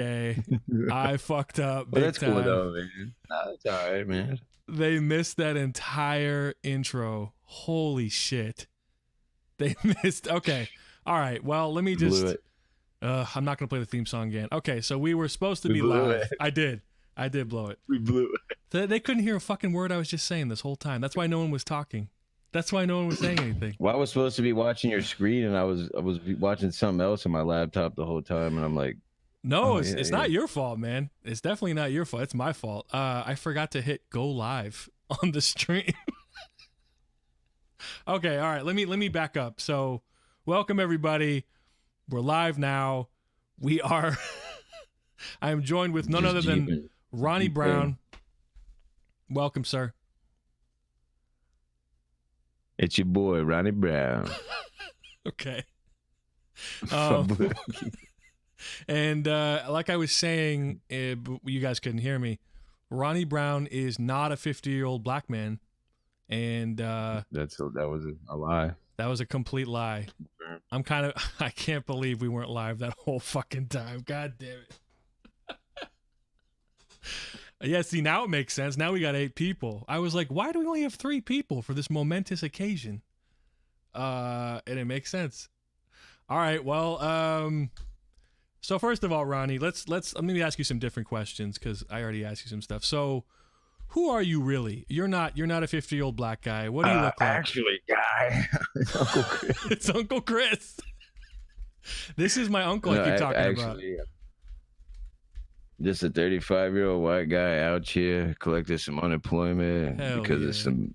Okay, I fucked up Well, big that's cool time. though, man. Nah, that's all right, man. They missed that entire intro. Holy shit. They missed. Okay. All right. Well, let me Blew just. it. I'm not going to play the theme song again. Okay. So we were supposed to We be blew live. it. I did blow it. We blew it. They couldn't hear a fucking word I was just saying this whole time. That's why no one was talking. That's why no one was saying anything. Well, I was supposed to be watching your screen, and I was watching something else on my laptop the whole time, and I'm like, No, it's not your fault, man. It's definitely not your fault. It's my fault. I forgot to hit go live on the stream. Okay, all right. Let me back up. So, welcome everybody. We're live now. We are. I am joined with none other than Ronnie Brown. Welcome, sir. It's your boy Ronnie Brown. Okay. And like I was saying, you guys couldn't hear me. Ronnie Brown is not a 50-year-old black man, and that was a lie. That was a complete lie. I can't believe we weren't live that whole fucking time. God damn it. Yeah, see, now it makes sense. Now we got 8 people. I was like, why do we only have 3 people for this momentous occasion? And it makes sense. All right, well, so first of all, Ronnie, let me ask you some different questions because I already asked you some stuff. So, who are you really? You're not a 50-year-old black guy. What do you look like? Actually, guy, it's Uncle Chris. It's Uncle Chris. This is my uncle I keep talking about. Just a 35-year-old white guy out here collecting some unemployment because of some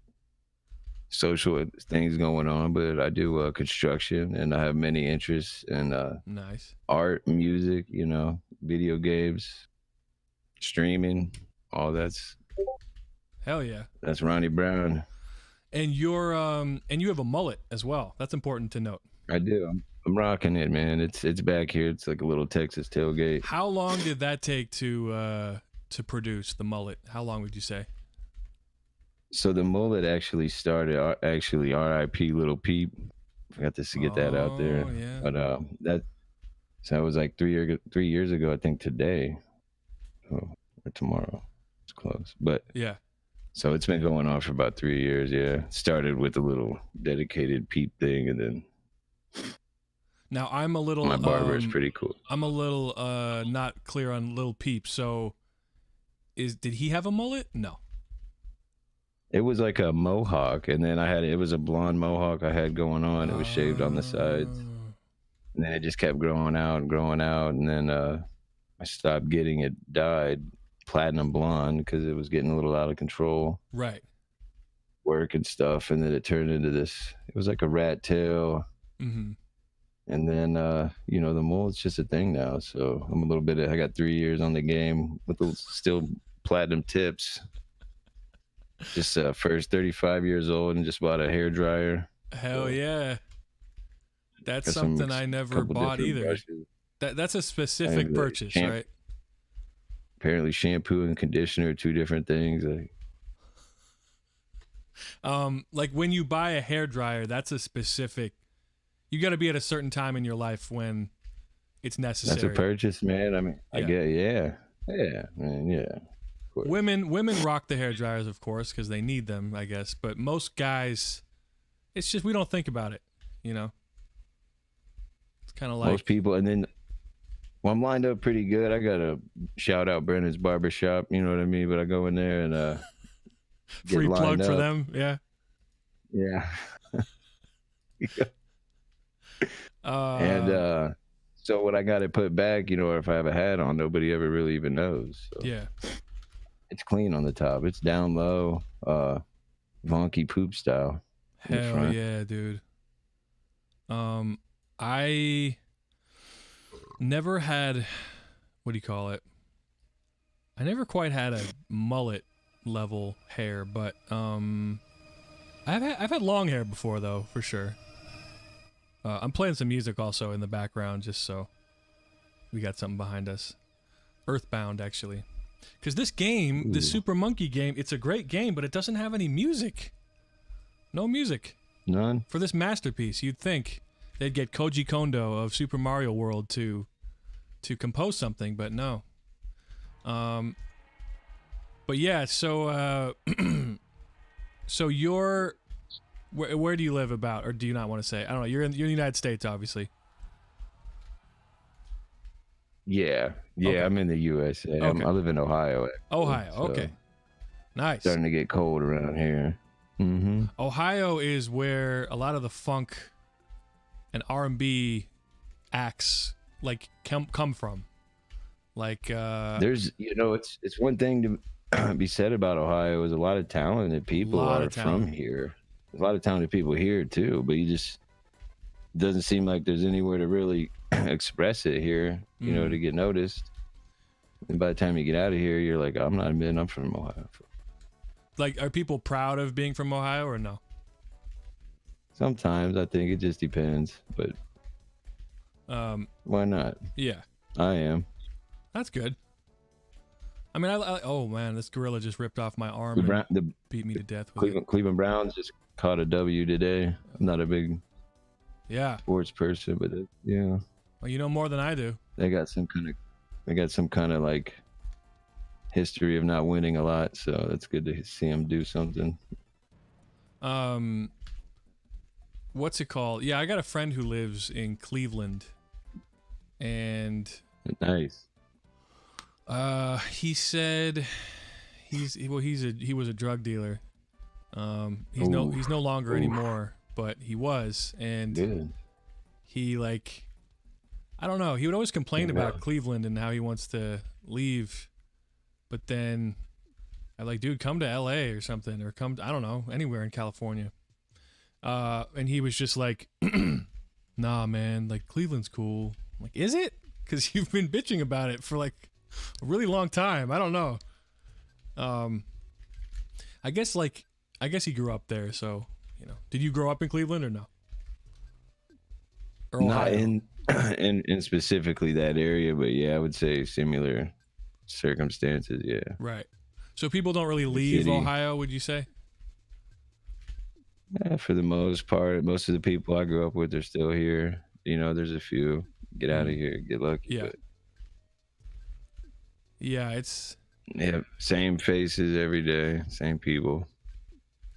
social things going on. But I do construction, and I have many interests in nice art, music, video games, streaming, all that's. Hell yeah. That's Ronnie Brown. And you're and you have a mullet as well. That's important to note. I do. I'm rocking it, man. It's back here. It's like a little Texas tailgate. How long did that take to produce the mullet? How long would you say? So the mullet actually started. Actually, R.I.P. Little Peep. Forgot to get that out there. Yeah. But that was like 3 years ago. I think today, or tomorrow. It's close, but yeah. So it's been going on for about 3 years. Yeah, started with a little dedicated Peep thing, and then. Now I'm a little. My barber is pretty cool. I'm a little not clear on Lil Peep. So, did he have a mullet? No. It was like a mohawk, and then it was a blonde mohawk I had going on. It was shaved on the sides, and then it just kept growing out, and then I stopped getting it dyed platinum blonde because it was getting a little out of control. Right. Work and stuff, and then it turned into this. It was like a rat tail. Mm-hmm. And then, the mullet's just a thing now. So I'm I got 3 years on the game with still platinum tips. Just first 35 years old and just bought a hair dryer. Hell yeah. That's something I never bought either. That's a specific purchase, right? Apparently shampoo and conditioner, 2 different things. Like when you buy a hair dryer, that's a specific. You got to be at a certain time in your life when it's necessary. That's a purchase, man. I mean, I get, man, yeah. Women rock the hair dryers, of course, because they need them, I guess. But most guys, it's just we don't think about it, It's kind of like most people. And then, I'm lined up pretty good. I got to shout out Brennan's Barbershop. You know what I mean? But I go in there and free plug for them. Yeah. Yeah. And so when I got it put back, or if I have a hat on, nobody ever really even knows. So. Yeah. It's clean on the top. It's down low, Vonky poop style. Hell yeah, dude. I never had, what do you call it? I never quite had a mullet level hair, but I've had long hair before though, for sure. I'm playing some music also in the background just so we got something behind us. Earthbound, actually. Because this game, this Super Monkey game, it's a great game, but it doesn't have any music. No music. None? For this masterpiece, you'd think they'd get Koji Kondo of Super Mario World to to compose something, but no. But yeah, so so you're where do you live about, or do you not want to say? I don't know. You're in the United States, obviously. Yeah, Okay. I'm in the USA. Okay. I live in Ohio. Actually, Ohio. so Okay. Nice. Starting to get cold around here. Mm-hmm. Ohio is where a lot of the funk and R&B acts like come from. Like There's, it's one thing to be said about Ohio is a lot of talented people are from here. There's a lot of talented people here too, but you just doesn't seem like there's anywhere to really express it here, to get noticed. And by the time you get out of here, you're like, I'm not admitting I'm from Ohio. Like, are people proud of being from Ohio or no? Sometimes I think it just depends, but why not? Yeah, I am. that's good. I mean, oh man, this gorilla just ripped off my arm and beat me to death with it. Cleveland Browns just caught a W today. I'm not a big sports person, but yeah. Well, you know more than I do. They got some kind of like history of not winning a lot, so that's good to see them do something. What's it called? Yeah, I got a friend who lives in Cleveland, and nice. He said he was a drug dealer. He's no longer anymore, but he was, and good. He I don't know. He would always complain about Cleveland and how he wants to leave, but then I'm like, dude, come to LA or something, or I don't know, anywhere in California. And he was just like, nah, man, like Cleveland's cool. I'm like, is it? Because you've been bitching about it for like a really long time. I don't know. I guess he grew up there, so Did you grow up in Cleveland or no? Or not in specifically that area, but yeah, I would say similar circumstances. Yeah. Right. So people don't really leave Ohio, would you say? Yeah, for the most part, most of the people I grew up with are still here. There's a few get out of here, get lucky. Yeah. But yeah, it's. Yeah, same faces every day, same people.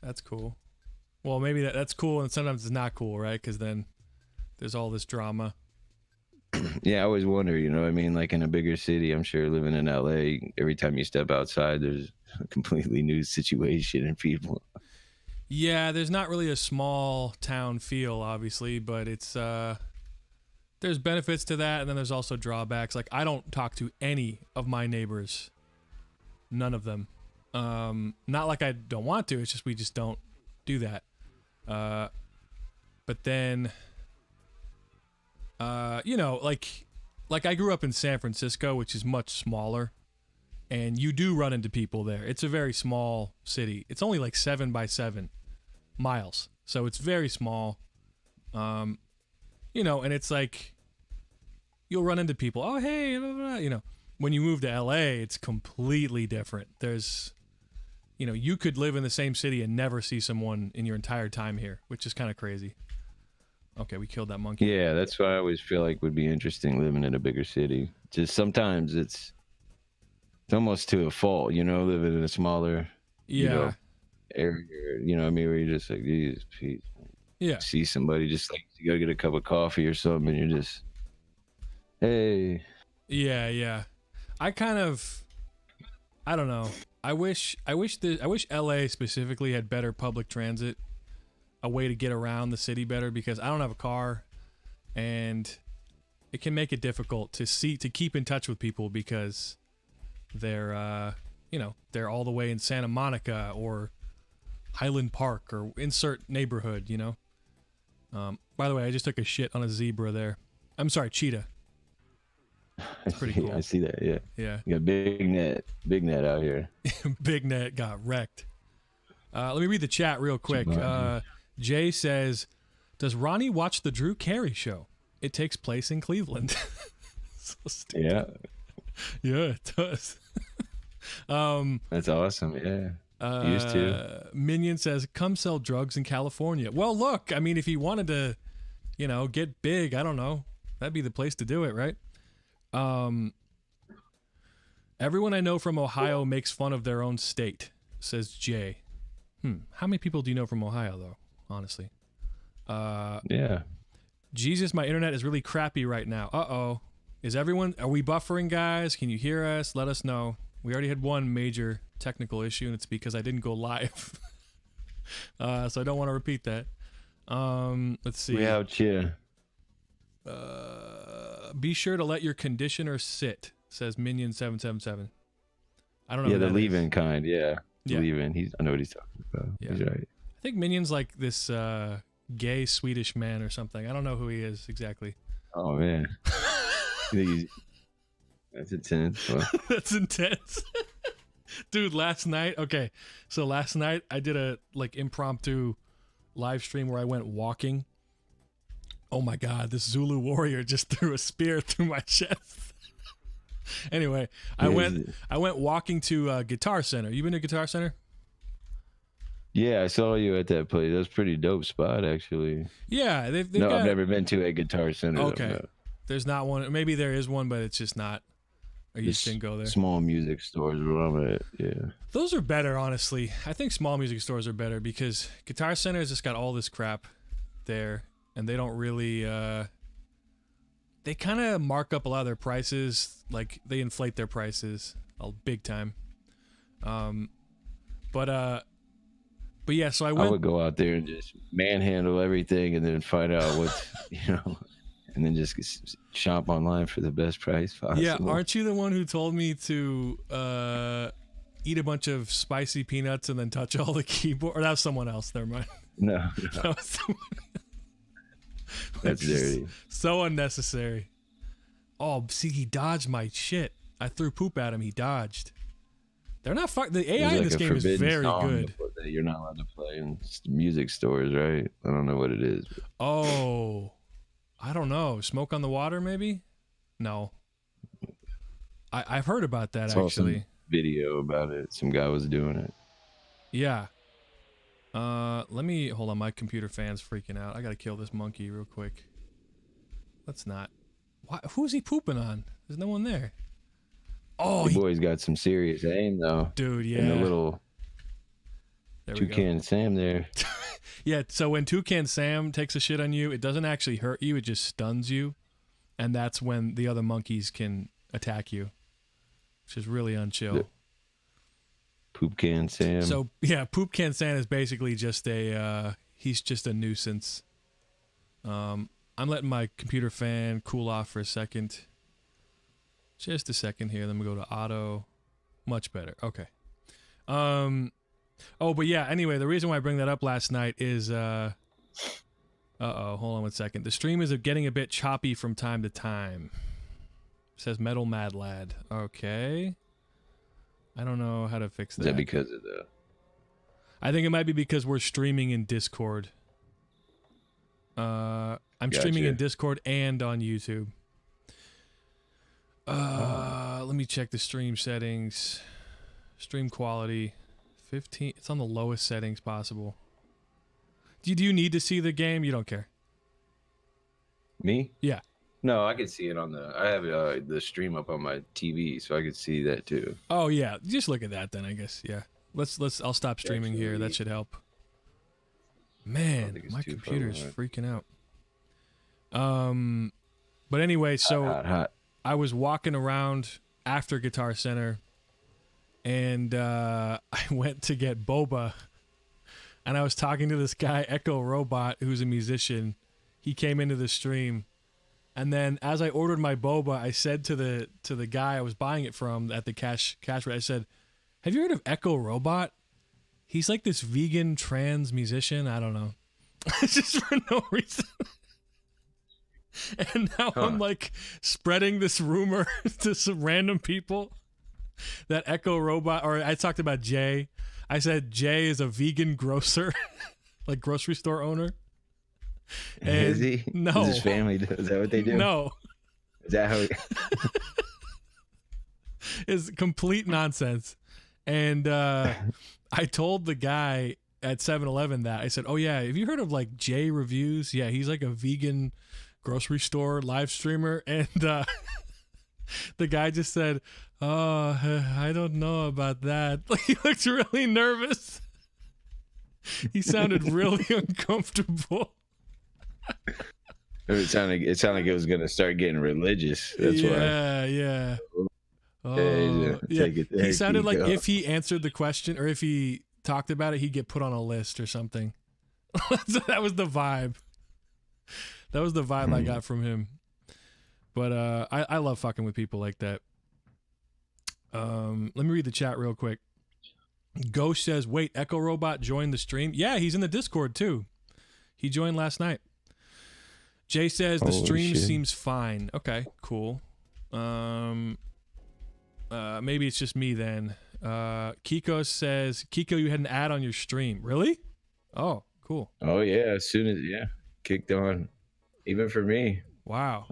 That's cool. Well, maybe that's cool, and sometimes it's not cool, right? Because then there's all this drama. Yeah, I always wonder, I mean, like in a bigger city, I'm sure living in LA, every time you step outside, there's a completely new situation and people. Yeah, there's not really a small town feel, obviously, but it's there's benefits to that, and then there's also drawbacks. Like, I don't talk to any of my neighbors. None of them. Not like I don't want to, it's just we just don't do that. But then like I grew up in San Francisco, which is much smaller, and you do run into people there. It's a very small city. It's only like 7 by 7 miles, so it's very small. And it's like you'll run into people. Oh, hey, blah, blah, blah. When you move to LA, it's completely different. There's, you could live in the same city and never see someone in your entire time here, which is kind of crazy. Okay, we killed that monkey. Yeah, that's why I always feel like would be interesting living in a bigger city. Just sometimes it's almost to a fault, living in a smaller area. I mean, where you're just like, geez, yeah, see somebody just like you gotta get a cup of coffee or something, and you're just, hey. Yeah. I don't know. I wish LA specifically had better public transit, a way to get around the city better, because I don't have a car, and it can make it difficult to keep in touch with people because they're they're all the way in Santa Monica or Highland Park or insert neighborhood, By the way, I just took a shit on a zebra there. I'm sorry, cheetah. It's pretty cool. I see that, yeah. Yeah. You got big net out here. Big net got wrecked. Let me read the chat real quick. Jay says, does Ronnie watch the Drew Carey show? It takes place in Cleveland. So stupid. Yeah. Yeah, it does. That's awesome, yeah. Used to. Minion says, come sell drugs in California. Well, look, I mean, if he wanted to, get big, I don't know. That'd be the place to do it, right? Everyone I know from Ohio makes fun of their own state, says Jay. How many people do you know from Ohio, though, honestly? Yeah. Jesus, my internet is really crappy right now. Uh-oh. Are we buffering, guys? Can you hear us? Let us know. We already had one major technical issue, and it's because I didn't go live. So I don't want to repeat that. Let's see. We out here. Be sure to let your conditioner sit, says Minion777. I don't know. Yeah, the leave-in kind. Yeah. Yeah. Leave-in. I know what he's talking about. Yeah. He's right. I think Minion's like this gay Swedish man or something. I don't know who he is exactly. Oh, man. That's intense. Well, That's intense. Dude, last night I did a impromptu live stream where I went walking. Oh my god, this Zulu warrior just threw a spear through my chest. Anyway, I went walking to Guitar Center. You been to Guitar Center? yeah, I saw you at that place. That was a pretty dope spot, actually. Yeah, they've No, got, I've never been to a Guitar Center. Okay. No. There's not one. Maybe there is one, but it's just not. Or you just didn't go there. Small music stores where I'm at. Yeah. Those are better, honestly. I think small music stores are better because Guitar Center has just got all this crap there, and they don't really. They kind of mark up a lot of their prices. Like they inflate their prices big time. But yeah. So I would go out there and just manhandle everything, and then find out what's and then just shop online for the best price possible. Yeah, aren't you the one who told me to eat a bunch of spicy peanuts and then touch all the keyboard? Or that was someone else. Never mind. No. That was someone That's dirty. So unnecessary. Oh, see, he dodged my shit. I threw poop at him. He dodged. They're not the AI in this game is very good. That you're not allowed to play in music stores, right? I don't know what it is. Oh, I don't know. Smoke on the Water, maybe? No. I've heard about that, actually. Some video about it. Some guy was doing it. Yeah. Let me... Hold on, my computer fan's freaking out. I gotta kill this monkey real quick. Let's not. Who's he pooping on? There's no one there. Oh, the boy's got some serious aim, though. Dude, yeah. And the little Toucan Sam there. Yeah, so when Toucan Sam takes a shit on you, it doesn't actually hurt you, it just stuns you. And that's when the other monkeys can attack you. Which is really unchill. Poop Can Sam. So, yeah, Poop Can Sam is basically just he's just a nuisance. I'm letting my computer fan cool off for a second. Just a second here, then we go to auto. Much better. Okay. Oh, but yeah, anyway, the reason why I bring that up last night is, hold on 1 second. The stream is getting a bit choppy from time to time. It says Metal Mad Lad. Okay. I don't know how to fix that. Is that because of the... I think it might be because we're streaming in Discord. I'm streaming in Discord and on YouTube. Let me check the stream settings. Stream quality. 15. It's on the lowest settings possible. Do you need to see the game? You don't care. Me? Yeah. No, I can see it on I have the stream up on my TV, so I can see that too. Oh yeah, just look at that then. I guess yeah. I'll stop streaming here. That should help. Man, my computer's freaking out. But anyway, so hot. I was walking around after Guitar Center, and I went to get boba, and I was talking to this guy Echo Robot, who's a musician. He came into the stream, and then as I ordered my boba, I said to the guy I was buying it from at the cash register, I said, "Have you heard of Echo Robot? He's like this vegan trans musician. I don't know, just for no reason." And now I'm like spreading this rumor to some random people that Echo Robot, or I talked about Jay. I said Jay is a vegan grocer, like grocery store owner. And is he? No. Does his family do? Is that what they do? No. Is that how? It's complete nonsense. And I told the guy at 7-Eleven that. I said, "Oh yeah, have you heard of like Jay Reviews? Yeah, he's like a vegan grocery store live streamer." And The guy just said, "Oh, I don't know about that." Like, he looked really nervous. He sounded really uncomfortable. It sounded like it was gonna start getting religious. That's why. Yeah. Oh, yeah. He sounded like if he answered the question or if he talked about it, he'd get put on a list or something. So that was the vibe. That was the vibe I got from him. But I love fucking with people like that. Let me read the chat real quick. Ghost says, "Wait, Echo Robot joined the stream." Yeah, he's in the Discord too. He joined last night. Jay says the stream seems fine. Okay, cool. Maybe it's just me then. Kiko says, "Kiko, you had an ad on your stream." Really? Oh, cool. Oh yeah, as soon as kicked on, even for me. Wow.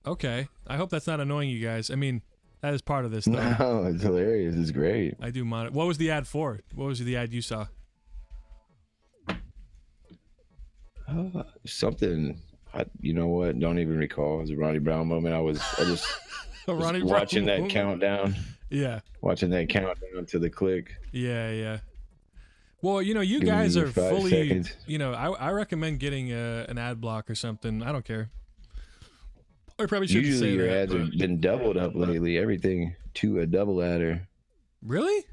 Okay. I hope that's not annoying you guys. I mean, that is part of this, though. No, it's hilarious. It's great. I do monitor. What was the ad for? What was the ad you saw? Something. You know what? Don't even recall. It was a Ronnie Brown moment. I just was watching that countdown. Yeah. Watching that countdown to the click. Yeah. Well, you guys are 5 fully. seconds. I recommend getting an ad block or something. I don't care. I probably should Usually say your that, ads have been doubled up lately. Everything to a double adder. Really?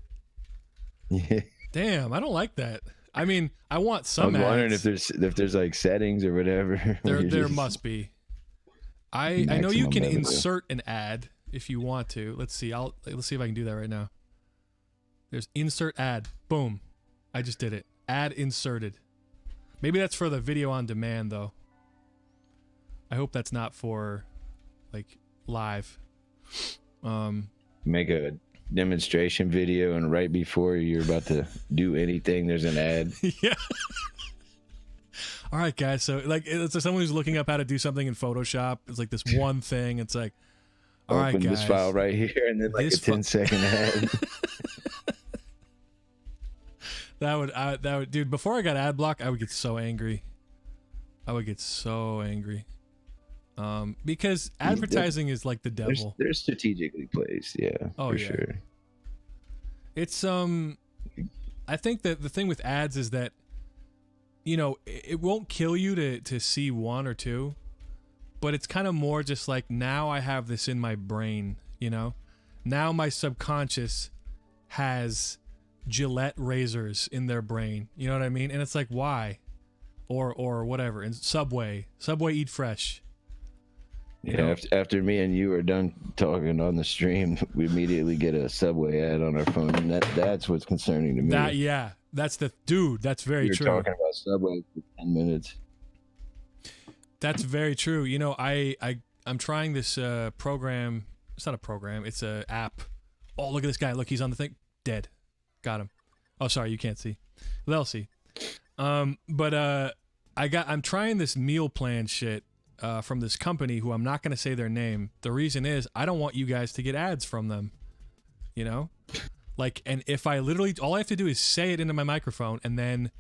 Yeah. Damn, I don't like that. I mean, I want some. I'm wondering ads. if there's like settings or whatever. There must be. I know you can insert an ad if you want to. Let's see. Let's see if I can do that right now. There's insert ad. Boom. I just did it. Ad inserted. Maybe that's for the video on demand though. I hope that's not for like live. Make a demonstration video and right before you're about to do anything there's an ad. Yeah. All right, guys. So like it's like someone who's looking up how to do something in Photoshop. It's like this one thing. It's like, all right, guys. This file right here and then like a 10-second ad. That would, dude. Before I got ad block, I would get so angry. Because advertising is like the devil. They're strategically placed, yeah. For sure. It's I think that the thing with ads is that it won't kill you to see one or two, but it's kind of more just like now I have this in my brain, now my subconscious has Gillette razors in their brain, you know what I mean? And it's like, why? Or whatever. And Subway Eat Fresh. Yeah, after me and you are done talking on the stream, we immediately get a Subway ad on our phone, and that's what's concerning to me. That's that's very true. You're talking about Subway for 10 minutes. That's very true. I'm trying this program. It's not a program. It's an app. Oh, look at this guy. Look, he's on the thing. Dead. Got him. Oh, sorry, you can't see. They'll see. I'm trying this meal plan shit from this company who I'm not going to say their name. The reason is I don't want you guys to get ads from them. Like, and if I literally, all I have to do is say it into my microphone, and then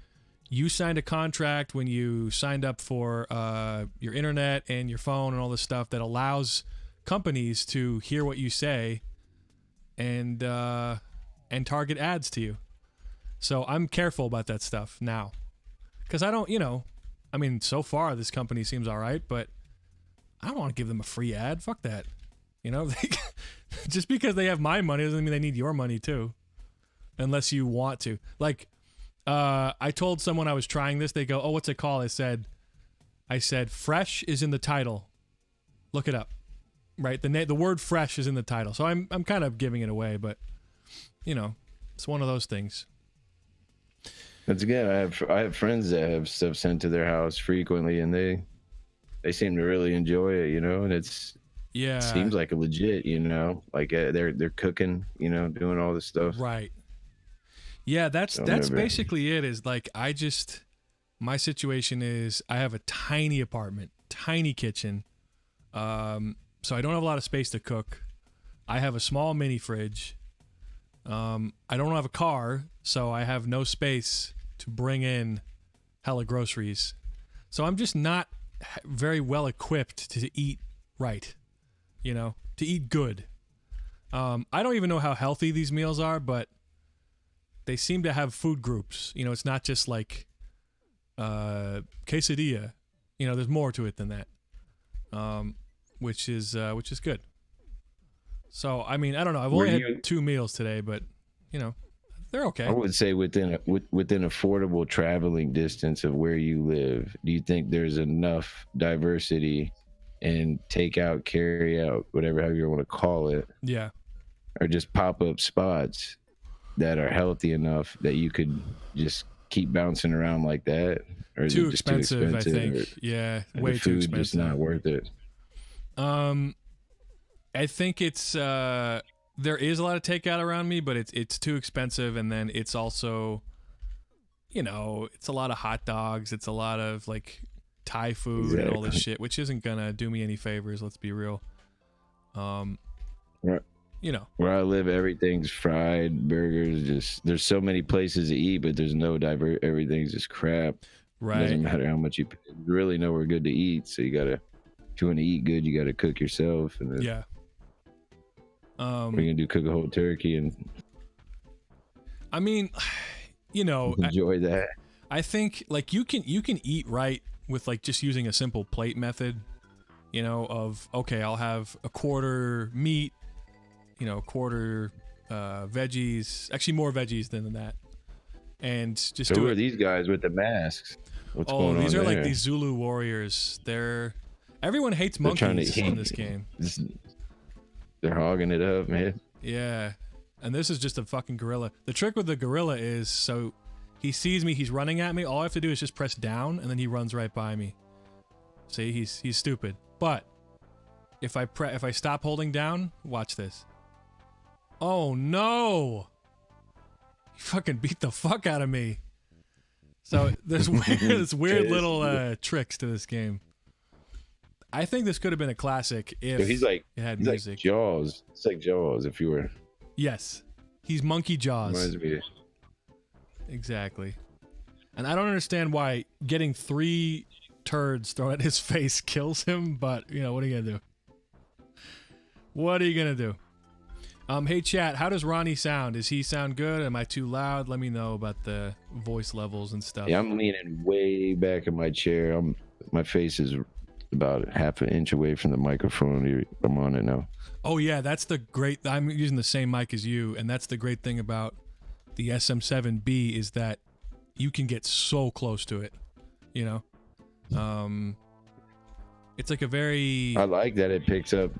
you signed a contract when you signed up for your internet and your phone and all this stuff that allows companies to hear what you say and target ads to you. So I'm careful about that stuff now. Because I don't, I mean, so far this company seems all right, but I don't want to give them a free ad. Fuck that. Just because they have my money doesn't mean they need your money too. Unless you want to. Like, I told someone I was trying this. They go, "Oh, what's it called?" I said, "Fresh is in the title. Look it up." Right? The word fresh is in the title. So I'm kind of giving it away, but it's one of those things. That's good. I have friends that have stuff sent to their house frequently, and they seem to really enjoy it, and it seems like a legit, like they're cooking, doing all this stuff. Right. Yeah, that's basically it. Is like my situation is I have a tiny apartment, tiny kitchen, so I don't have a lot of space to cook. I have a small mini fridge. I don't have a car, so I have no space to bring in hella groceries. So I'm just not very well equipped to eat right, you know, to eat good. I don't even know how healthy these meals are, but they seem to have food groups. You know, it's not just like quesadilla. You know, there's more to it than that, which is good. So, I mean, I don't know. I've only had 2 meals today, but, you know, they're okay. I would say within affordable traveling distance of where you live, do you think there's enough diversity in takeout, carry out, however you want to call it? Yeah. Or just pop-up spots that are healthy enough that you could just keep bouncing around like that? Or is too it just expensive, too expensive? I think. Yeah, way the too food expensive. Just not worth it. I think it's there is a lot of takeout around me, but it's too expensive, and then it's also, you know, it's a lot of hot dogs, it's a lot of like Thai food and all this shit, which isn't gonna do me any favors. Let's be real. Right. You know, where I live, everything's fried burgers. Just there's so many places to eat, but there's no everything's just crap. right? It doesn't matter how much you pay. There's really nowhere good to eat, so you gotta. If you want to eat good, you got to cook yourself. And then Yeah. what are you gonna do? Cook a whole turkey and I mean, you know, enjoy that. I think like you can eat right with like just using a simple plate method. You know, of okay, I'll have a quarter meat, you know, a quarter veggies. Actually, more veggies than that, and just So do who it. are these guys with the masks? What's going on? These are there? like these Zulu warriors. Everyone hates monkeys in this game. They're hogging it up, man. Yeah. And this is just a fucking gorilla. The trick with the gorilla is, so he sees me, he's running at me. All I have to do is just press down, and then he runs right by me. See, he's stupid. But if I stop holding down, watch this. Oh no! He fucking beat the fuck out of me. So there's weird little tricks to this game. I think this could have been a classic if it had music. Like Jaws. It's like Jaws if you were. Yes. He's Monkey Jaws. Reminds me. Exactly. And I don't understand why getting 3 turds thrown at his face kills him, but, you know, what are you going to do? What are you going to do? Hey, chat, how does Ronnie sound? Does he sound good? Am I too loud? Let me know about the voice levels and stuff. Yeah, I'm leaning way back in my chair. My face is about half an inch away from the microphone. I'm on it now. Oh yeah, that's the great. I'm using the same mic as you, and that's the great thing about the SM7B is that you can get so close to it. You know, it's like a very. I like that it picks up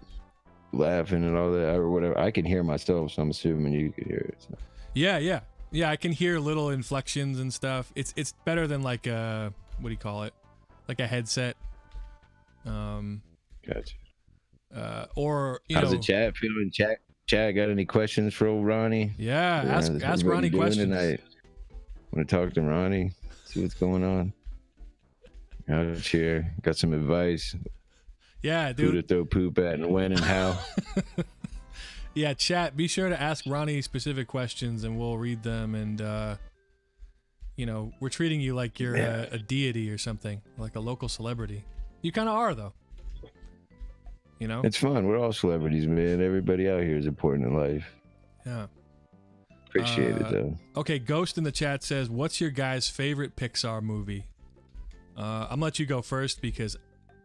laughing and all that or whatever. I can hear myself, so I'm assuming you could hear it. So. Yeah. I can hear little inflections and stuff. It's better than like a what do you call it? Like a headset. Gotcha. Or how's the chat feeling? Chat got any questions for old Ronnie? Yeah, ask Ronnie questions tonight. Want to talk to Ronnie? See what's going on? Out of chair, got some advice. Yeah, dude. Who to throw poop at and when and how? Yeah, chat. Be sure to ask Ronnie specific questions, and we'll read them. And you know, we're treating you like you're a deity or something, like a local celebrity. You kind of are, though. You know? It's fun. We're all celebrities, man. Everybody out here is important in life. Yeah. Appreciate it, though. Okay, Ghost in the chat says, what's your guy's favorite Pixar movie? I'm going to let you go first because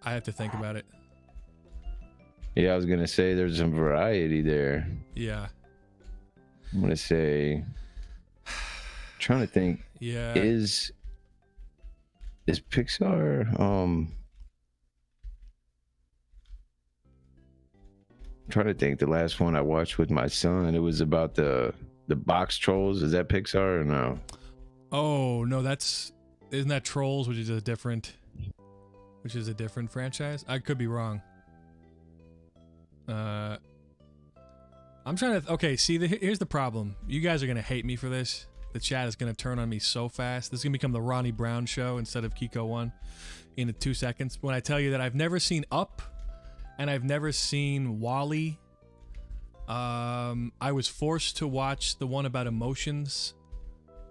I have to think about it. Yeah, I was going to say there's some variety there. Yeah. I'm going to say... trying to think. Yeah. Is Pixar... I'm trying to think. The last one I watched with my son, it was about the box trolls. Is that Pixar or no? Oh no, isn't that Trolls, which is a different franchise? I could be wrong. I'm trying to. Okay, see, here's the problem. You guys are gonna hate me for this. The chat is gonna turn on me so fast. This is gonna become the Ronnie Brown show instead of Kiko One in 2 seconds. When I tell you that I've never seen Up. And I've never seen WALL-E. I was forced to watch the one about emotions,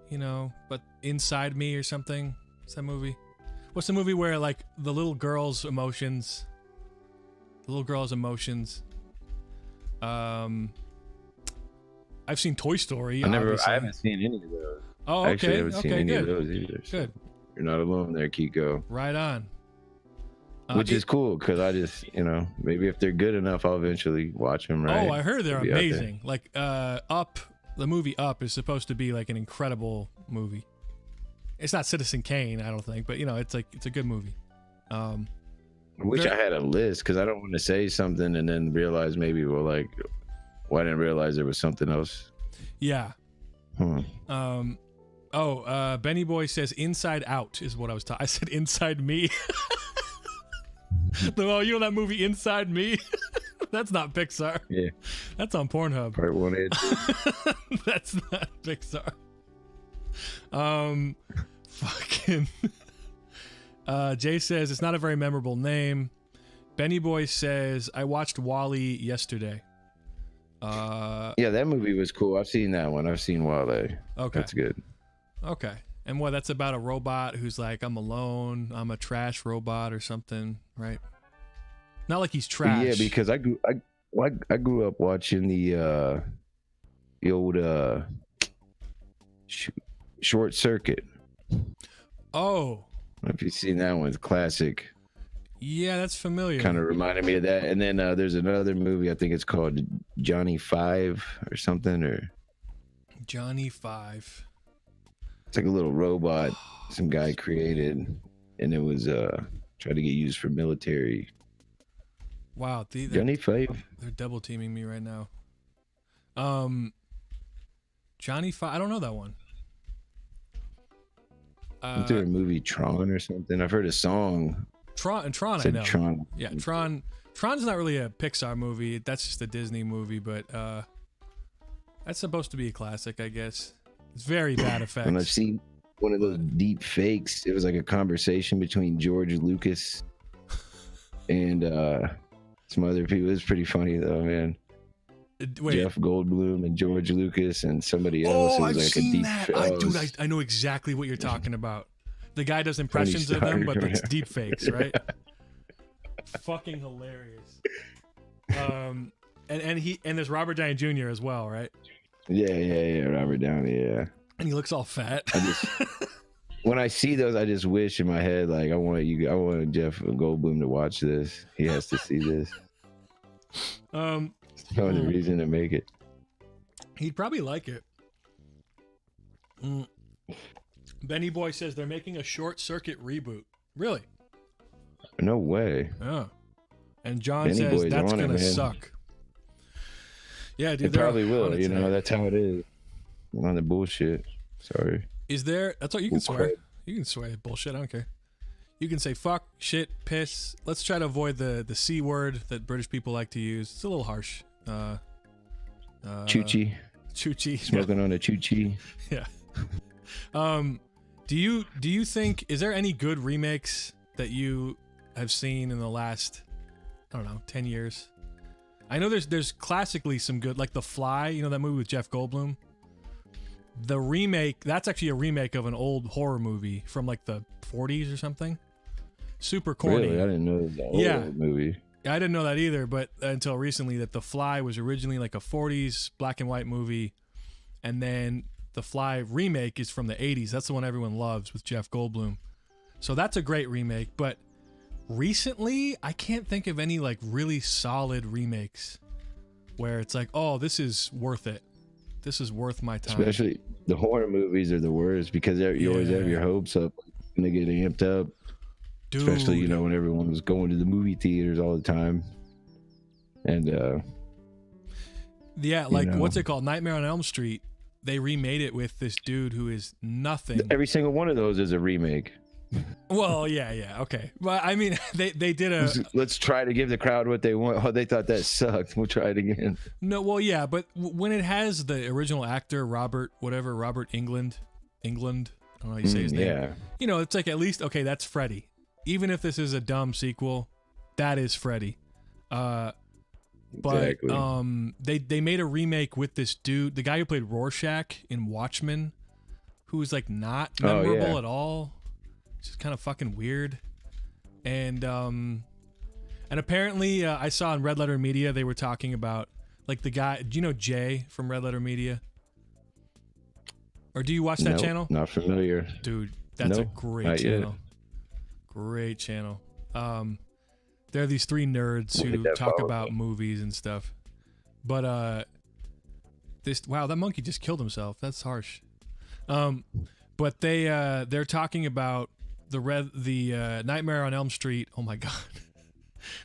you know, but Inside Me or something. What's that movie? What's the movie where like the little girl's emotions? The little girl has emotions. I've seen Toy Story. I obviously. haven't seen any of those. Oh, I okay. actually haven't seen any good. of those either. So Good. you're not alone there, Kiko. Right on. Which is cool because I just, maybe if they're good enough, I'll eventually watch them. Right? Oh, I heard they're They'll be out there. amazing. Like Up, the movie Up is supposed to be like an incredible movie. It's not Citizen Kane, I don't think, but it's a good movie. I wish I had a list because I don't want to say something and then realize maybe well I didn't realize there was something else. Yeah. Benny Boy says Inside Out is what I was talking. I said Inside Me. Oh, you know that movie Inside Me? That's not Pixar. Yeah. That's on Pornhub. Part 1 and 2. That's not Pixar. Fucking. Jay says it's not a very memorable name. Benny Boy says I watched Wall-E yesterday. Yeah, that movie was cool. I've seen that one. I've seen Wall-E. Okay. That's good. Okay. And that's about a robot who's like, I'm alone. I'm a trash robot or something, right? Not like he's trash. Yeah, because I grew up watching the old Short Circuit. Oh. I don't know if you've seen that one. It's classic. Yeah, that's familiar. Kind of reminded me of that. And then there's another movie. I think it's called Johnny Five or something. Or Johnny Five. It's like a little robot some guy created, and it was tried to get used for military. Wow, Johnny Five. They're double teaming me right now. Johnny Five. I don't know that one. Is there a movie Tron or something? I've heard a song. Tron, I know. Tron. Yeah, Tron. Tron's not really a Pixar movie. That's just a Disney movie, but that's supposed to be a classic, I guess. It's very bad effects. And I've seen one of those deep fakes. It was like a conversation between George Lucas and some other people. It was pretty funny though, man. Wait. Jeff Goldblum and George Lucas and somebody else. Oh, it was I've like seen a deep that. Dude, I know exactly what you're talking about. The guy does impressions of them, but it's deep fakes, right? Fucking hilarious. And there's Robert Downey Jr. as well, right? Yeah, Robert Downey, yeah. And he looks all fat. When I see those, I just wish in my head, like, I want Jeff Goldblum to watch this. He has to see this. It's the only reason to make it. He'd probably like it. Benny Boy says they're making a Short Circuit reboot. Really? No way. Oh. And John Benny says Boy's that's on it, gonna man. suck. Yeah, dude. It probably will. That's how it is. On the bullshit. Sorry. Is there? That's what you can swear. You can swear bullshit. I don't care. You can say fuck, shit, piss. Let's try to avoid the C word that British people like to use. It's a little harsh. Choochie. Choochie. Smoking on a choochie. Yeah. Do you think, is there any good remakes that you have seen in the last, I don't know, 10 years? I know there's classically some good, like The Fly, that movie with Jeff Goldblum. The remake, that's actually a remake of an old horror movie from like the 40s or something. Super corny. Really? I didn't know that old movie. I didn't know that either, but until recently, that The Fly was originally like a 40s black and white movie, and then The Fly remake is from the 80s. That's the one everyone loves with Jeff Goldblum. So that's a great remake, but recently, I can't think of any like really solid remakes where it's like, oh, this is worth it. This is worth my time. Especially the horror movies are the worst because you always have your hopes up and they get amped up. Dude. Especially, when everyone was going to the movie theaters all the time. And what's it called? Nightmare on Elm Street. They remade it with this dude who is nothing. Every single one of those is a remake. Well, yeah, okay. But I mean, they did a. Let's try to give the crowd what they want. Oh, they thought that sucked. We'll try it again. No, well, yeah, but when it has the original actor Robert Englund, I don't know how you say his name. Yeah. It's like at least okay, that's Freddy. Even if this is a dumb sequel, that is Freddy. But exactly. They made a remake with this dude, the guy who played Rorschach in Watchmen, who was like not memorable at all. It's just kind of fucking weird. And And apparently, I saw in Red Letter Media they were talking about like the guy. Do you know Jay from Red Letter Media? Or do you watch that channel? Not familiar. Dude, that's a great channel. Great channel. There are these three nerds who talk about movies and stuff. But wow, that monkey just killed himself. That's harsh. But they're talking about the Nightmare on Elm Street. Oh my god.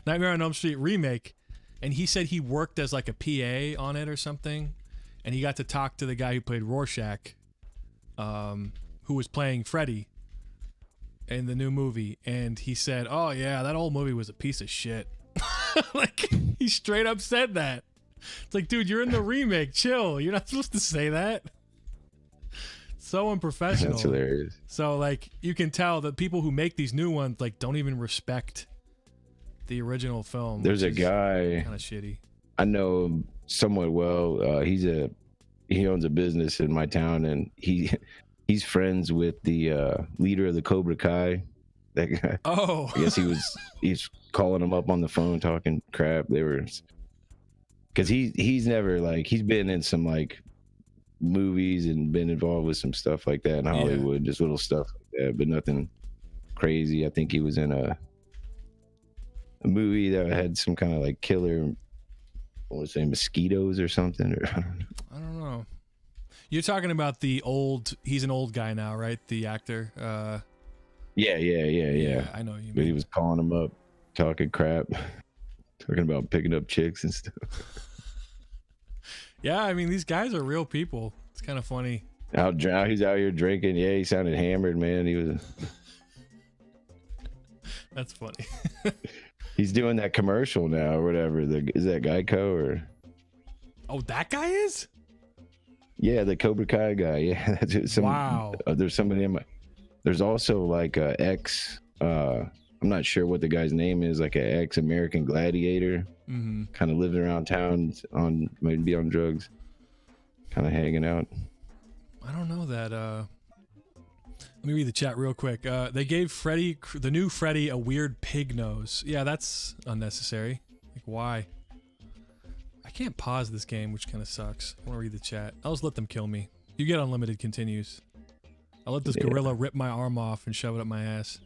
Nightmare on Elm Street remake, and he said he worked as like a PA on it or something, and he got to talk to the guy who played Rorschach, who was playing Freddy in the new movie, and he said, "Oh yeah, that old movie was a piece of shit." Like he straight up said that. It's like, dude, you're in the remake. Chill. You're not supposed to say that. So unprofessional. That's hilarious. So like you can tell that people who make these new ones like don't even respect the original film. There's a guy kind of shitty. I know somewhat well. He owns a business in my town, and he's friends with the leader of the Cobra Kai. That guy. Oh, I guess he's calling him up on the phone talking crap. They were because he's never like he's been in some like movies and been involved with some stuff like that in Hollywood, just little stuff like that, but nothing crazy. I think he was in a movie that had some kind of like killer, what was it, mosquitoes or something, or I don't know. You're talking about he's an old guy now, right? The actor. Yeah. I know you. But he was calling him up, talking crap, talking about picking up chicks and stuff. Yeah, I mean these guys are real people. It's kind of funny. He's out here drinking. Yeah, he sounded hammered, man. He was. That's funny. He's doing that commercial now or whatever. Is that Geico or? Oh, that guy is? Yeah, the Cobra Kai guy. Yeah, that's wow. There's somebody in my. There's also like a ex. I'm not sure what the guy's name is. Like an ex-American gladiator, kind of living around town maybe on drugs, kind of hanging out. I don't know that. Let me read the chat real quick. They gave the new Freddy, a weird pig nose. Yeah, that's unnecessary. Like, why? I can't pause this game, which kind of sucks. I want to read the chat. I'll just let them kill me. You get unlimited continues. I'll let this gorilla rip my arm off and shove it up my ass.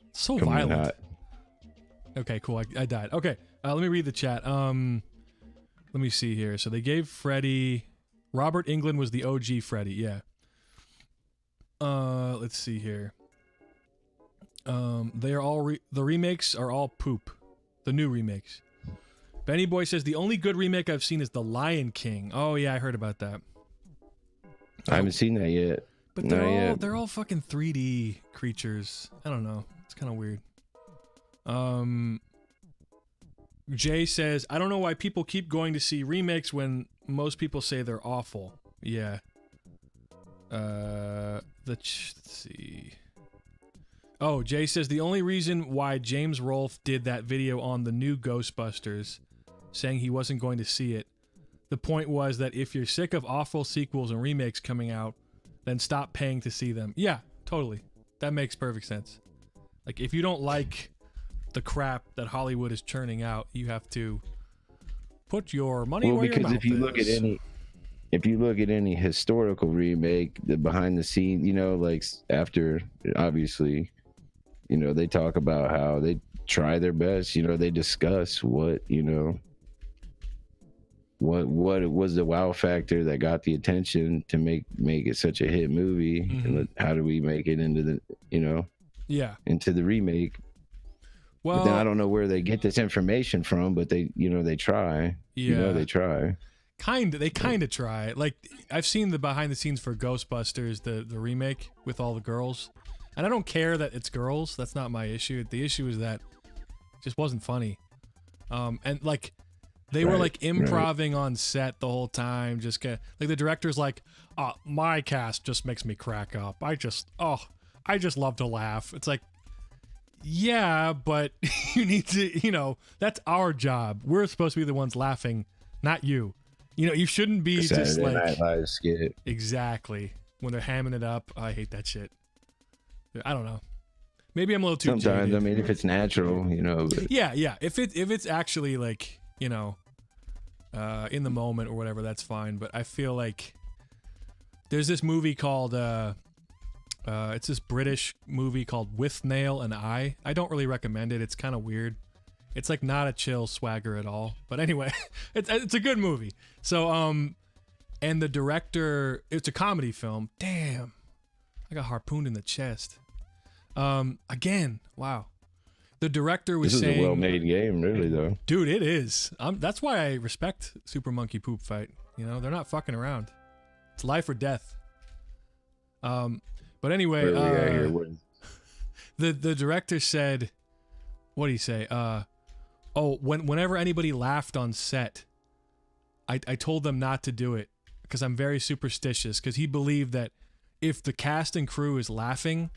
It's so violent. Okay, cool. I died. Okay, let me read the chat. Let me see here. So they gave Freddy... Robert Englund was the OG Freddy, yeah. Let's see here. They are all the remakes are all poop. The new remakes. Benny Boy says the only good remake I've seen is The Lion King. Oh yeah, I heard about that. I haven't seen that yet. But they're all fucking 3D creatures. I don't know. It's kind of weird. Jay says, I don't know why people keep going to see remakes when most people say they're awful. Yeah. Let's see. Oh, Jay says the only reason why James Rolfe did that video on the new Ghostbusters, saying he wasn't going to see it, the point was that if you're sick of awful sequels and remakes coming out, then stop paying to see them. Yeah, totally. That makes perfect sense. Like, if you don't like the crap that Hollywood is churning out, you have to put your money where your mouth is. Because if you look at any historical remake, the behind the scenes, you know, like after, obviously, you know, they talk about how they try their best, you know, they discuss what, you know, what was the wow factor that got the attention to make it such a hit movie, and how do we make it into the, you know, into the remake. Well, but then I don't know where they get this information from, but they, you know, they try. You know, they try. They kind of try. Like, I've seen the behind the scenes for Ghostbusters, the remake with all the girls, and I don't care that it's girls. That's not my issue. The issue is that it just wasn't funny. And like they were like improvising on set the whole time. Just like the director's like, my cast just makes me crack up. I just love to laugh. It's like, yeah, but you need to, you know, that's our job. We're supposed to be the ones laughing, not you. You know, you shouldn't be just like Night Live skit. Exactly. When they're hamming it up, I hate that shit. I don't know. Maybe I'm a little too Sometimes, jaded. I mean, if it's natural, you know. But Yeah. If it's actually like, you know, in the moment or whatever, that's fine. But I feel like there's this movie called it's this British movie called With Nail and I. I don't really recommend it. It's kind of weird. It's like not a chill swagger at all. But anyway, it's a good movie. So and the director, it's a comedy film. Damn, I got harpooned in the chest. Again, wow. The director was saying, this is a well-made game, really, though. dude, it is. That's why I respect Super Monkey Poop Fight. You know, they're not fucking around. It's life or death. But anyway, the director said, what did he say? Whenever anybody laughed on set, I told them not to do it because I'm very superstitious. Because he believed that if the cast and crew is laughing,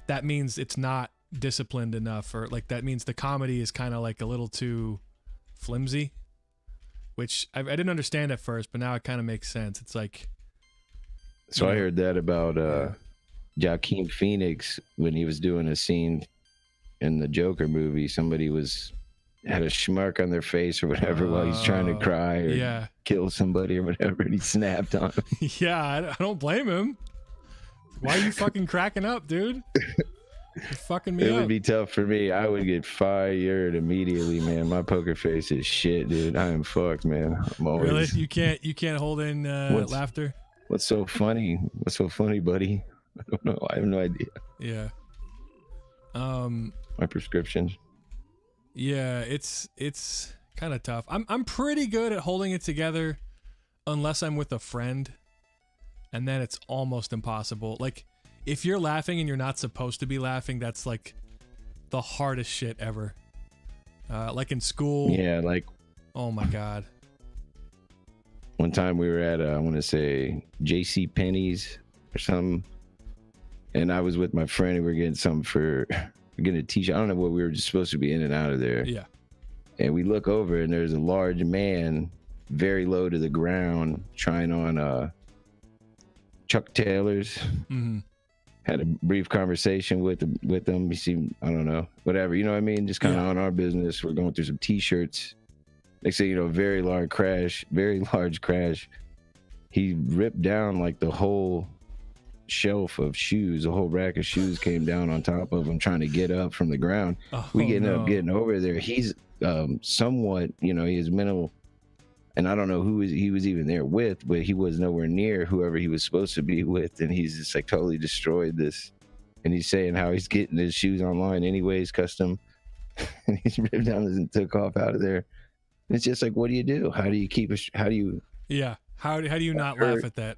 that means it's not disciplined enough, or like that means the comedy is kind of like a little too flimsy, which I didn't understand at first, but now it kind of makes sense. It's like, so I heard that about Joaquin Phoenix when he was doing a scene in the Joker movie. Somebody had a schmark on their face or whatever while he's trying to cry or kill somebody or whatever, and he snapped on him. Yeah, I don't blame him. Why are you fucking cracking up, dude? You're fucking me up. It would be tough for me. I would get fired immediately, man. My poker face is shit, dude. I am fucked, man. I'm always... Really? You can't hold in laughter? What's so funny? What's so funny, buddy? I don't know. I have no idea. Yeah. My prescription. Yeah, it's kind of tough. I'm pretty good at holding it together unless I'm with a friend, and then it's almost impossible. Like, if you're laughing and you're not supposed to be laughing, that's like the hardest shit ever. Like in school. Yeah, like, oh my God. One time we were at, I want to say, J.C. Penney's or something, and I was with my friend and we were getting something we're getting a t-shirt. I don't know what, we were just supposed to be in and out of there. Yeah. And we look over and there's a large man, very low to the ground, trying on Chuck Taylors. Mm-hmm. Had a brief conversation with them. He seemed, I don't know, whatever, you know what I mean? Just kind of on our business. We're going through some t-shirts. Next thing you know, very large crash. He ripped down like the whole shelf of shoes. A whole rack of shoes came down on top of him, trying to get up from the ground. We ended up getting over there. He's somewhat, you know, he has mental, and I don't know who he was even there with, but he was nowhere near whoever he was supposed to be with, and he's just like totally destroyed this. And he's saying how he's getting his shoes online anyways, custom, and he's ripped down and took off out of there. And it's just like, what do you do? How do you keep how do you not laugh at that?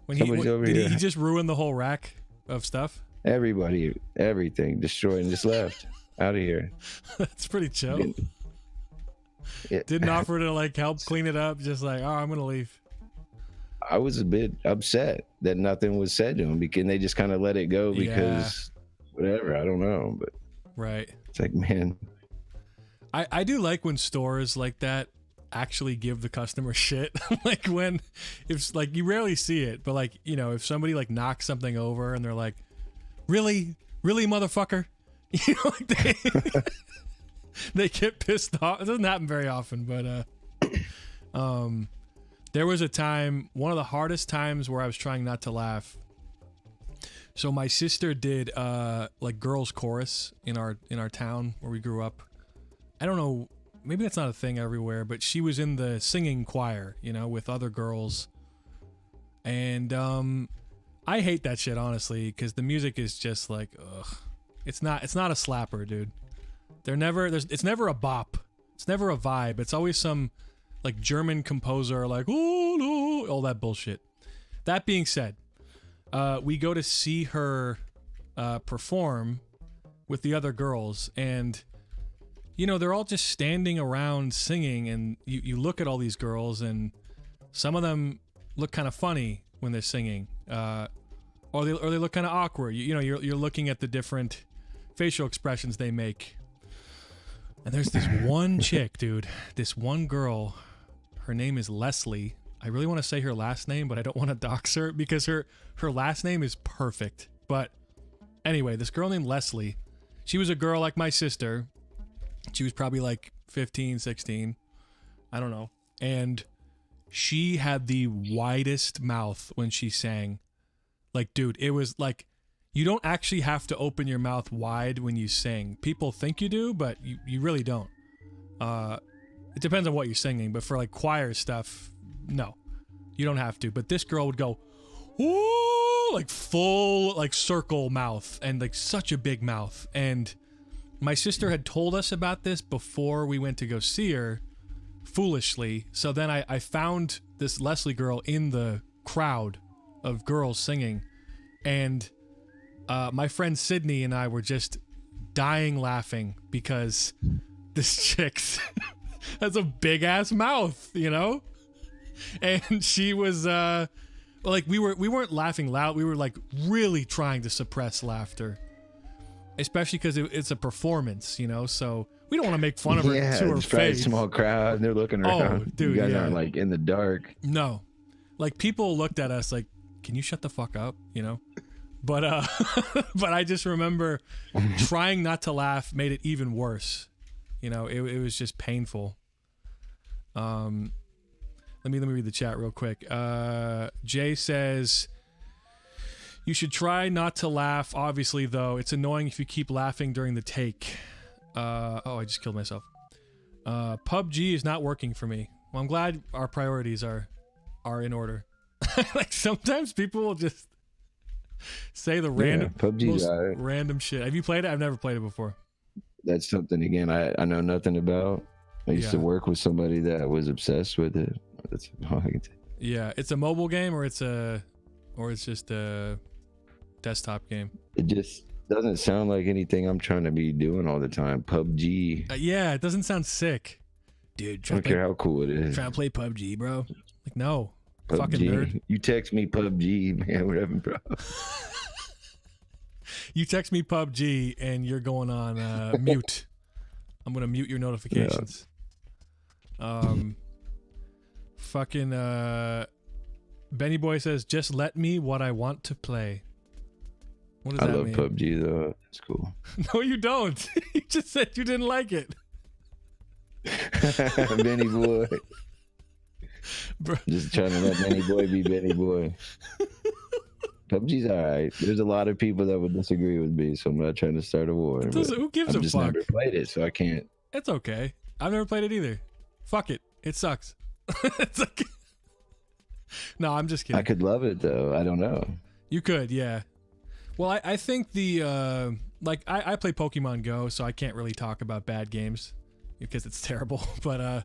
When he just ruined the whole rack of stuff? Everybody, everything destroyed and just left out of here. That's pretty chill. Didn't offer to like help clean it up, just like, oh, I'm gonna leave. I was a bit upset that nothing was said to him, because they just kind of let it go because whatever, I don't know, but right. It's like, man, I do like when stores like that actually give the customer shit. Like when, if like, you rarely see it, but like, you know, if somebody like knocks something over and they're like, really motherfucker, you know, like they get pissed off. It doesn't happen very often, but there was a time, one of the hardest times where I was trying not to laugh. So my sister did like girls chorus in our town where we grew up. I don't know, maybe that's not a thing everywhere, but she was in the singing choir, you know, with other girls. And I hate that shit, honestly, because the music is just like, ugh. It's not a slapper, dude. It's never a bop. It's never a vibe. It's always some like German composer like, oh no, all that bullshit. That being said, we go to see her perform with the other girls, and you know, they're all just standing around singing, and you look at all these girls, and some of them look kind of funny when they're singing, or they look kind of awkward. You know, you're looking at the different facial expressions they make. And there's this one chick, dude, this one girl, her name is Leslie. I really want to say her last name, but I don't want to dox her because her last name is perfect. But Anyway, this girl named Leslie, she was a girl like my sister. She was probably like 15, 16. I don't know. And she had the widest mouth when she sang. Like, dude, it was like, you don't actually have to open your mouth wide when you sing. People think you do, but you really don't. It depends on what you're singing, but for like choir stuff, no, you don't have to. But this girl would go, ooh, like full, like circle mouth, and like such a big mouth. And my sister had told us about this before we went to go see her, foolishly. So then I found this Leslie girl in the crowd of girls singing, and my friend Sydney and I were just dying laughing because this chick's has a big ass mouth, you know? And she was like, we weren't laughing loud. We were like really trying to suppress laughter, especially because it's a performance, you know? So we don't want to make fun of her to her face. Small crowd, and they're looking around. Oh, dude, you guys aren't like in the dark. No, like people looked at us like, can you shut the fuck up, you know? But but I just remember trying not to laugh made it even worse. You know, it was just painful. Let me read the chat real quick. Jay says, you should try not to laugh. Obviously, though, it's annoying if you keep laughing during the take. I just killed myself. PUBG is not working for me. Well, I'm glad our priorities are in order. Like sometimes people will just say the random shit. Have you played it? I've never played it before. That's something, again, I know nothing about. I used to work with somebody that was obsessed with it. That's all I can say. Yeah, it's a mobile game, or it's just a desktop game. It just doesn't sound like anything I'm trying to be doing all the time. PUBG. Yeah, it doesn't sound sick, dude. I don't care how cool it is. Trying to play PUBG, bro. Like, no. PUBG. Fucking nerd. You text me PUBG, man, whatever, bro. You text me PUBG and you're going on mute. I'm gonna mute your notifications. Yeah. Fucking Benny Boy says, just let me what I want to play. What does that mean? I love PUBG though. It's cool. No, you don't. You just said you didn't like it. Benny Boy. Bro. Just trying to let Benny Boy be Benny Boy. PUBG's alright. There's a lot of people that would disagree with me, so I'm not trying to start a war. Who gives a fuck? I've just never played it, so I can't. It's okay. I've never played it either. Fuck it. It sucks. It's okay. No, I'm just kidding. I could love it though. I don't know. You could, yeah. Well, I think the I play Pokemon Go, so I can't really talk about bad games because it's terrible. But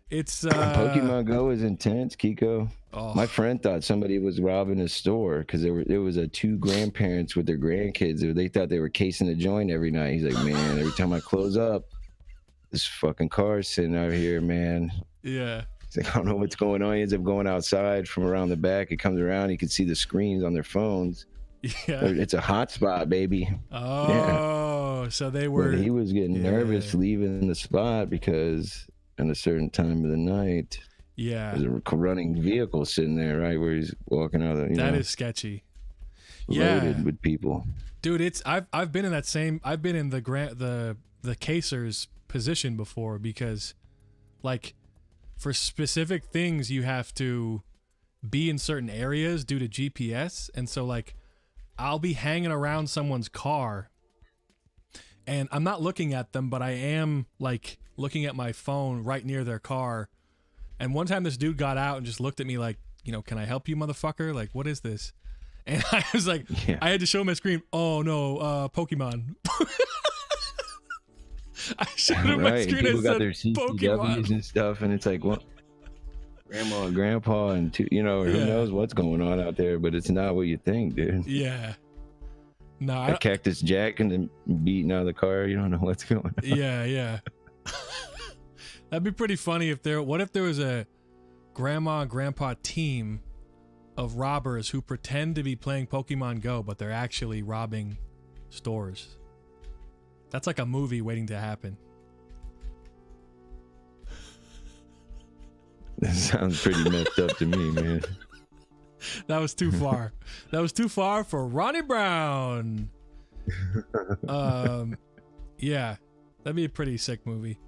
it's Pokemon Go is intense, Kiko. Oh. My friend thought somebody was robbing his store because there was two grandparents with their grandkids. They thought they were casing the joint every night. He's like, man, every time I close up, this fucking car's sitting out here, man. Yeah. He's like, I don't know what's going on. He ends up going outside from around the back. He comes around. He can see the screens on their phones. Yeah. It's a hotspot, baby. Oh, yeah. So they were. But he was getting nervous leaving the spot because at a certain time of the night, there's a running vehicle sitting there, right where he's walking out. That is sketchy. Loaded with people, dude. I've been in that same. I've been in the caser's position before because, like, for specific things you have to be in certain areas due to GPS, and so like I'll be hanging around someone's car and I'm not looking at them, but I am like looking at my phone right near their car. And one time this dude got out and just looked at me like, you know, can I help you, motherfucker? Like, what is this? And I was like, I had to show him my screen. Oh no, Pokemon. I showed him my screen. People got their Pokemon CCWs and stuff, and it's like, what? Grandma and grandpa and who knows what's going on out there, but it's not what you think, dude. Yeah. No, a Cactus Jack and then beating out of the car. You don't know what's going on. Yeah. That'd be pretty funny what if there was a grandma and grandpa team of robbers who pretend to be playing Pokemon Go, but they're actually robbing stores. That's like a movie waiting to happen. That sounds pretty messed up to me, man. That was too far. That was too far for Ronnie Brown. Yeah, that'd be a pretty sick movie.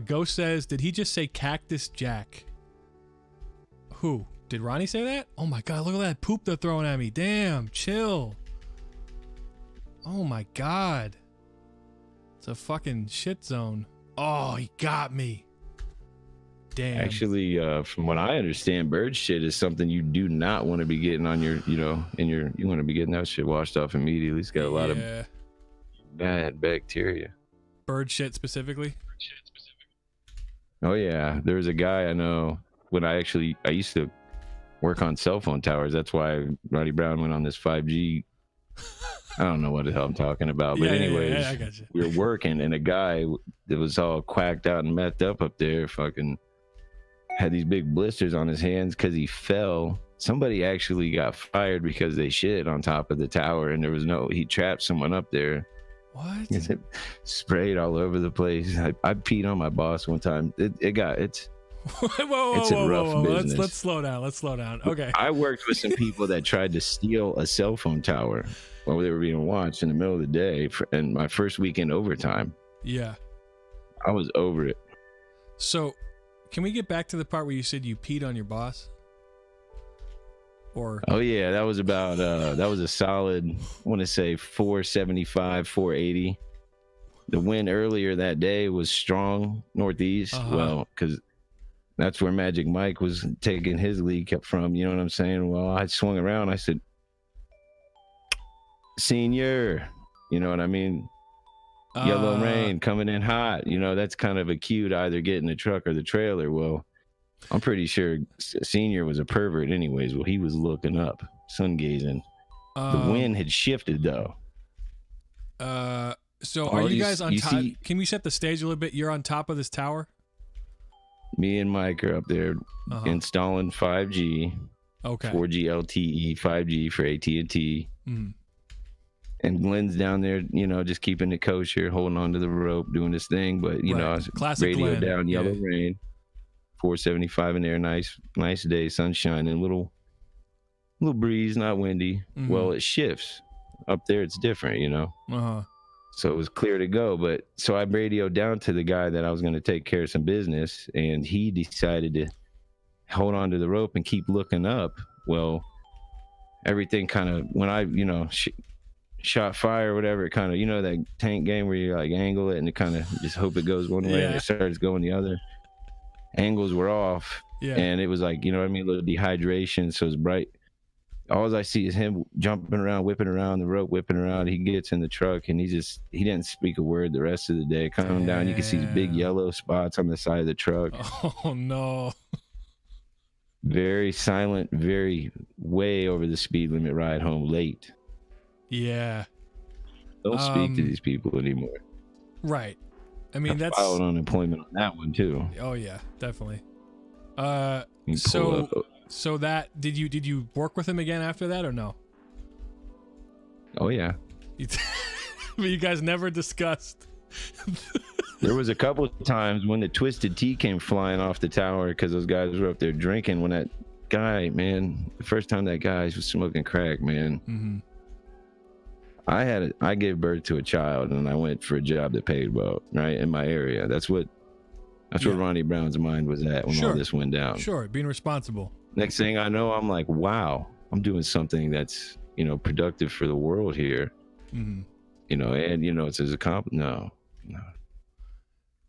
Ghost says, did he just say Cactus Jack? Who? Did Ronnie say that? Oh my god, look at that poop they're throwing at me. Damn, chill. Oh my god. It's a fucking shit zone. Oh, he got me. Damn. Actually, from what I understand, bird shit is something you do not want to be getting on your, you want to be getting that shit washed off immediately. It's got a lot of bad bacteria. Bird shit specifically? Oh yeah, there was a guy I know when I used to work on cell phone towers. That's why Ronnie Brown went on this 5G. I don't know what the hell I'm talking about, but anyways, I got you. We were working, and a guy that was all quacked out and methed up there, fucking had these big blisters on his hands because he fell. Somebody actually got fired because they shit on top of the tower, and he trapped someone up there. What? It sprayed all over the place. I peed on my boss one time. It's a rough business. Let's slow down. Okay. I worked with some people that tried to steal a cell phone tower while they were being watched in the middle of the day, and my first weekend overtime. Yeah. I was over it. So, can we get back to the part where you said you peed on your boss? Or oh yeah, that was about that was a solid, I want to say 475, 480. The wind earlier that day was strong northeast. Well, because that's where Magic Mike was taking his lead from. You know what I'm saying? Well, I swung around. I said, "Senior," you know what I mean? Yellow rain coming in hot. You know, that's kind of a cue to either get in the truck or the trailer. Well, I'm pretty sure Senior was a pervert anyways. Well, he was looking up, sun gazing. The wind had shifted though. So are you guys on top? Can we set the stage a little bit? You're on top of this tower? Me and Mike are up there installing 5G. Okay. 4G LTE, 5G for AT&T. Mm. And Glenn's down there, just keeping it kosher, holding onto the rope, doing his thing. But, classic radio Glenn. Down, yellow rain. 475 in there, nice day, sunshine, and little breeze, not windy. Mm-hmm. Well, it shifts up there. It's different, So it was clear to go. So I radioed down to the guy that I was going to take care of some business, and he decided to hold on to the rope and keep looking up. Well, everything kind of, when I, shot fire or whatever, it kind of, that tank game where you like angle it and it kind of just hope it goes one way and it starts going the other. Angles were off, and it was like, a little dehydration, so it's bright. All I see is him jumping around, whipping around the rope, whipping around. He gets in the truck, and he didn't speak a word the rest of the day. Coming down, you can see these big yellow spots on the side of the truck. Oh, no. Very silent, way over the speed limit ride home late. Yeah. Don't speak to these people anymore. Right. I mean, that's filed unemployment on that one too. Oh yeah, definitely. So that did you work with him again after that or no? Oh yeah. You guys never discussed. There was a couple of times when the Twisted Tea came flying off the tower because those guys were up there drinking. When that guy, man, the first time that guy was smoking crack, man. Mm-hmm. I gave birth to a child, and I went for a job that paid well, right, in my area. That's what Ronnie Brown's mind was at when all this went down. Sure, being responsible. Next thing I know, I'm like, wow, I'm doing something that's, productive for the world here. Mm-hmm. And it's as a no.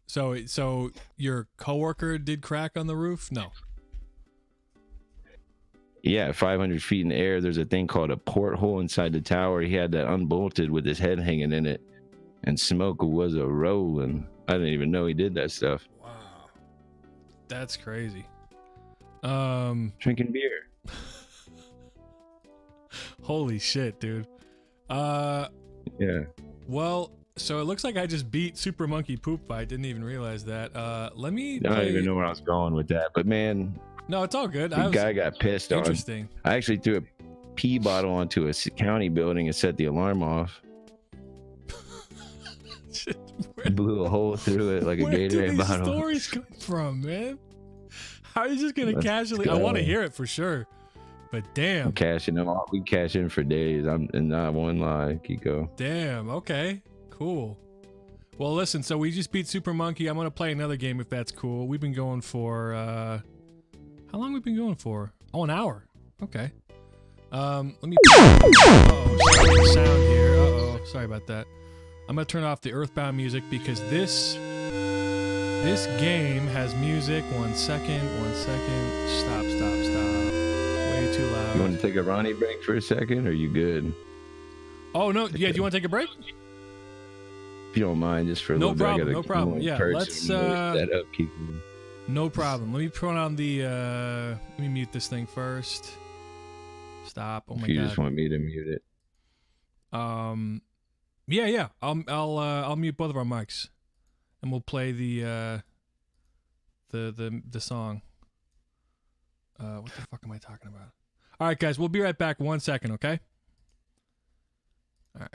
So your coworker did crack on the roof? No. Yeah, 500 feet in the air, there's a thing called a porthole inside the tower. He had that unbolted with his head hanging in it, and smoke was a rolling. I didn't even know he did that stuff. Wow, that's crazy. Drinking beer. Holy shit, dude. Yeah. Well, so it looks like I just beat Super Monkey Poop Fight. Didn't even realize that. Let me. I don't even know where I was going with that, but man. No, it's all good. The guy got pissed on. Interesting. I actually threw a pee bottle onto a county building and set the alarm off. Shit, blew a hole through it like a Gatorade bottle. Where do these stories come from, man? How are you just gonna casually? I want to hear it for sure, But damn. I'm cashing them all. We cash in for days. I'm and not one lie, Kiko. Damn. Okay. Cool. Well, listen. So we just beat Super Monkey. I'm gonna play another game if that's cool. We've been going for how long we been going for? Oh, an hour. Okay. Let me. Uh-oh, sound here. Uh-oh. Sorry about that. I'm gonna turn off the Earthbound music because this game has music. 1 second. 1 second. Stop. Way too loud. You want to take a Ronnie break for a second? Or are you good? Oh no. Yeah. Do you want to take a break? If you don't mind, just for a little bit. No problem. Yeah. Let's that up, Kiko. No problem. Let me put on the let me mute this thing first. Stop. Oh my god. If you just want me to mute it. Yeah. I'll mute both of our mics. And we'll play the song. What the fuck am I talking about? All right, guys, we'll be right back. 1 second, okay? All right.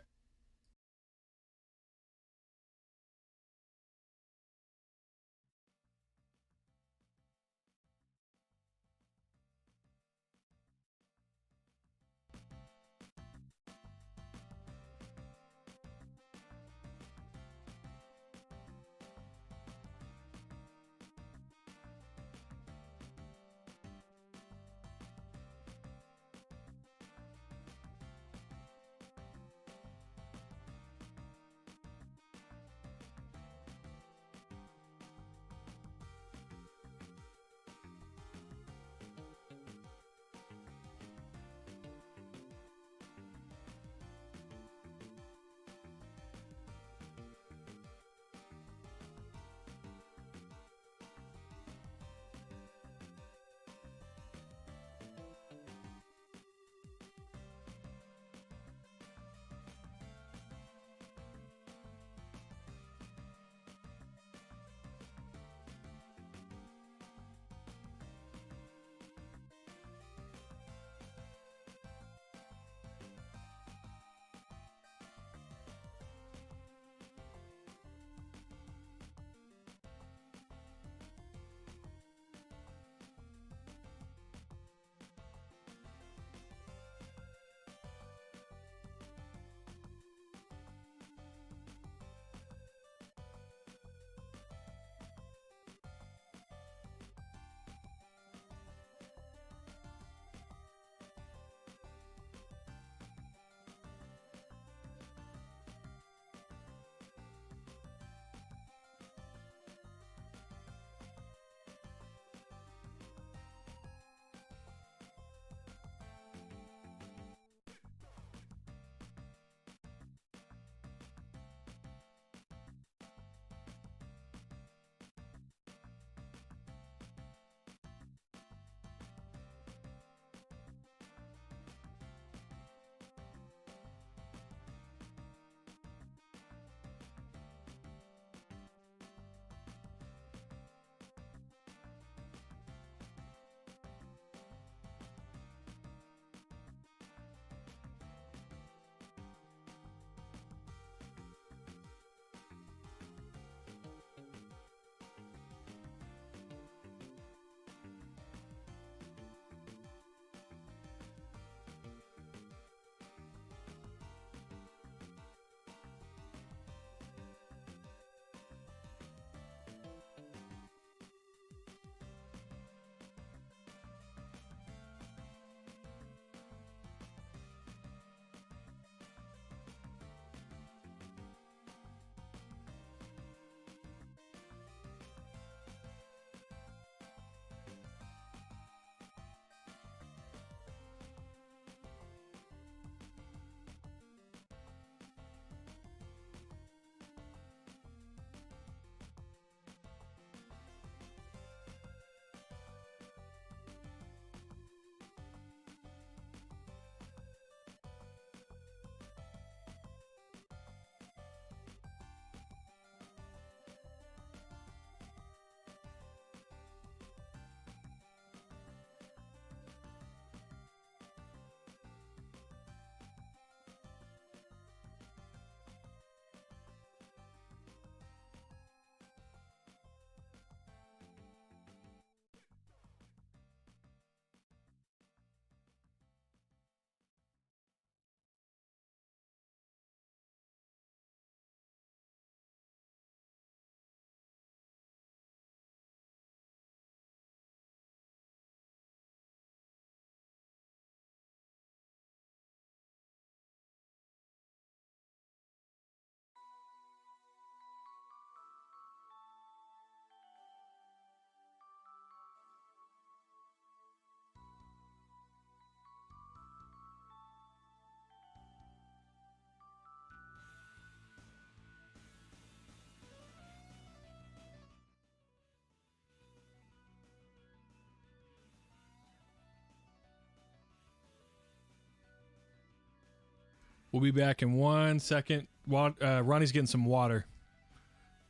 We'll be back in 1 second. Ronnie's getting some water.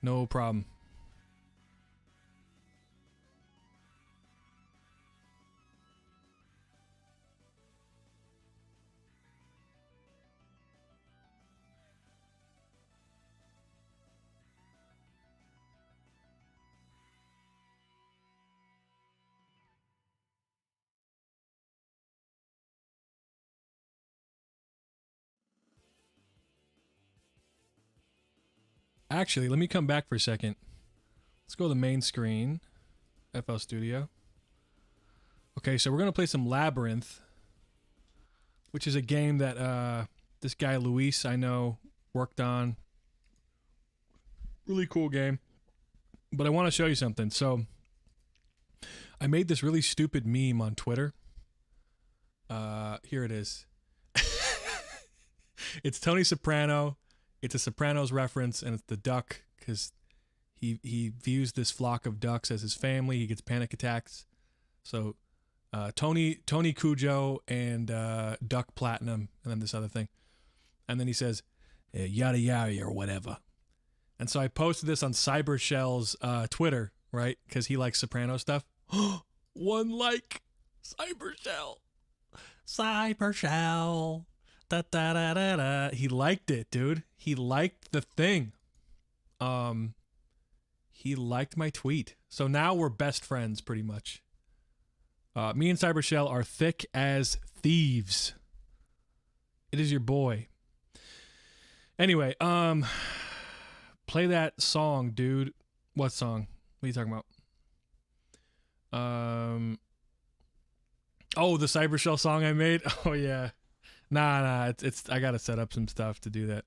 No problem. Actually, let me come back for a second. Let's go to the main screen. FL Studio. Okay, so we're going to play some Labyrinth, which is a game that this guy Luis I know worked on. Really cool game. But I want to show you something. So I made this really stupid meme on Twitter. Here it is. It's Tony Soprano. It's a Sopranos reference, and it's the duck, because he views this flock of ducks as his family. He gets panic attacks. So Tony Cujo and Duck Platinum, and then this other thing. And then he says, yada yada or whatever. And so I posted this on Cybershell's Twitter, right? Because he likes Soprano stuff. 1 like. Cybershell. Cybershell. Da, da, da, da, da. He liked it, dude. He liked the thing. He liked my tweet. So now we're best friends, pretty much. Me and Cybershell are thick as thieves. It is your boy. Anyway, play that song, dude. What song? What are you talking about? Oh, the Cybershell song I made? Oh, yeah. Nah, it's I gotta set up some stuff to do that.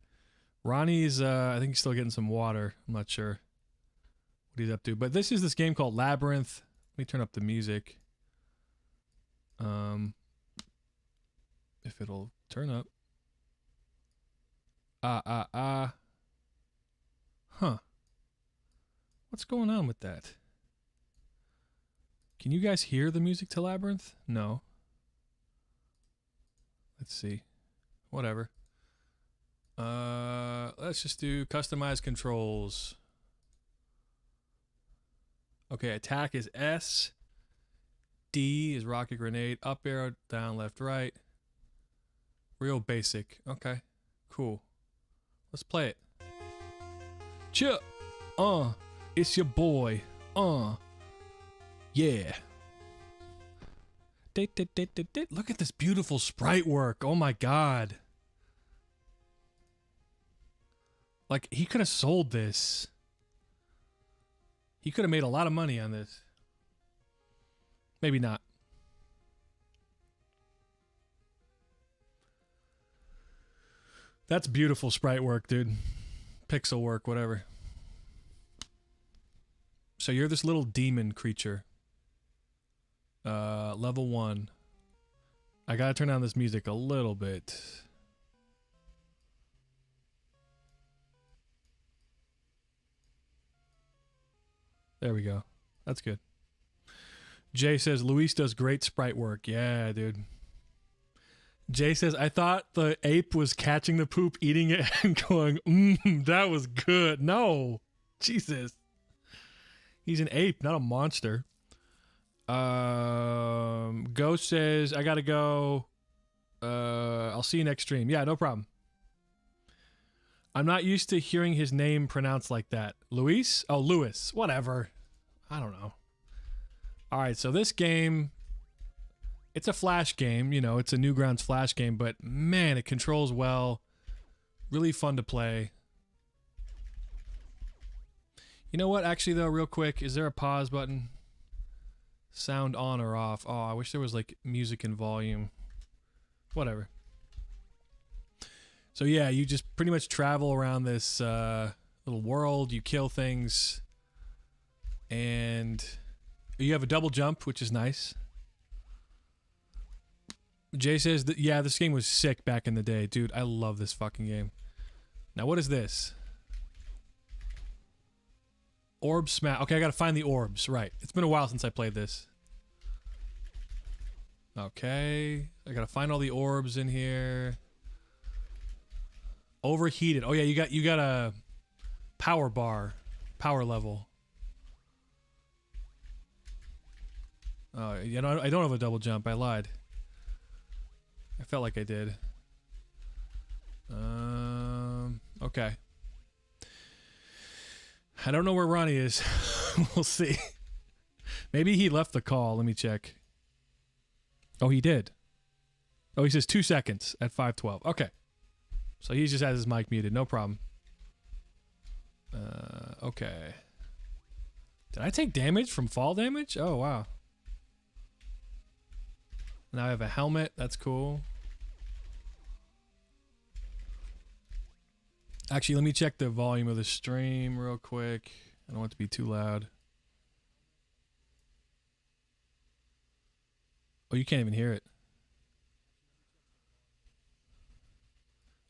Ronnie's, I think he's still getting some water. I'm not sure what he's up to. But this is this game called Labyrinth. Let me turn up the music. If it'll turn up. Huh. What's going on with that? Can you guys hear the music to Labyrinth? No. Let's see. Whatever. Let's just do customize controls. Okay, attack is S. D is rocket grenade. Up arrow, down, left, right. Real basic. Okay, cool. Let's play it. Chip. It's your boy. Yeah. Look at this beautiful sprite work. Oh my god. Like, he could have sold this. He could have made a lot of money on this. Maybe not. That's beautiful sprite work, dude. Pixel work, whatever. So you're this little demon creature. Level 1. I gotta turn down this music a little bit. There we go. That's good. Jay says, Luis does great sprite work. Yeah, dude. Jay says, I thought the ape was catching the poop, eating it, and going, that was good. No. Jesus. He's an ape, not a monster. Ghost says, I gotta go. I'll see you next stream. Yeah, no problem. I'm not used to hearing his name pronounced like that. Luis? Oh, Lewis. Whatever. I don't know. Alright, so this game, it's a flash game. You know, it's a Newgrounds flash game, but man, it controls well. Really fun to play. You know what? Actually, though, real quick, is there a pause button? Sound on or off? Oh, I wish there was, like, music and volume. Whatever. So yeah, you just pretty much travel around this little world. You kill things, and you have a double jump, which is nice. Jay says that, yeah, this game was sick back in the day. Dude, I love this fucking game. Now, what is this? Orb smash. Okay, I gotta find the orbs. Right. It's been a while since I played this. Okay. I gotta find all the orbs in here. Overheated. Oh yeah, you got a power bar, power level. You know, I don't have a double jump. I lied. I felt like I did. Okay. I don't know where Ronnie is. We'll see. Maybe he left the call. Let me check. Oh, he did. Oh, he says 2 seconds at 5:12. Okay. So he just has his mic muted. No problem. Okay. Did I take damage from fall damage? Oh, wow. Now I have a helmet. That's cool. Actually, let me check the volume of the stream real quick. I don't want it to be too loud. Oh, you can't even hear it.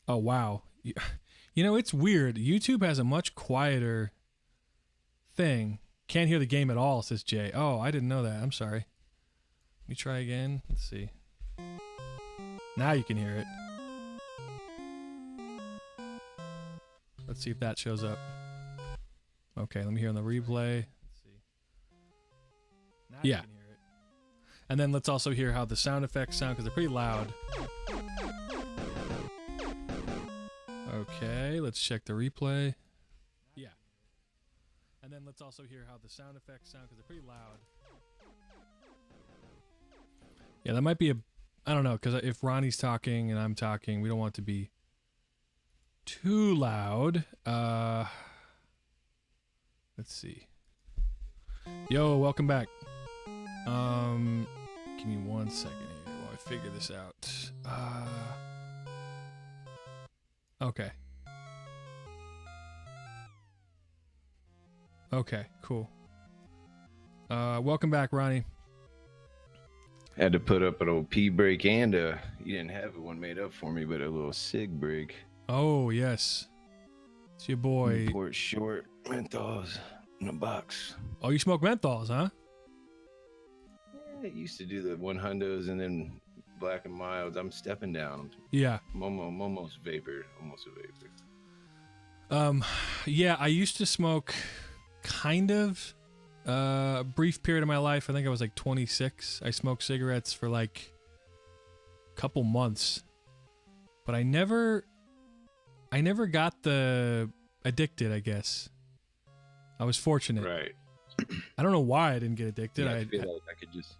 Oh, wow. You know, it's weird. YouTube has a much quieter thing. Can't hear the game at all, says Jay. Oh, I didn't know that. I'm sorry. Let me try again. Let's see. Now you can hear it. Let's see if that shows up. Okay, let me hear on the replay. Let's see. Now yeah. You can hear it. And then let's also hear how the sound effects sound because they're pretty loud. Okay, let's check the replay. Yeah. And then let's also hear how the sound effects sound because they're pretty loud. Yeah, that might be I don't know, because if Ronnie's talking and I'm talking, we don't want it to be too loud. Let's see. Yo, welcome back. Give me 1 second here while I figure this out. Okay. Okay, cool. Welcome back, Ronnie. Had to put up an old pee break and you didn't have one made up for me, but a little cig break. Oh, yes. It's your boy. Newport Short menthols in a box. Oh, you smoke menthols, huh? Yeah, I used to do the 100s and then Black and Milds. I'm stepping down. Yeah. I'm almost vapor. Almost a vapor. Yeah, I used to smoke kind of a brief period of my life. I think I was like 26. I smoked cigarettes for like a couple months. But I never got the addicted, I guess. I was fortunate. Right. I don't know why I didn't get addicted. Yeah, I feel like I could just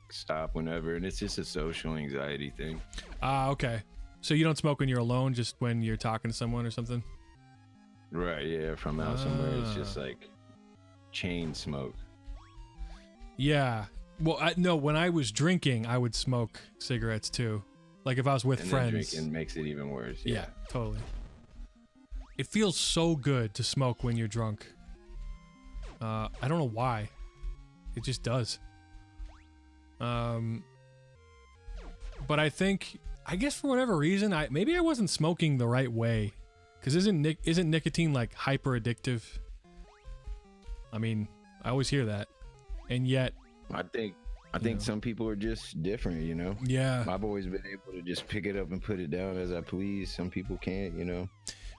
stop whenever, and it's just a social anxiety thing. Okay. So you don't smoke when you're alone, just when you're talking to someone or something? Right, yeah, if I'm out somewhere, it's just like chain smoke. Yeah. Well, no, when I was drinking, I would smoke cigarettes too. Like if I was with friends. Drinking makes it even worse. Yeah, totally. It feels so good to smoke when you're drunk. I don't know why. It just does. But I guess for whatever reason, maybe I wasn't smoking the right way. Because isn't nicotine like hyper addictive? I mean, I always hear that, and yet I think some people are just different, you know. Yeah, I've always been able to just pick it up and put it down as I please. Some people can't, you know.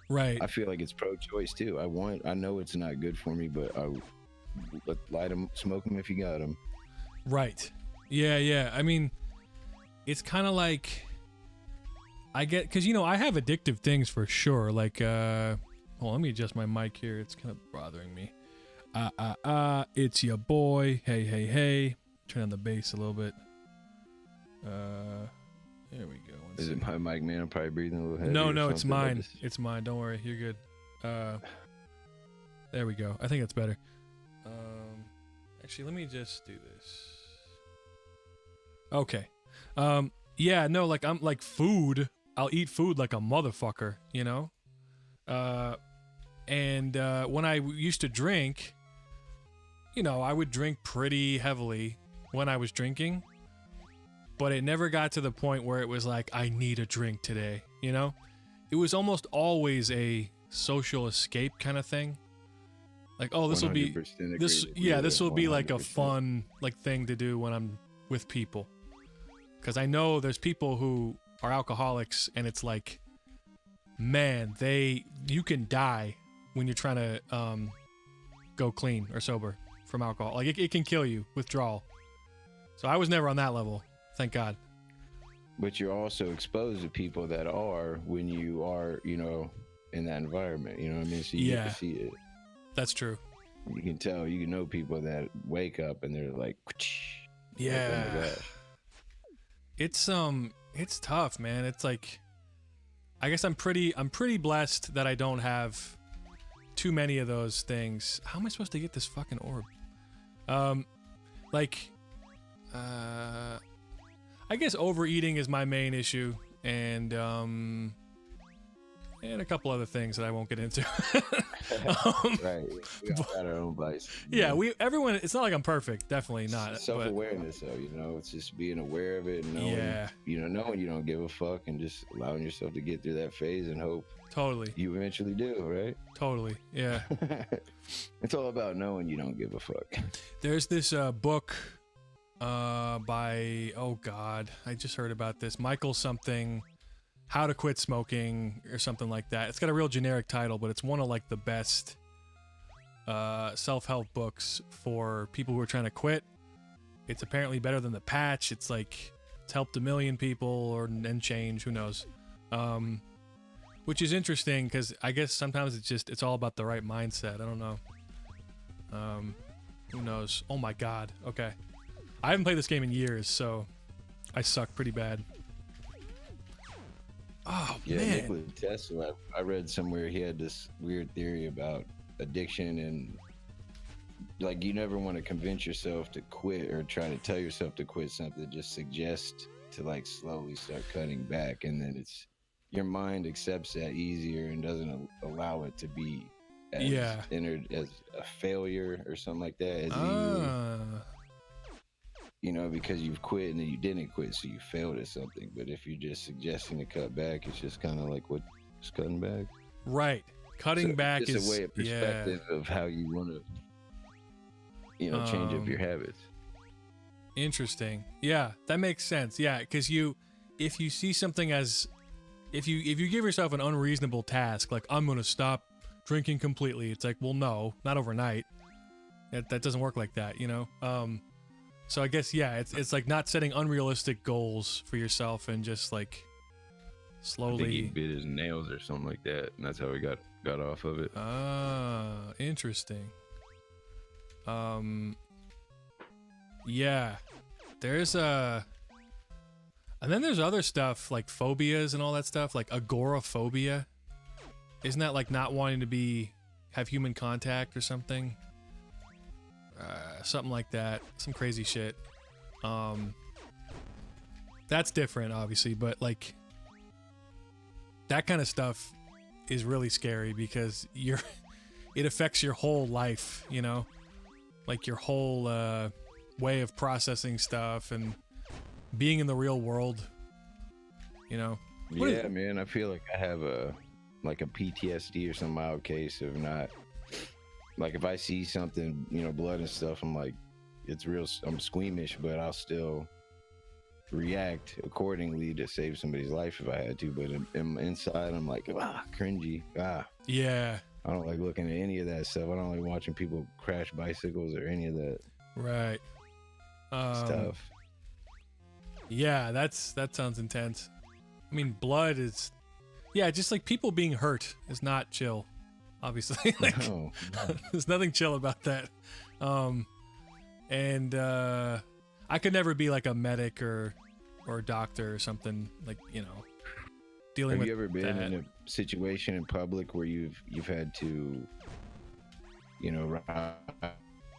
Right. I feel like it's pro-choice too. I know it's not good for me, but light them, smoke them if you got them. Right. Yeah. I mean, it's kind of like. I get, because, you know, I have addictive things for sure. Like, hold on, let me adjust my mic here. It's kind of bothering me. It's your boy. Hey. Turn on the bass a little bit. There we go. Is it my mic, man? I'm probably breathing a little heavy. No, it's mine. It's mine. Don't worry. You're good. There we go. I think that's better. Actually, let me just do this. Okay. Yeah, no, like, I'm like food. I'll eat food like a motherfucker, you know? And when I used to drink, you know, I would drink pretty heavily when I was drinking, but it never got to the point where it was like, I need a drink today, you know? It was almost always a social escape kind of thing. Like, oh, this will be like a fun like thing to do when I'm with people. Because I know there's people who are alcoholics, and it's like man, you can die when you're trying to go clean or sober from alcohol. Like it can kill you, withdrawal. So I was never on that level, thank God. But you're also exposed to people that are when you are, you know, in that environment. You know what I mean? So you get to see it. That's true. You can tell, you know, people that wake up and they're like, yeah. Like, oh my gosh. It's tough, man. It's like, I guess I'm pretty blessed that I don't have too many of those things. How am I supposed to get this fucking orb? I guess overeating is my main issue, and a couple other things that I won't get into. Right, we all got our own vices. Yeah, everyone. It's not like I'm perfect. Definitely not. Self-awareness, though, you know, it's just being aware of it, and knowing you don't give a fuck, and just allowing yourself to get through that phase and hope. Totally. You eventually do, right? Totally. Yeah. It's all about knowing you don't give a fuck. There's this book by, oh God, I just heard about this. Michael something, How to Quit Smoking or something like that. It's got a real generic title, but it's one of like the best self-help books for people who are trying to quit. It's apparently better than The Patch. It's like, it's helped 1 million people and change, who knows. Which is interesting because I guess sometimes it's all about the right mindset. I don't know. Who knows? Oh my God. Okay. I haven't played this game in years, so I suck pretty bad. Oh, yeah, man. Nikola Tesla, I read somewhere he had this weird theory about addiction, and like you never want to convince yourself to quit or try to tell yourself to quit something. Just suggest to like slowly start cutting back, and then your mind accepts that easier and doesn't allow it to be entered as a failure or something like that as easily. You know, because you've quit and then you didn't quit, so you failed at something. But if you're just suggesting to cut back, it's just kind of like just cutting back. Right. Cutting back is a way of perspective of how you want to, you know, change up your habits. Interesting. Yeah, that makes sense. Yeah, because if you see something as, if you give yourself an unreasonable task, like I'm gonna stop drinking completely, it's like, well, no, not overnight. That doesn't work like that, you know. So I guess it's like not setting unrealistic goals for yourself and just like slowly. I think he bit his nails or something like that, and that's how he got off of it. Interesting. Yeah, there's and then there's other stuff like phobias and all that stuff, like agoraphobia. Isn't that like not wanting to have human contact or something? Something like that, some crazy shit. That's different, obviously, but like that kind of stuff is really scary because it affects your whole life, you know, like your whole way of processing stuff and being in the real world, you know. Yeah, man, I feel like I have a PTSD or some mild case of not. Like if I see something, you know, blood and stuff, I'm like, it's real. I'm squeamish, but I'll still react accordingly to save somebody's life if I had to. But inside, I'm like, cringy. Yeah. I don't like looking at any of that stuff. I don't like watching people crash bicycles or any of that. Right. Stuff. Yeah, that sounds intense. I mean, blood is, just like people being hurt is not chill. Obviously, like, no. There's nothing chill about that. And I could never be like a medic or a doctor or something, like, you know, dealing with. Have you ever been in a situation in public where you've had to, you know,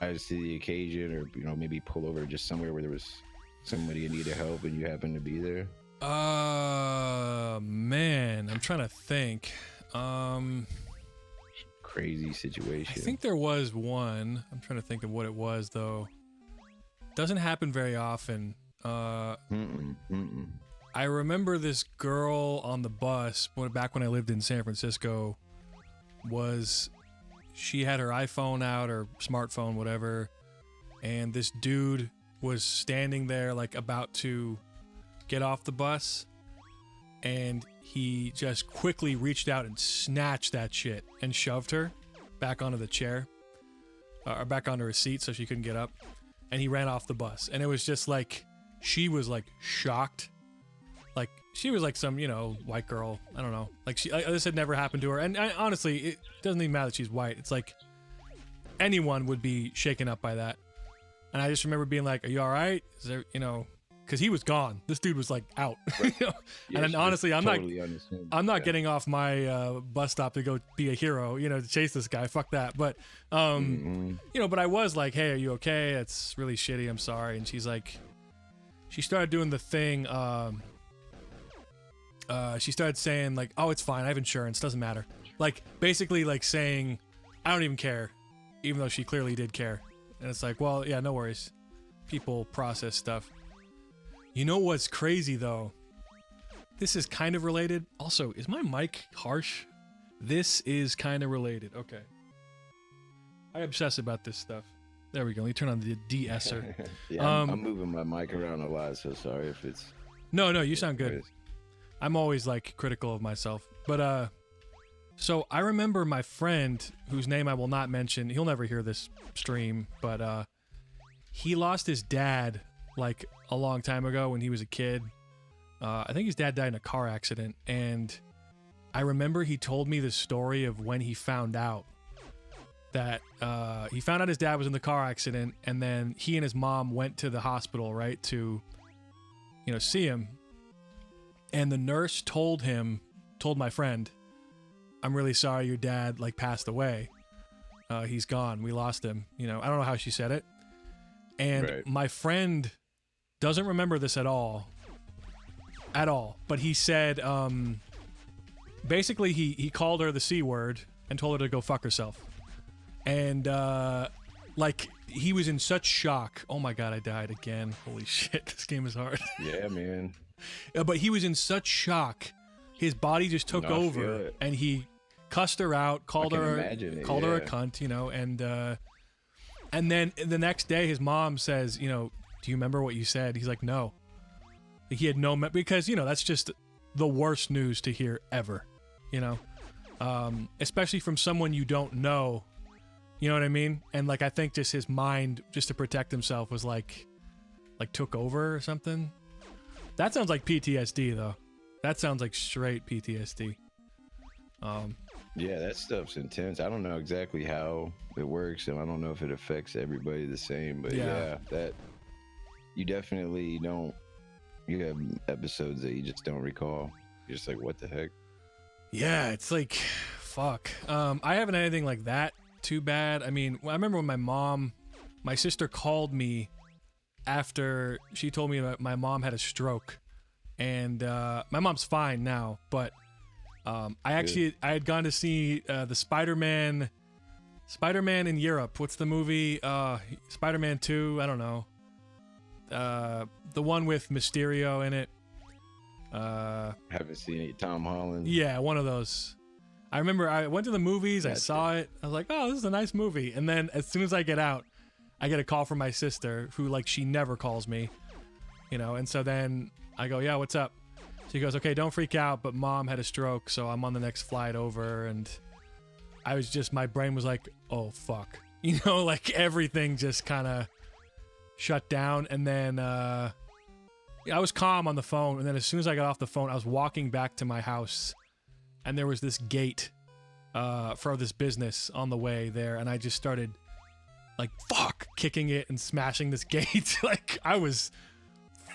rise to the occasion, or, you know, maybe pull over just somewhere where there was somebody in need of help and you happened to be there? Man, I'm trying to think. Crazy situation. I think there was one. I'm trying to think of what it was, though. Doesn't happen very often. I remember this girl on the bus back when I lived in San Francisco. She had her iPhone out, or smartphone, whatever, and this dude was standing there like about to get off the bus, and he just quickly reached out and snatched that shit and shoved her back onto the chair, or back onto her seat so she couldn't get up. And he ran off the bus. And it was just like, she was like shocked. Like, she was like some, you know, white girl. I don't know. Like, this had never happened to her. And honestly, it doesn't even matter that she's white. It's like, anyone would be shaken up by that. And I just remember being like, are you all right? Is there, you know, because he was gone. This dude was like out. Right. You know? Yeah, and then, honestly, I'm totally not getting off my bus stop to go be a hero, you know, to chase this guy. Fuck that. But, you know, but I was like, hey, are you okay? It's really shitty. I'm sorry. And she's like, she started doing the thing. She started saying like, oh, it's fine. I have insurance. Doesn't matter. Like, basically like saying, I don't even care, even though she clearly did care. And it's like, well, yeah, no worries. People process stuff. You know what's crazy though? This is kind of related. Also, is my mic harsh? This is kind of related. Okay. I obsess about this stuff. There we go. Let me turn on the de-esser. Yeah, I'm moving my mic around a lot, so sorry if it's... No, you sound good. I'm always like critical of myself. But so I remember my friend, whose name I will not mention, he'll never hear this stream, but he lost his dad like a long time ago when he was a kid. I think his dad died in a car accident, and I remember he told me the story of when he found out that he found out his dad was in the car accident, and then he and his mom went to the hospital, right, to, you know, see him. And the nurse told my friend, I'm really sorry your dad like passed away. He's gone. We lost him. You know, I don't know how she said it. And my friend doesn't remember this at all. But he said, basically he called her the C word and told her to go fuck herself. And like, he was in such shock. Oh my God, I died again. Holy shit, this game is hard. Yeah, man. But he was in such shock, his body just took over, and he cussed her out, called her a cunt, you know, and then the next day his mom says, you know, do you remember what you said? He's like, no. He had no because, you know, that's just the worst news to hear ever, you know, especially from someone you don't know, you know what I mean? And like, I think just his mind, just to protect himself, was like took over or something. That sounds like PTSD, though. That sounds like straight PTSD. Yeah, that stuff's intense. I don't know exactly how it works, and I don't know if it affects everybody the same. But yeah, that you definitely don't. You have episodes that you just don't recall. You're just like, what the heck? Yeah, it's like, fuck. I haven't had anything like that too bad. I mean, I remember when my sister called me after she told me that my mom had a stroke, and my mom's fine now, but I had gone to see the Spider-Man in Europe. What's the movie? Spider-Man 2, I don't know. The one with Mysterio in it. Haven't seen it. Tom Holland. Yeah, one of those. I remember I went to the movies, I saw it, I was like, oh, this is a nice movie. And then as soon as I get out, I get a call from my sister, who, like, she never calls me, you know, and so then I go, yeah, what's up? She goes, okay, don't freak out, but mom had a stroke, so I'm on the next flight over, and I was just, my brain was like, oh, fuck. You know, like, everything just kind of shut down, and then I was calm on the phone, and then as soon as I got off the phone, I was walking back to my house, and there was this gate for this business on the way there, and I just started, like, fuck, kicking it and smashing this gate. Like, I was,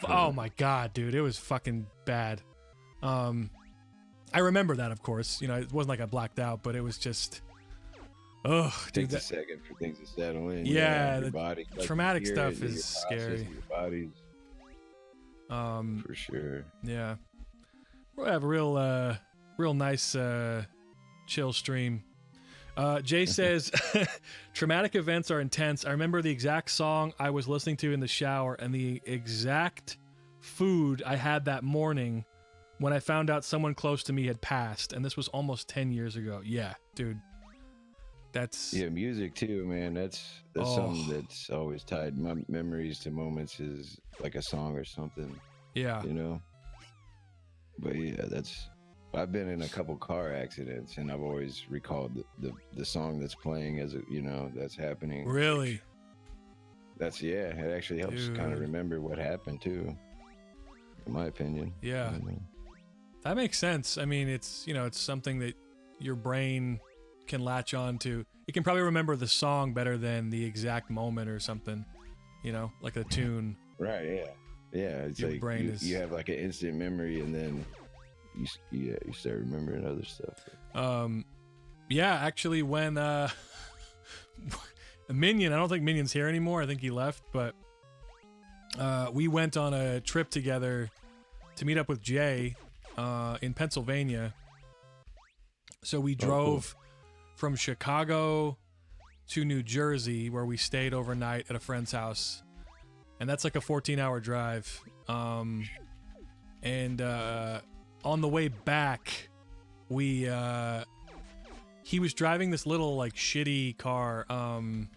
oh my God, dude, it was fucking bad. I remember that, of course, you know, it wasn't like I blacked out, but it was just, ugh, dude. It takes a second for things to settle in. Yeah, your body, traumatic stuff is scary. Your body, for sure. Yeah, we'll have a real nice, chill stream. Jay says, traumatic events are intense. I remember the exact song I was listening to in the shower and the exact food I had that morning when I found out someone close to me had passed. And this was almost 10 years ago. Yeah, dude. That's... Yeah, music too, man. That's something that's always tied my memories to moments, is like a song or something. Yeah. You know? But yeah, that's I've been in a couple car accidents, and I've always recalled the song that's playing as that's happening. Really? That's it actually helps kind of remember what happened too, in my opinion. Yeah. That makes sense. I mean, it's it's something that your brain can latch on to. It can probably remember the song better than the exact moment or something, like a tune. Right, yeah. It's your like brain you have like an instant memory, and then you start remembering other stuff. Yeah, actually, when Minion, I don't think Minion's here anymore. I think he left, but we went on a trip together to meet up with Jay in Pennsylvania. So we drove from Chicago to New Jersey, where we stayed overnight at a friend's house, and that's like a 14-hour drive. And on the way back, he was driving this little like shitty car. I'm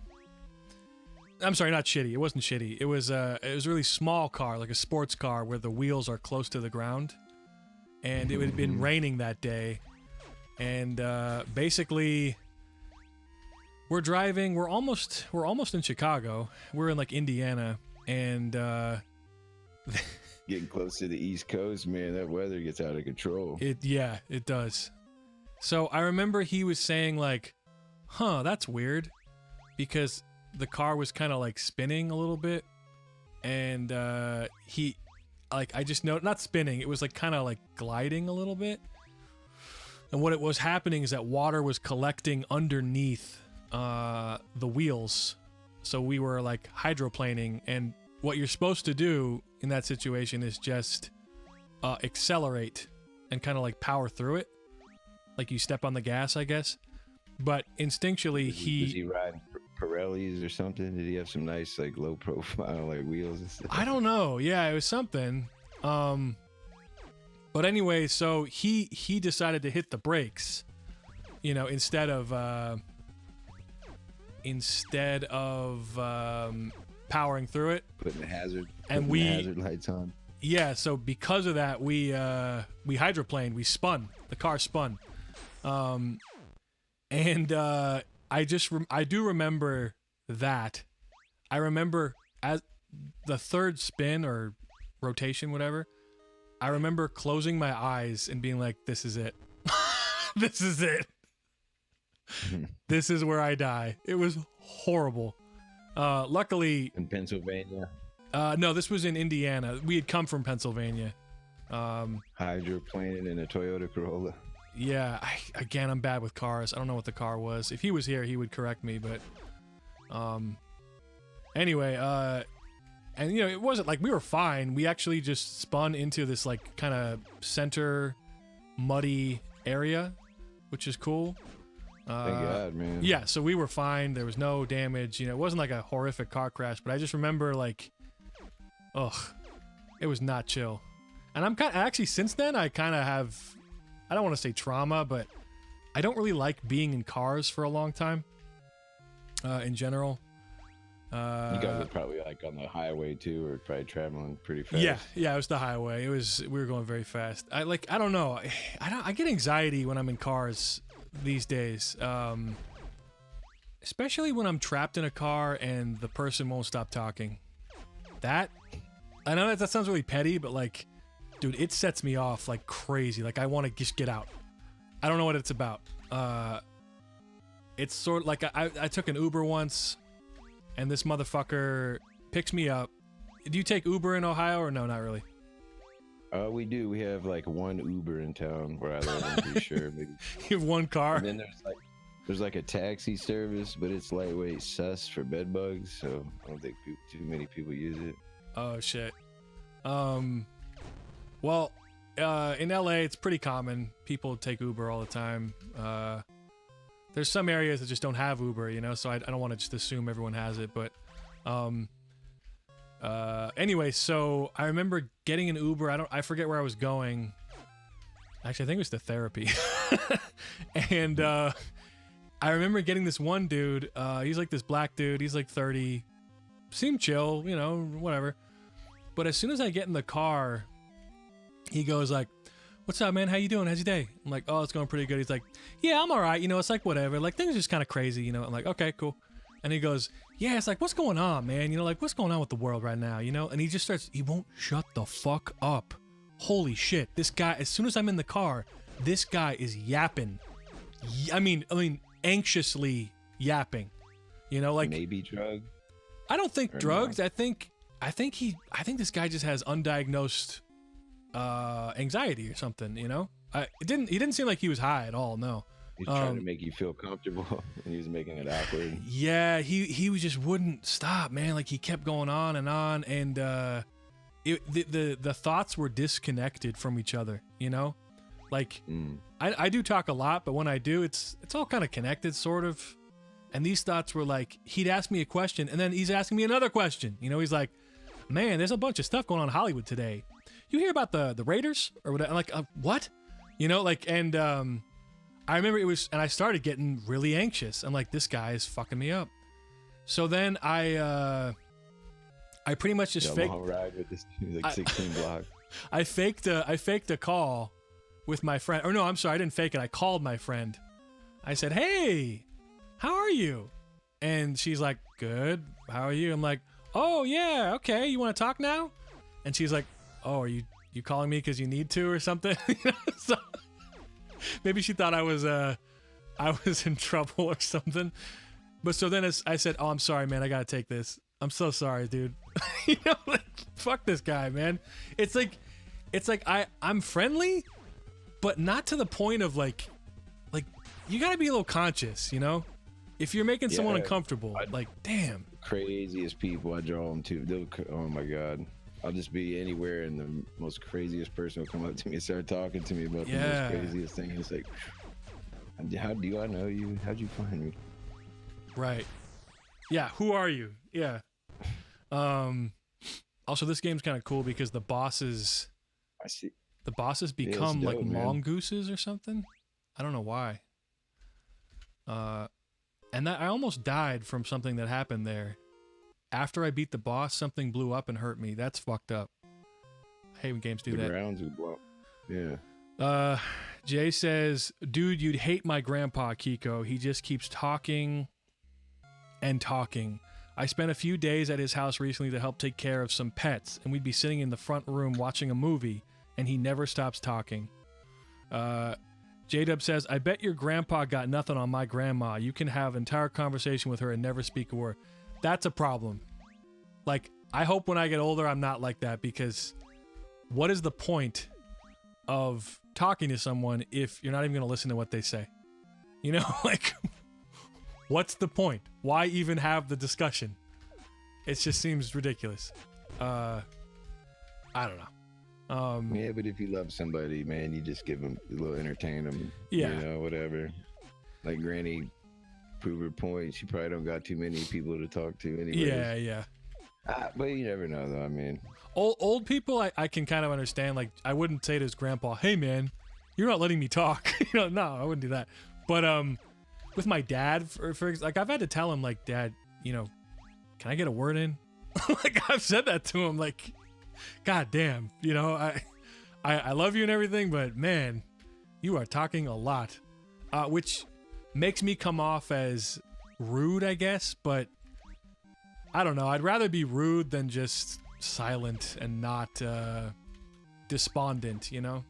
sorry, not shitty. It wasn't shitty. It was a really small car, like a sports car, where the wheels are close to the ground. And it had been raining that day, and basically, we're driving. We're almost in Chicago. We're in like Indiana, and getting close to the East Coast, man. That weather gets out of control. It does. So I remember he was saying like, "Huh, that's weird," because the car was kind of like spinning a little bit, and I just know, not spinning, it was like kind of like gliding a little bit. And what it was happening is that water was collecting underneath the wheels. So we were like hydroplaning, and what you're supposed to do in that situation is just accelerate and kind of like power through it. Like you step on the gas, I guess. But instinctually, was he riding Pirellis or something? Did he have some nice like low profile like wheels and stuff? I don't know. Yeah, it was something. But anyway, so he decided to hit the brakes, instead of powering through it, putting the hazard lights on. Yeah, so because of that, we hydroplaned. We spun. The car spun. And I do remember that. I remember as the third spin or rotation, whatever, I remember closing my eyes and being like, this is it. This is it. This is where I die. It was horrible. Luckily... In Pennsylvania? No, this was in Indiana. We had come from Pennsylvania. Hydroplaning in a Toyota Corolla. Yeah, again, I'm bad with cars. I don't know what the car was. If he was here, he would correct me, but... Anyway, and it wasn't like we were fine. We actually just spun into this like kind of center muddy area, which is cool. Thank God, man. Yeah, so we were fine. There was no damage. It wasn't like a horrific car crash, but I just remember like, it was not chill. And I'm actually since then I kind of have, I don't want to say trauma, but I don't really like being in cars for a long time. In general. You guys were probably like on the highway too, or probably traveling pretty fast. Yeah, it was the highway. We were going very fast. I don't know. I get anxiety when I'm in cars these days. Especially when I'm trapped in a car and the person won't stop talking. I know that sounds really petty, but like, dude, it sets me off like crazy. Like I want to just get out. I don't know what it's about. It's sort of like I took an Uber once. And this motherfucker picks me up. Do you take Uber in Ohio or no? Not really. We do. We have like one Uber in town where I live. I'm pretty sure. Maybe. You have one car. And then there's like a taxi service, but it's lightweight sus for bed bugs, so I don't think too many people use it. Oh shit. Well, in LA, it's pretty common. People take Uber all the time. There's some areas that just don't have Uber, so I don't want to just assume everyone has it, but anyway, so I remember getting an Uber. I forget where I was going. Actually, I think it was to therapy. And I remember getting this one dude. He's like this black dude. He's like 30. Seemed chill, whatever. But as soon as I get in the car, he goes like, what's up, man? How you doing? How's your day? I'm like, oh, it's going pretty good. He's like, yeah, I'm all right. You know, it's like whatever. Like things are just kind of crazy, you know. I'm like, okay, cool. And he goes, yeah, it's like, what's going on, man? You know, like what's going on with the world right now, you know? And he just starts, he won't shut the fuck up. Holy shit. This guy, as soon as I'm in the car, this guy is yapping. I mean, anxiously yapping. You know, like maybe drugs. I don't think drugs. Not. I think this guy just has undiagnosed anxiety or something, you know? He didn't seem like he was high at all, no. He's trying to make you feel comfortable, and he was making it awkward. Yeah, he just wouldn't stop, man. Like he kept going on, and the thoughts were disconnected from each other, you know? Like I do talk a lot, but when I do, it's all kind of connected, sort of. And these thoughts were like, he'd ask me a question, and then he's asking me another question. You know, he's like, man, there's a bunch of stuff going on in Hollywood today. You hear about the Raiders or whatever? I'm like, what? You know, like, and I remember it was, and I started getting really anxious. I'm like, this guy is fucking me up. So then I pretty much just faked. Long ride with this, like 16 blocks. I faked a call with my friend. Or no, I'm sorry, I didn't fake it. I called my friend. I said, hey, how are you? And she's like, good. How are you? I'm like, oh yeah, okay. You want to talk now? And she's like, oh, are you calling me because you need to or something? So maybe she thought I was in trouble or something. But so then I said, oh, I'm sorry, man. I gotta take this. I'm so sorry, dude. You know, like, fuck this guy, man. It's like I'm friendly, but not to the point of like you gotta be a little conscious, you know? If you're making someone uncomfortable, like, damn. Craziest people I draw them to. Oh my God. I'll just be anywhere and the most craziest person will come up to me and start talking to me about the most craziest thing. It's like, how do I know you? How'd you find me? Right. Yeah. Who are you? Yeah. Also, this game's kind of cool because the bosses become like mongooses or something. I don't know why. And that I almost died from something that happened there. After I beat the boss, something blew up and hurt me. That's fucked up. I hate when games do that. Grounds would blow. Yeah. Jay says, dude, you'd hate my grandpa, Kiko. He just keeps talking and talking. I spent a few days at his house recently to help take care of some pets, and we'd be sitting in the front room watching a movie, and he never stops talking. J-Dub says, I bet your grandpa got nothing on my grandma. You can have entire conversation with her and never speak a word. That's a problem. Like, I hope when I get older, I'm not like that, because what is the point of talking to someone if you're not even going to listen to what they say? You know, like, what's the point? Why even have the discussion? It just seems ridiculous. I don't know. Yeah, but if you love somebody, man, you just give them a little entertain them. Yeah. You know, whatever. Like Granny prove her point. She probably don't got too many people to talk to anyway. Yeah. But you never know, though. I mean, old people, I can kind of understand. Like, I wouldn't say to his grandpa, "Hey, man, you're not letting me talk." You know, no, I wouldn't do that. But with my dad, for like, I've had to tell him, like, Dad, you know, can I get a word in? Like, I've said that to him, like, God damn, you know, I love you and everything, but man, you are talking a lot, which makes me come off as rude, I guess, but I don't know. I'd rather be rude than just silent and not despondent, you know?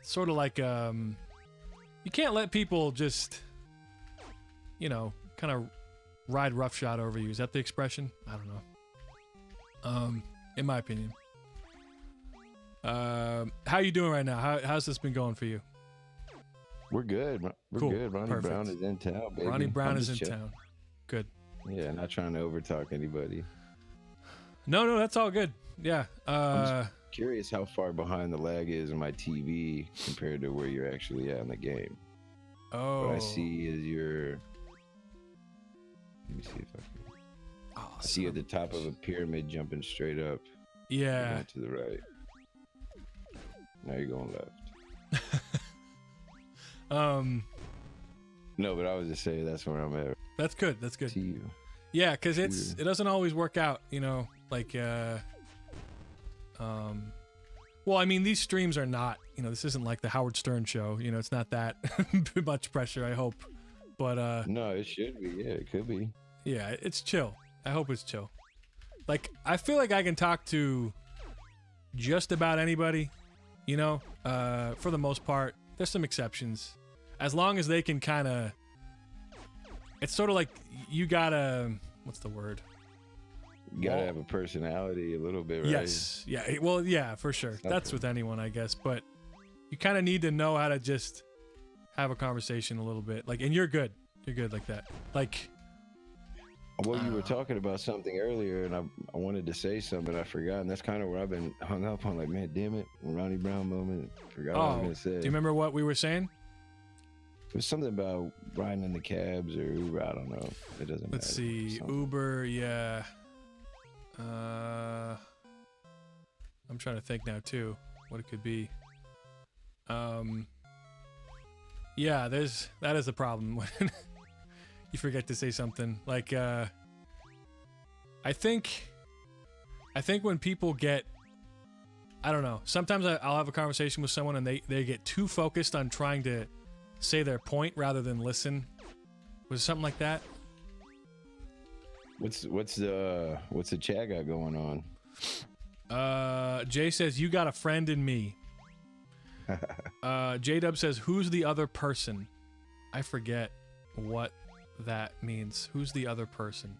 Sort of like, you can't let people just, you know, kind of ride roughshod over you. Is that the expression? I don't know. In my opinion. How you doing right now? How's this been going for you? We're good. We're cool. Good. Ronnie Brown is in town, baby. Ronnie Brown is in town. Good. Yeah, not trying to overtalk anybody. No, that's all good. Yeah. I'm just curious how far behind the lag is in my TV compared to where you're actually at in the game. Oh. What I see is your... Let me see if I can... Oh, I see you at the top of a pyramid jumping straight up. Yeah. Going to the right. Now you're going left. No, but I was just saying that's where I'm at. That's good. That's good. See you. Yeah, because it doesn't always work out, you know. Like Well, I mean, these streams are not, this isn't like the Howard Stern show. It's not that much pressure, I hope. But, no, it should be. Yeah, it could be. Yeah, it's chill. I hope it's chill. Like, I feel like I can talk to just about anybody, for the most part. There's some exceptions. As long as they can kind of, it's sort of like you gotta, what's the word? You gotta have a personality a little bit, right? Yes. Yeah. Well, yeah, for sure. That's with anyone, I guess. But you kind of need to know how to just have a conversation a little bit. Like, and you're good. You're good like that. Like, well, you were talking about something earlier, and I wanted to say something, I forgot, and that's kind of where I've been hung up on. Like, man, damn it, Ronnie Brown moment. Forgot what I was gonna say. Do you remember what we were saying? It was something about riding in the cabs or Uber. I don't know. It doesn't matter. Let's see. Uber, yeah. I'm trying to think now too what it could be. Yeah, that is a problem when you forget to say something. Like I think when people get, I don't know, sometimes I'll have a conversation with someone and they get too focused on trying to say their point rather than listen. Was it something like that? What's the chat got going on? Jay says, you got a friend in me. J-Dub says, who's the other person? I forget what that means. Who's the other person?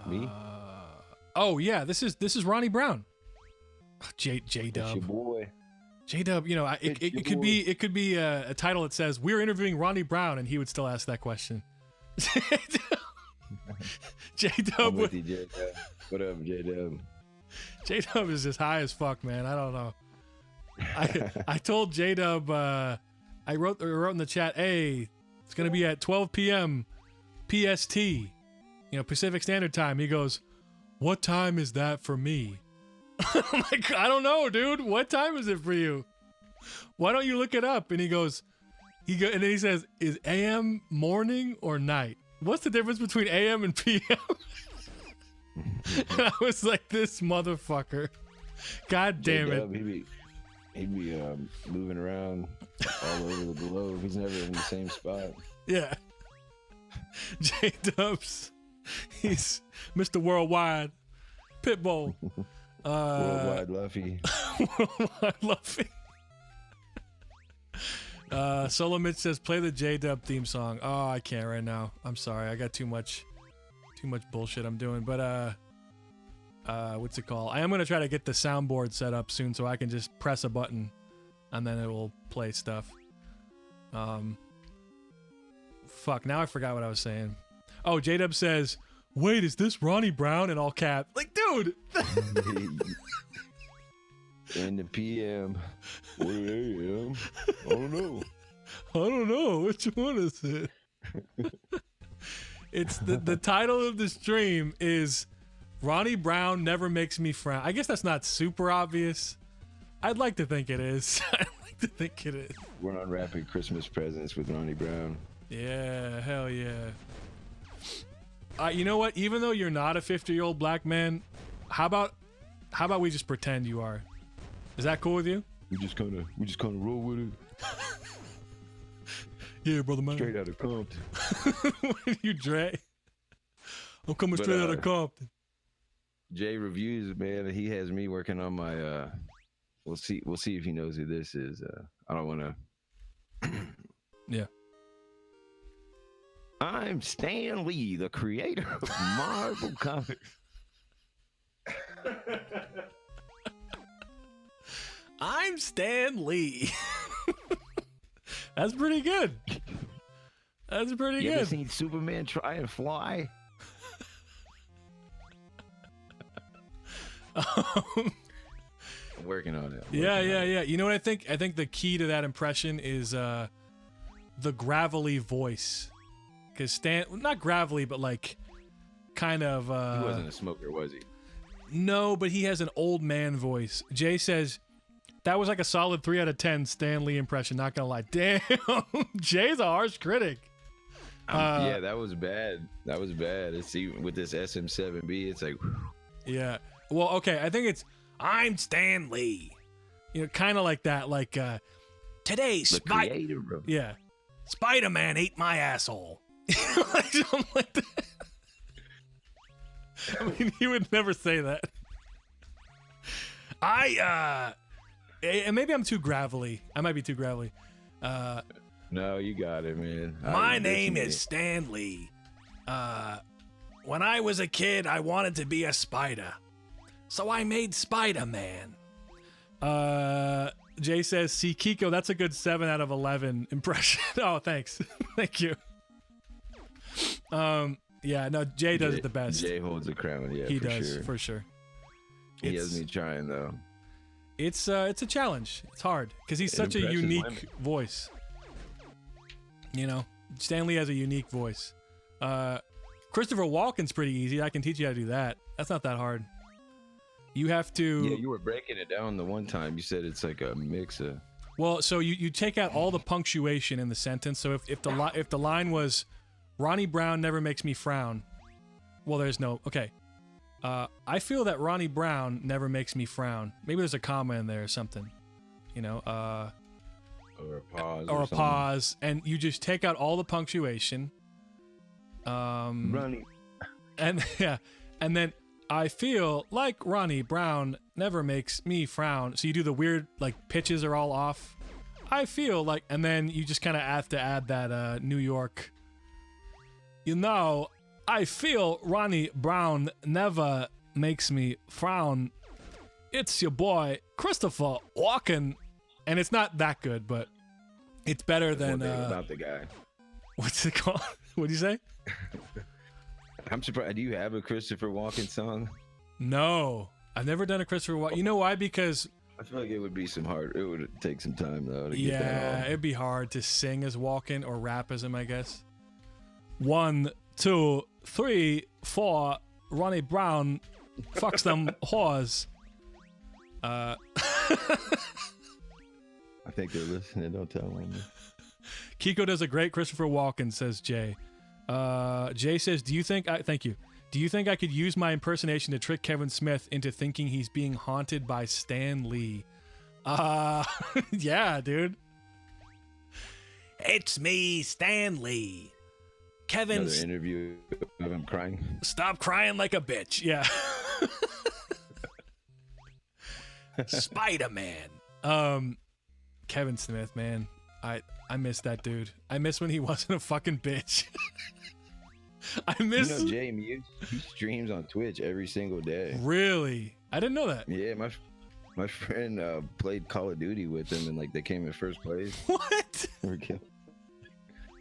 Me? Oh yeah, this is Ronnie Brown. J-Dub. That's your boy. J-Dub, it could be a title that says, we're interviewing Ronnie Brown, and he would still ask that question. J-Dub. What up, J-Dub? J-Dub is just high as fuck, man. I don't know. I told J-Dub, I wrote in the chat, hey, it's going to be at 12 p.m. PST, Pacific Standard Time. He goes, what time is that for me? I'm like, I don't know, dude. What time is it for you? Why don't you look it up? And he goes, and then he says, is AM morning or night? What's the difference between AM and PM? And I was like, this motherfucker. God damn it. He'd be moving around all over the globe. He's never in the same spot. Yeah. J-Dubs. He's Mr. Worldwide. Pitbull. Worldwide Luffy. Worldwide Luffy. Solo Mitch says, play the J-Dub theme song. Oh, I can't right now. I'm sorry. I got too much bullshit I'm doing. But what's it called? I am gonna try to get the soundboard set up soon so I can just press a button and then it will play stuff. Fuck, now I forgot what I was saying. Oh, J-Dub says, wait, is this Ronnie Brown in all caps? Like, dude! In the PM. What AM? I don't know. I don't know. Which one is it? It's the title of the stream is Ronnie Brown Never Makes Me Frown. I guess that's not super obvious. I'd like to think it is. We're unwrapping Christmas presents with Ronnie Brown. Yeah, hell yeah. You know what? Even though you're not a 50-year-old black man, how about we just pretend you are? Is that cool with you? We just kind of roll with it. Yeah, brother man. Straight out of Compton. You Dre? I'm coming straight out of Compton. Jay Reviews, man. He has me working on my. We'll see if he knows who this is. I don't want to. Yeah. I'm Stan Lee, the creator of Marvel Comics. I'm Stan Lee. That's pretty good. That's pretty You good. ever seen Superman try and fly? I'm working on it. Yeah. You know what I think? I think the key to that impression is the gravelly voice. Because Stan, not gravelly, but like kind of. He wasn't a smoker, was he? No, but he has an old man voice. Jay says that was like a solid 3 out of 10 Stan Lee impression. Not gonna lie. Damn, Jay's a harsh critic. Yeah, that was bad. It's even with this SM7B. It's like. Yeah. Well, okay. I think I'm Stan Lee. You know, kind of like that. Like, today, yeah, Spider-Man ate my asshole. Like something like that. I mean, he would never say that. And maybe I'm too gravelly. I might be too gravelly. No, you got it, man. My name is Stan Lee. When I was a kid, I wanted to be a spider. So I made Spider-Man. Jay says, see, Kiko, that's a good 7 out of 11 impression. Oh, thanks. Thank you. Yeah, no, Jay does it the best. Jay holds the crown, yeah, he does, for sure. He has me trying, though. It's a challenge. It's hard, because he's such a unique voice. You know, Stan Lee has a unique voice. Christopher Walken's pretty easy. I can teach you how to do that. That's not that hard. You have to... Yeah, you were breaking it down the one time. You said it's like a mix of... Well, so you take out all the punctuation in the sentence. So if the line was, Ronnie Brown never makes me frown. Well, there's no... Okay. I feel that Ronnie Brown never makes me frown. Maybe there's a comma in there or something. You know, or a pause. Or a pause. And you just take out all the punctuation. Ronnie. And, yeah. And then... I feel like Ronnie Brown never makes me frown. So you do the weird, like, pitches are all off. I feel like, and then you just kind of have to add that New York. You know, I feel Ronnie Brown never makes me frown. It's your boy, Christopher Walken. And it's not that good, but it's better than... about the guy. What's it called? What'd you say? I'm surprised. Do you have a Christopher Walken song? No, I've never done a Christopher Walken. You know why? Because I feel like it would be it would take some time though to get that off. It'd be hard to sing as Walken or rap as him, I guess. 1, 2, 3, 4. Ronnie Brown fucks them whores. I think they're listening. Don't tell them. Kiko does a great Christopher Walken, says Jay. Jay says, thank you. Do you think I could use my impersonation to trick Kevin Smith into thinking he's being haunted by Stan Lee? Yeah, dude. It's me, Stan Lee. Kevin's... Another interview of him crying. Stop crying like a bitch. Yeah. Spider-Man. Kevin Smith, man. I miss that dude. I miss when he wasn't a fucking bitch. I miss... You know, Jay Muse, he streams on Twitch every single day. Really? I didn't know that. Yeah, my friend played Call of Duty with him, and like they came in first place. What?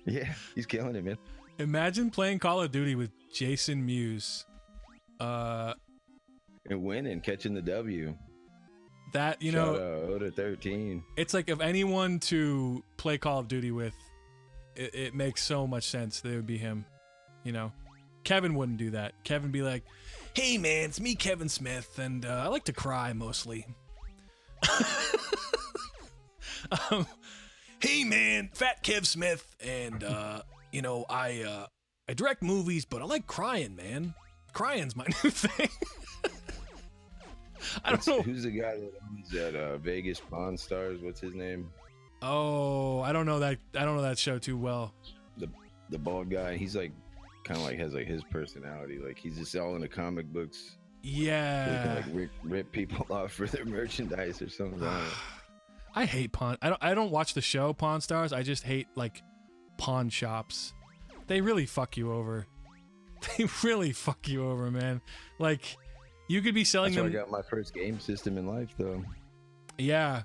Yeah, he's killing it, man. Imagine playing Call of Duty with Jason Muse. And winning, catching the W. That, you Shout know... out to 13. It's like if anyone to play Call of Duty with, it makes so much sense that it would be him. You know, Kevin wouldn't do that. Kevin be like, hey man, it's me, Kevin Smith, and I like to cry mostly. Hey man, Fat Kev Smith, and you know, I direct movies, but I like crying, man. Crying's my new thing. I don't know. Who's the guy that owns that Vegas Pawn Stars? What's his name? Oh, I don't know that show too well. The bald guy, he's like kind of like has like his personality, like he's just all in the comic books. Yeah, so he can like rip people off for their merchandise or something. I hate pawn. I don't watch the show Pawn Stars. I just hate like pawn shops. They really fuck you over. They really fuck you over, man. Like you could be selling That's them. where I got my first game system in life, though. Yeah.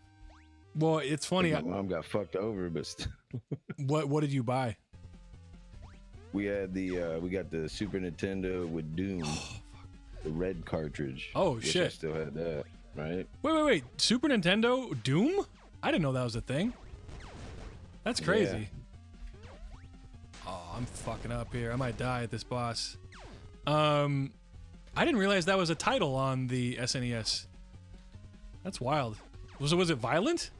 Well, it's funny. My mom got fucked over, but what did you buy? We had we got the Super Nintendo with Doom, the red cartridge. Oh which shit! I still had that, right? Wait! Super Nintendo Doom? I didn't know that was a thing. That's crazy. Yeah. Oh, I'm fucking up here. I might die at this boss. I didn't realize that was a title on the SNES. That's wild. Was it violent?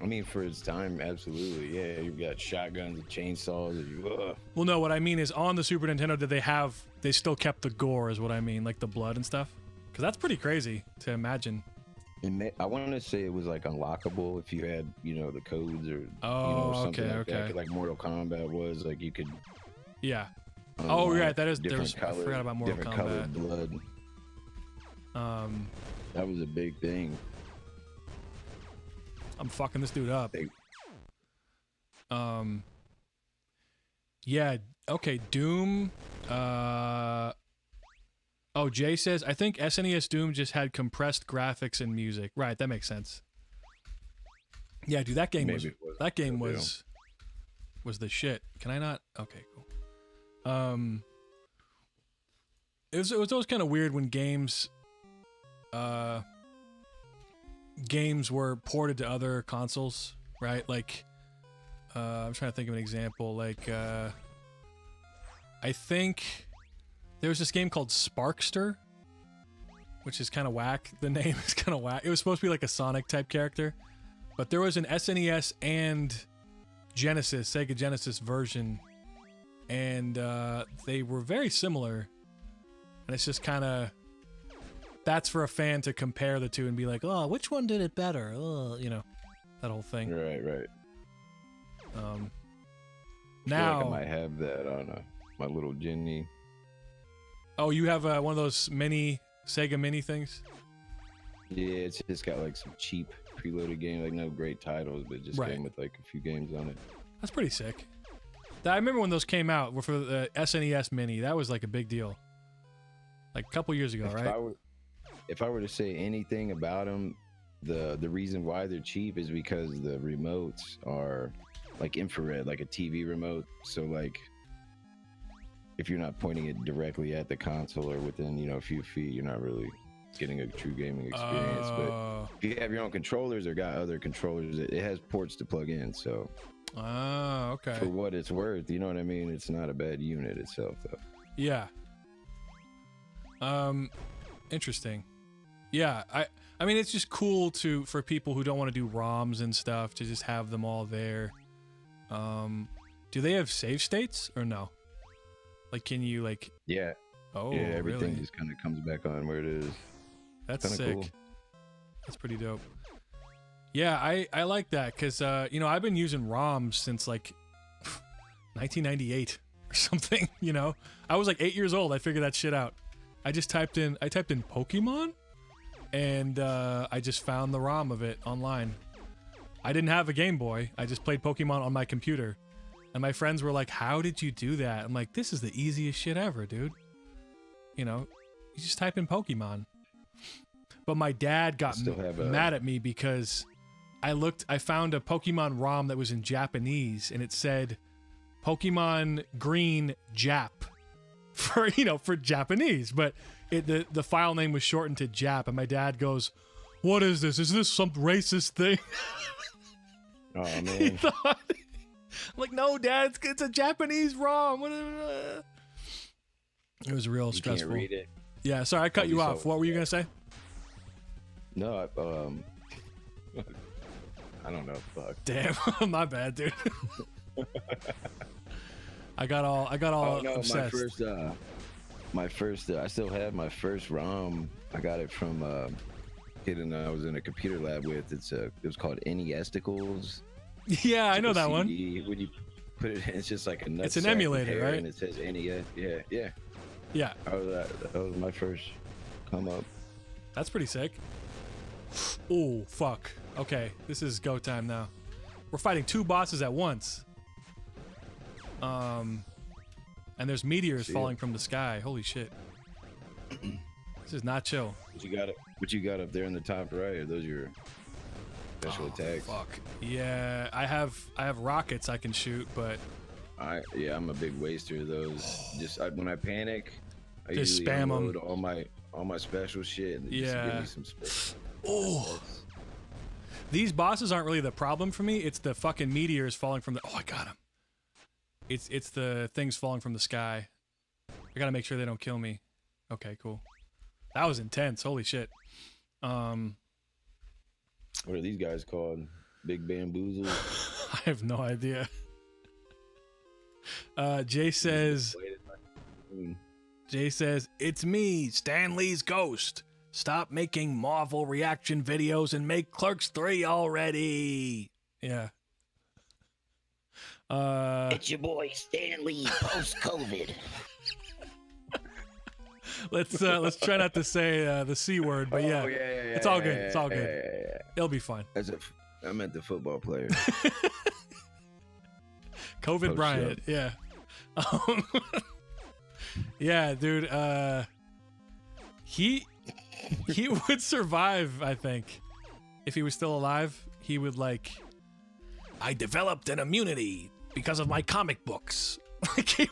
I mean, for its time, absolutely. Yeah, you've got shotguns and chainsaws. And Well, no, what I mean is on the Super Nintendo, they still kept the gore is what I mean, like the blood and stuff? Because that's pretty crazy to imagine. I want to say it was like unlockable if you had, the codes or something like okay. that. Like Mortal Kombat was, like you could. Yeah. Oh, right. That is. I forgot about Mortal different Kombat. Colored blood. That was a big thing. I'm fucking this dude up. Yeah. Okay. Doom. Oh, Jay says, I think SNES Doom just had compressed graphics and music. Right, that makes sense. Yeah, dude, that game was the shit. Can I not? Okay, cool. It was always kind of weird when games were ported to other consoles, right? Like, I'm trying to think of an example. Like, I think there was this game called Sparkster, which is kind of whack. The name is kind of whack. It was supposed to be like a Sonic type character, but there was an SNES and Sega Genesis version, and they were very similar. And it's just kind of, that's for a fan to compare the two and be like, oh, which one did it better? Oh, that whole thing. Right. Now I might have that on my little Jenny. Oh, you have one of those Sega Mini things? Yeah, it's just got like some cheap preloaded games, like no great titles, but just came with like a few games on it. That's pretty sick. I remember when those came out for the SNES Mini. That was like a big deal. Like a couple years ago, right? If I were to say anything about them, the reason why they're cheap is because the remotes are like infrared, like a TV remote. So like, if you're not pointing it directly at the console or within, a few feet, you're not really getting a true gaming experience. But if you have your own controllers or got other controllers, it has ports to plug in. So, okay. For what it's worth, you know what I mean? It's not a bad unit itself, though. Yeah. Interesting. Yeah, I mean, it's just cool for people who don't want to do ROMs and stuff to just have them all there. Do they have save states or no? Like, can you like? Yeah. Oh, yeah. Everything really? just kind of comes back on where it is. That's kinda sick. cool. That's pretty dope. Yeah, I like that because I've been using ROMs since like 1998 or something. I was like 8 years old. I figured that shit out. I typed in Pokemon, and I just found the ROM of it online. I didn't have a Game Boy. I just played Pokemon on my computer. And my friends were like, how did you do that? I'm like, this is the easiest shit ever, dude. You just type in Pokemon. But my dad got mad at me because I found a Pokemon ROM that was in Japanese, and it said Pokemon Green Jap for Japanese, but the file name was shortened to Jap, and my dad goes, what is this? Is this some racist thing? Oh, man. I'm like, no, Dad, it's a Japanese ROM. It was real stressful. Can't read it. Yeah, sorry, I cut you off. What were you going to say? No, I don't know. Fuck. Damn, my bad, dude. I got all obsessed. My first, I still have my first ROM. I got it from a kid and I was in a computer lab with. It was called NESticles. Yeah, I know that one. When you put it in, it's just like a nut. It's an emulator, right? And it says NES. Yeah. Yeah. That was my first come up. That's pretty sick. Oh, fuck. Okay, this is go time now. We're fighting two bosses at once. And there's meteors falling from the sky. Holy shit. This is not chill. What you got up there in the top right? Are those your special attacks? Fuck. Yeah, I have rockets I can shoot, but I'm a big waster of those. When I panic, I just usually spam unload them. all my special shit and just give me some space. Oh. These bosses aren't really the problem for me. It's the fucking meteors falling from the. Oh, I got him. It's the things falling from the sky. I gotta make sure they don't kill me. Okay, cool. That was intense. Holy shit. What are these guys called? Big bamboozles? I have no idea. Jay says, it's me, Stan Lee's ghost. Stop making Marvel reaction videos and make Clerks 3 already. Yeah. It's your boy Stan Lee post-COVID. Let's try not to say the C word, but yeah, it's all good. It's all good. It'll be fine. I meant the football player. COVID Bryant, yeah. Yeah, dude. He would survive, I think. If he was still alive, he would like, I developed an immunity because of my comic books. Like he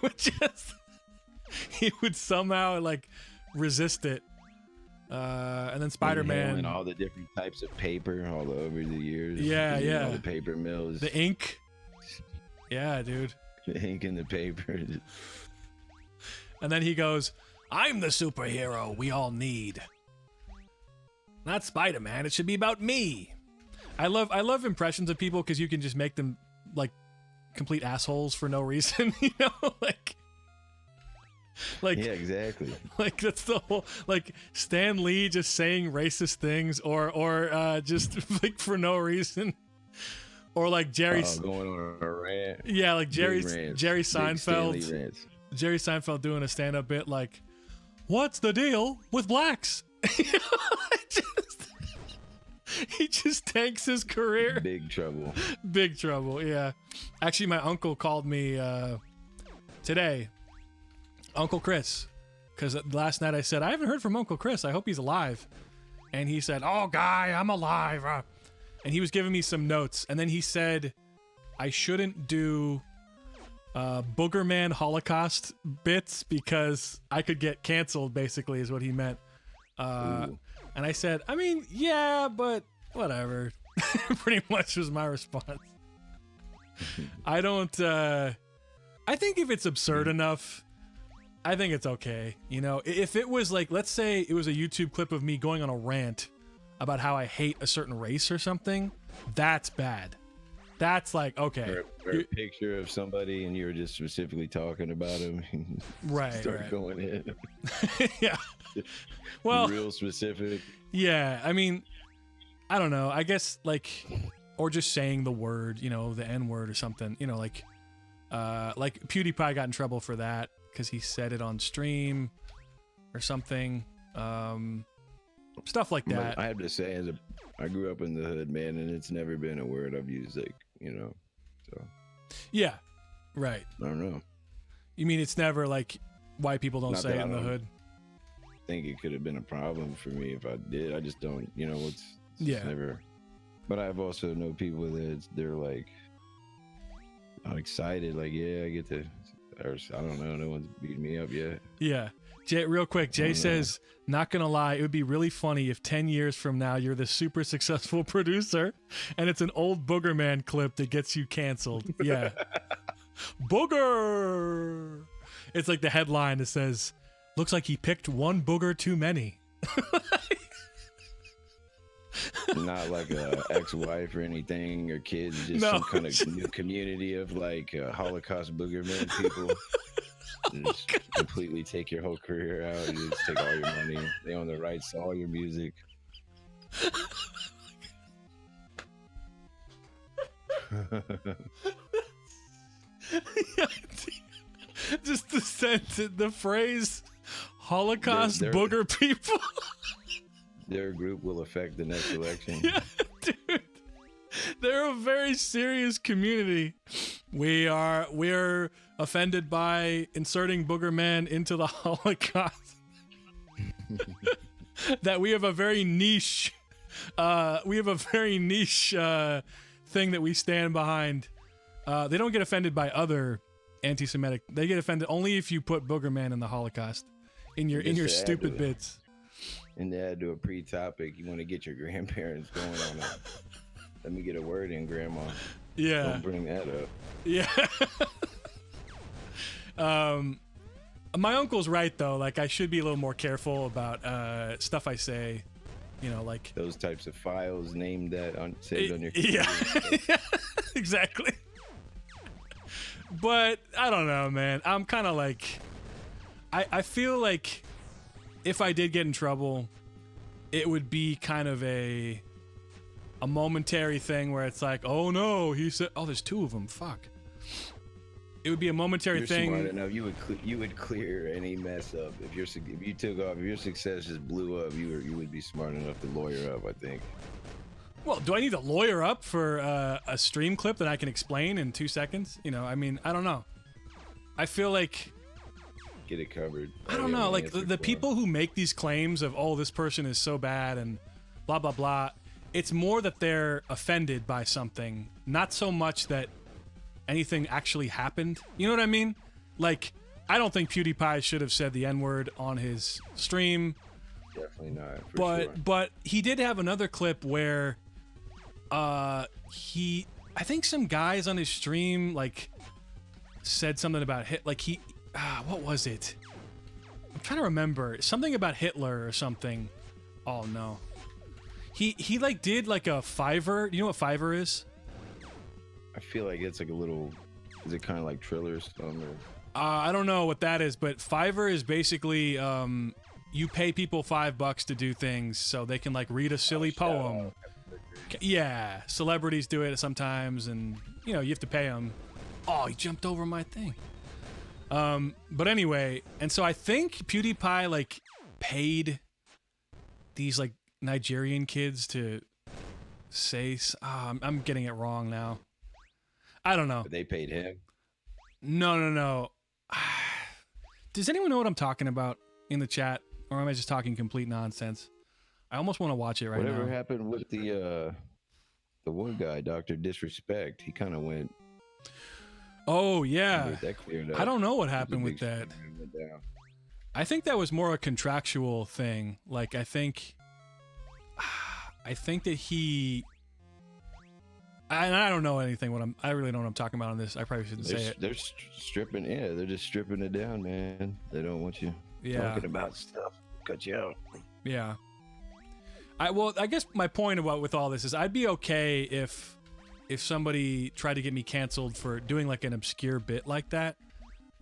would somehow like resist it. And then Spider-Man and all the different types of paper all over the years. Yeah. All the paper mills. The ink. Yeah, dude. The ink in the paper. And then he goes, I'm the superhero we all need. Not Spider-Man. It should be about me. I love impressions of people because you can just make them like complete assholes for no reason, you know? Like yeah, exactly. Like that's the whole, like Stan Lee just saying racist things or just like for no reason. Or like Jerry going on a rant. Yeah, like Jerry Seinfeld. Jerry Seinfeld doing a stand-up bit like, what's the deal with blacks? He just tanks his career. Big trouble. Big trouble, yeah. Actually, my uncle called me today. Uncle Chris. Because last night I said, I haven't heard from Uncle Chris. I hope he's alive. And he said, oh, guy, I'm alive. And he was giving me some notes. And then he said, I shouldn't do Boogerman Holocaust bits because I could get canceled, basically, is what he meant. And I said, I mean, yeah, but whatever. Pretty much was my response. I don't, I think if it's absurd enough, I think it's okay. You know, if it was like, let's say it was a YouTube clip of me going on a rant about how I hate a certain race or something, that's bad. That's like, okay. Or a picture of somebody and you were just specifically talking about him. Right. Start going in. Yeah. Well, real specific. Yeah. I mean, I don't know. I guess like, or just saying the word, you know, the N word or something, you know, like PewDiePie got in trouble for that because he said it on stream or something. Stuff like that. But I have to say, I grew up in the hood, man, and it's never been a word I've used, like, you know, so. Yeah, right. I don't know. You mean it's never like white people don't say it in the hood? I think it could have been a problem for me if I did. I just don't, you know, it's never. But I've also know people that they're like not excited, like, yeah, I get to, or I don't know, no one's beating me up yet. Yeah. Jay, real quick, Jay says, not gonna lie, it would be really funny if 10 years from now you're the super successful producer and it's an old Boogerman clip that gets you canceled. Yeah. Booger! It's like the headline that says, looks like he picked one booger too many. Not like a ex-wife or anything or kids, just some kind of new community of like Holocaust Boogerman people. Just completely take your whole career out and just take all your money. They own the rights to all your music. Just the phrase Holocaust booger people. Their group will affect the next election. Yeah, dude. They're a very serious community. We're offended by inserting Boogerman into the Holocaust. That we have a very niche thing that we stand behind. They don't get offended by other anti-Semitic. They get offended only if you put Boogerman in the Holocaust in your stupid bits. And they add to a pre-topic. You want to get your grandparents going on it. Let me get a word in, Grandma. Yeah. Don't bring that up. Yeah. My uncle's right though. Like I should be a little more careful about stuff I say. You know, like those types of files named that saved on your computer. Yeah. Exactly. But I don't know, man. I'm kind of like, I feel like if I did get in trouble, it would be kind of a momentary thing where it's like, oh no, he said, oh, there's two of them. Fuck. It would be a momentary You're thing. Smart enough. You would clear any mess up if you took off. If your success just blew up, you would be smart enough to lawyer up. I think. Well, do I need to lawyer up for a stream clip that I can explain in 2 seconds? You know, I mean, I don't know. I feel like Get it covered. I don't know, like the people who make these claims of, oh, this person is so bad and blah blah blah. It's more that they're offended by something, not so much that anything actually happened. You know what I mean? Like, I don't think PewDiePie should have said the N-word on his stream. Definitely not. But he did have another clip where I think some guys on his stream like said something about what was it? I'm trying to remember. Something about Hitler or something. Oh no. He like did like a Fiverr. You know what Fiverr is? I feel like it's like a little. Is it kind of like Triller or something? I don't know what that is, but Fiverr is basically you pay people $5 to do things so they can like read a silly poem. Yeah, celebrities do it sometimes, and you know you have to pay them. Oh, he jumped over my thing. But anyway, and so I think PewDiePie like paid these like Nigerian kids to say. I'm getting it wrong now. I don't know. But they paid him. No. Does anyone know what I'm talking about in the chat, or am I just talking complete nonsense? I almost want to watch it right now. Whatever happened with the one guy, Dr. Disrespect? He kind of went. Oh yeah. That cleared up. I don't know what happened with that. I think that was more a contractual thing. Like I think that he. And I don't know anything. I really don't know what I'm talking about on this. I probably shouldn't say it. They're stripping. Yeah, they're just stripping it down, man. They don't want you talking about stuff. Cut you out. Yeah. I guess my point about with all this is I'd be okay if somebody tried to get me canceled for doing like an obscure bit like that.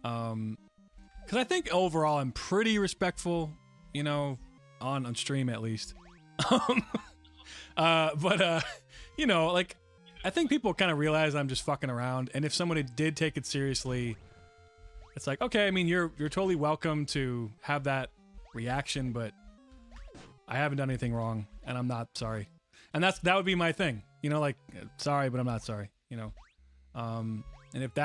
Because I think overall I'm pretty respectful, you know, on stream at least. But you know, like. I think people kind of realize I'm just fucking around, and if somebody did take it seriously, it's like, okay, I mean, you're totally welcome to have that reaction, but I haven't done anything wrong, and I'm not sorry. And that would be my thing, you know, like, sorry, but I'm not sorry, you know. And if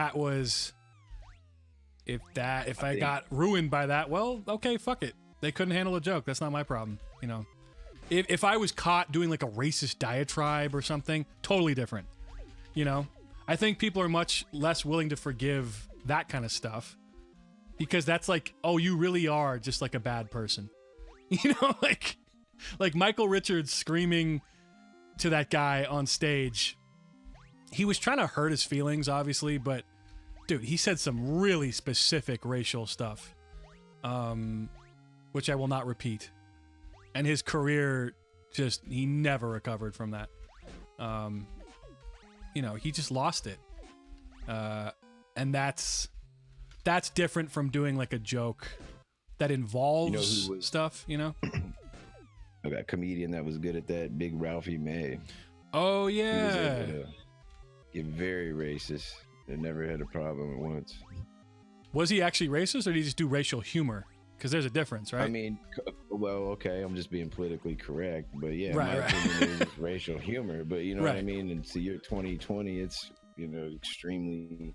I got ruined by that, well, okay, fuck it. They couldn't handle a joke. That's not my problem, you know. If I was caught doing like a racist diatribe or something, totally different. You know? I think people are much less willing to forgive that kind of stuff because that's like, oh, you really are just like a bad person. You know, like Michael Richards screaming to that guy on stage. He was trying to hurt his feelings, obviously, but dude, he said some really specific racial stuff, which I will not repeat. And his career he never recovered from that. You know, he just lost it. And that's different from doing like a joke that involves stuff, you know? That comedian that was good at that, Big Ralphie May. Oh, yeah. He was able to get very racist. They never had a problem once. Was he actually racist, or did he just do racial humor? Because there's a difference, right? I mean, well, okay, I'm just being politically correct, but yeah, right, my right. opinion is racial humor. But you know what I mean? And to year 2020, it's, you know, extremely.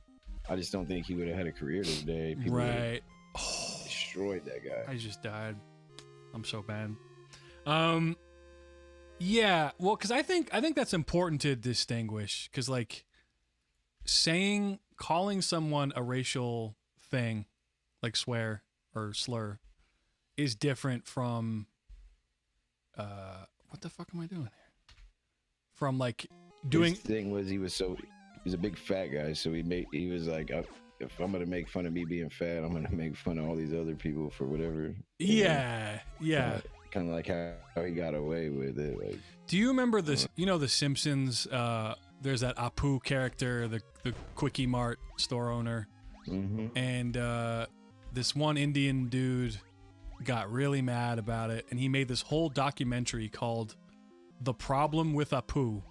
I just don't think he would have had a career today. People right. Destroyed that guy. I just died. I'm so bad. Yeah, well, because I think that's important to distinguish. Because like calling someone a racial thing, like swear or slur, is different from what the fuck am I doing here? From like doing. His thing was he was a big fat guy, so he was like, if I'm gonna make fun of me being fat, I'm gonna make fun of all these other people for whatever. Yeah, yeah. Kind of like how he got away with it. Like, do you remember this? You know, The Simpsons. There's that Apu character, the Quickie Mart store owner, mm-hmm. and this one Indian dude got really mad about it, and he made this whole documentary called The Problem with Apu,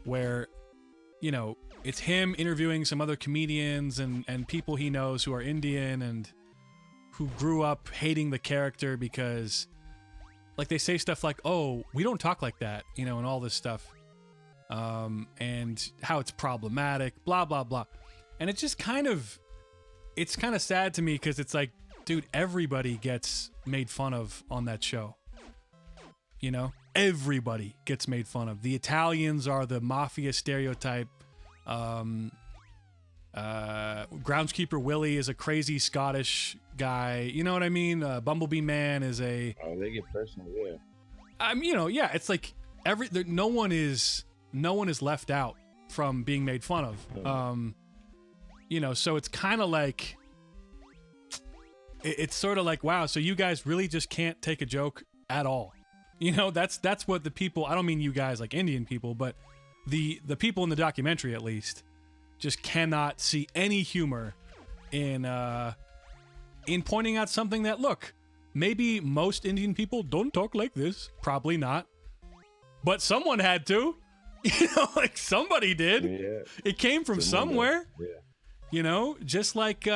where, you know, it's him interviewing some other comedians and people he knows who are Indian and who grew up hating the character because, like, they say stuff like, oh, we don't talk like that, you know, and all this stuff. And how it's problematic, blah, blah, blah. And it just it's kind of sad to me because it's like, dude, everybody gets made fun of on that show. You know? Everybody gets made fun of. The Italians are the mafia stereotype. Groundskeeper Willie is a crazy Scottish guy. You know what I mean? Bumblebee Man is a... Oh, they get personal, yeah. You know, yeah, it's like no one is left out from being made fun of. You know, so it's kind of like... It's sort of like, wow, so you guys really just can't take a joke at all. You know, that's what the people, I don't mean you guys like Indian people, but the people in the documentary, at least, just cannot see any humor in pointing out something that, look, maybe most Indian people don't talk like this. Probably not. But someone had to. You know, like somebody did. Yeah. It came from somewhere. Yeah. You know, just like,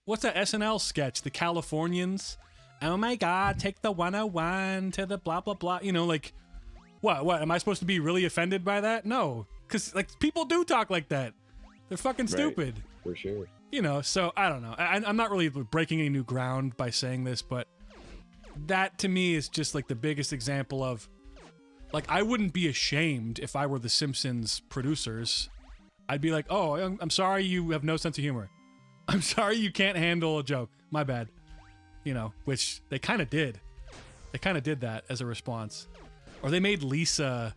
what's that SNL sketch? The Californians. Oh my God, take the 101 to the blah, blah, blah. You know, like, what? Am I supposed to be really offended by that? No. Because, like, people do talk like that. They're fucking stupid. Right. For sure. You know, so I don't know. I'm not really breaking any new ground by saying this, but that to me is just like the biggest example of, like, I wouldn't be ashamed if I were the Simpsons producers. I'd be like, oh, I'm sorry you have no sense of humor. I'm sorry you can't handle a joke. My bad. You know, which they kind of did. They kind of did that as a response. Or they made Lisa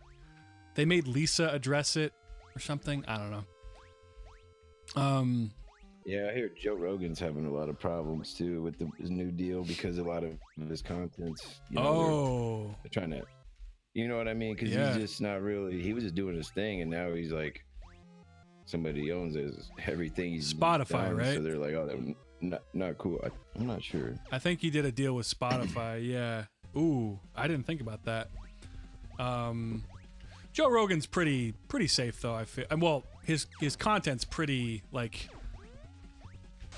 address it or something. I don't know. Yeah, I hear Joe Rogan's having a lot of problems too with his new deal because a lot of his content's, you know, they're trying to, you know what I mean? Because he's just not really, he was just doing his thing and now he's like, somebody owns everything. He's Spotify, done, right? So they're like, oh, that not cool. I'm not sure. I think he did a deal with Spotify. Yeah. Ooh, I didn't think about that. Joe Rogan's pretty safe though. I feel. Well, his content's pretty like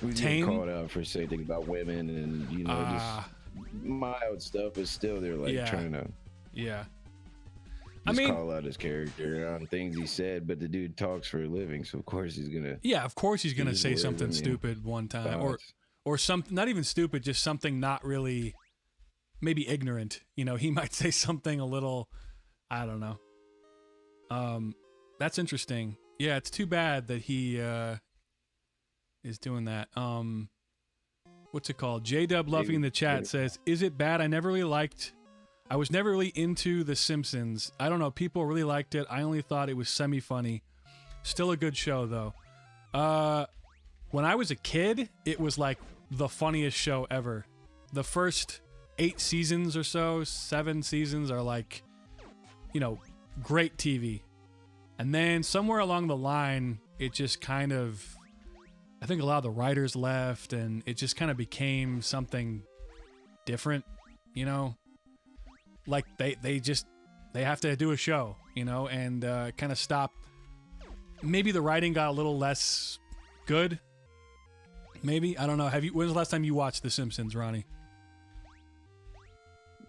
He's tame. Called out for saying things about women and you know just mild stuff, but still they're like trying to. Yeah. I mean, call out his character on things he said, but the dude talks for a living, so of course he's gonna. Yeah, of course he's gonna say something stupid one time, or something not even stupid, just something not really, maybe ignorant. You know, he might say something a little, I don't know. That's interesting. Yeah, it's too bad that he is doing that. What's it called? J-Dub Luffy in the chat says, "Is it bad? I was never really into The Simpsons. I don't know. People really liked it. I only thought it was semi-funny. Still a good show, though. When I was a kid, it was like the funniest show ever. The first 8 seasons or so, 7 seasons are like, you know, great TV. And then somewhere along the line, it just kind of, I think a lot of the writers left, and it just kind of became something different, you know? Like they have to do a show, you know, and kind of stop. Maybe the writing got a little less good. Maybe, I don't know. When's the last time you watched The Simpsons, Ronnie?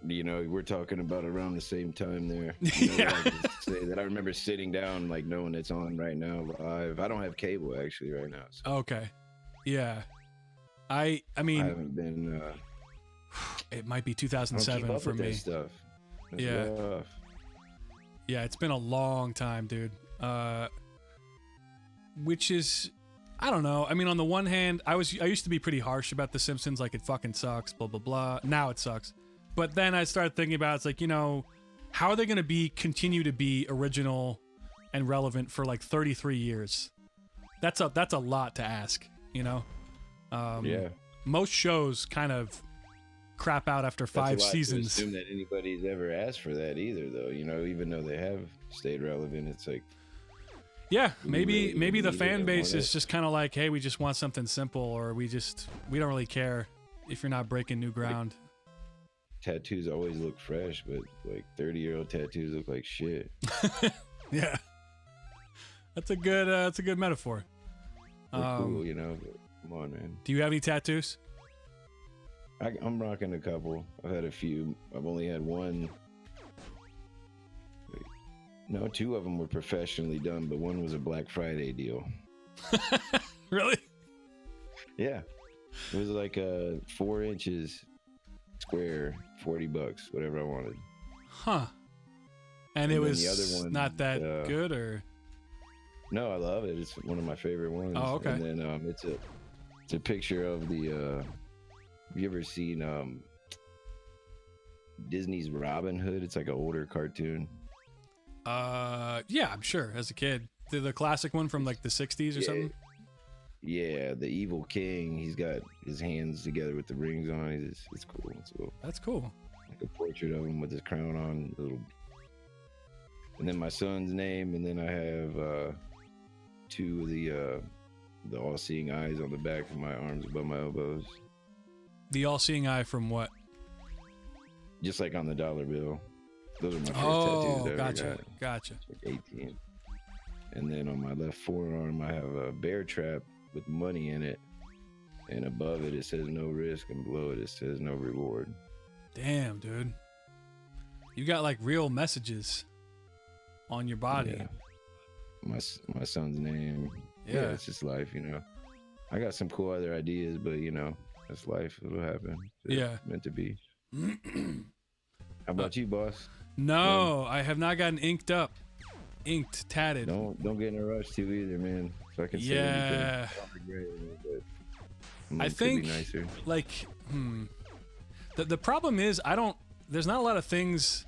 You know, we're talking about around the same time there. You know, Yeah. Say that I remember sitting down, like knowing it's on right now live. I don't have cable actually right now. So. Okay. Yeah. I mean, I haven't been. It might be 2007 for me. That stuff. It's rough. Yeah, it's been a long time, dude. Which is, I don't know. I mean, on the one hand, I used to be pretty harsh about The Simpsons, like it fucking sucks, blah blah blah. Now it sucks. But then I started thinking about it's like, you know, how are they going to continue to be original and relevant for like 33 years? That's a lot to ask, you know. Yeah. Most shows kind of crap out after 5 seasons. To assume that anybody's ever asked for that either, though. You know, even though they have stayed relevant, it's like. Yeah, maybe the fan base is just kind of like, hey, we just want something simple, or we don't really care if you're not breaking new ground. tattoos always look fresh, but like 30-year-old tattoos look like shit. Yeah, that's a good metaphor. They're cool, you know. But come on, man. Do you have any tattoos? I'm rocking a couple. I've had a few. I've only had one. Wait. No, 2 of them were professionally done, but one was a Black Friday deal. Really? Yeah. It was like 4 inches square, $40, whatever I wanted. Huh. And it then was the other one, not that good, or? No, I love it. It's one of my favorite ones. Oh, okay. And then it's a picture of the have you ever seen Disney's Robin Hood? It's like an older cartoon. Yeah, I'm sure. As a kid, the classic one from like the 60s or something. Yeah, the evil king. He's got his hands together with the rings on. It's cool. It's cool. That's cool. Like a portrait of him with his crown on. And then my son's name, and then I have 2 of the all-seeing eyes on the back of my arms above my elbows. The all-seeing eye from what? Just like on the dollar bill. Those are my first tattoos I ever got. Gotcha. Like 18. And then on my left forearm, I have a bear trap with money in it. And above it, it says no risk. And below it, it says no reward. Damn, dude. You got like real messages on your body. Yeah. My son's name. Yeah, it's just life, you know. I got some cool other ideas, but you know, that's life. It'll happen. It's meant to be. How about you, boss? No, I have not gotten inked, tatted. Don't get in a rush too either, man. So I can say anything. I think like the problem is there's not a lot of things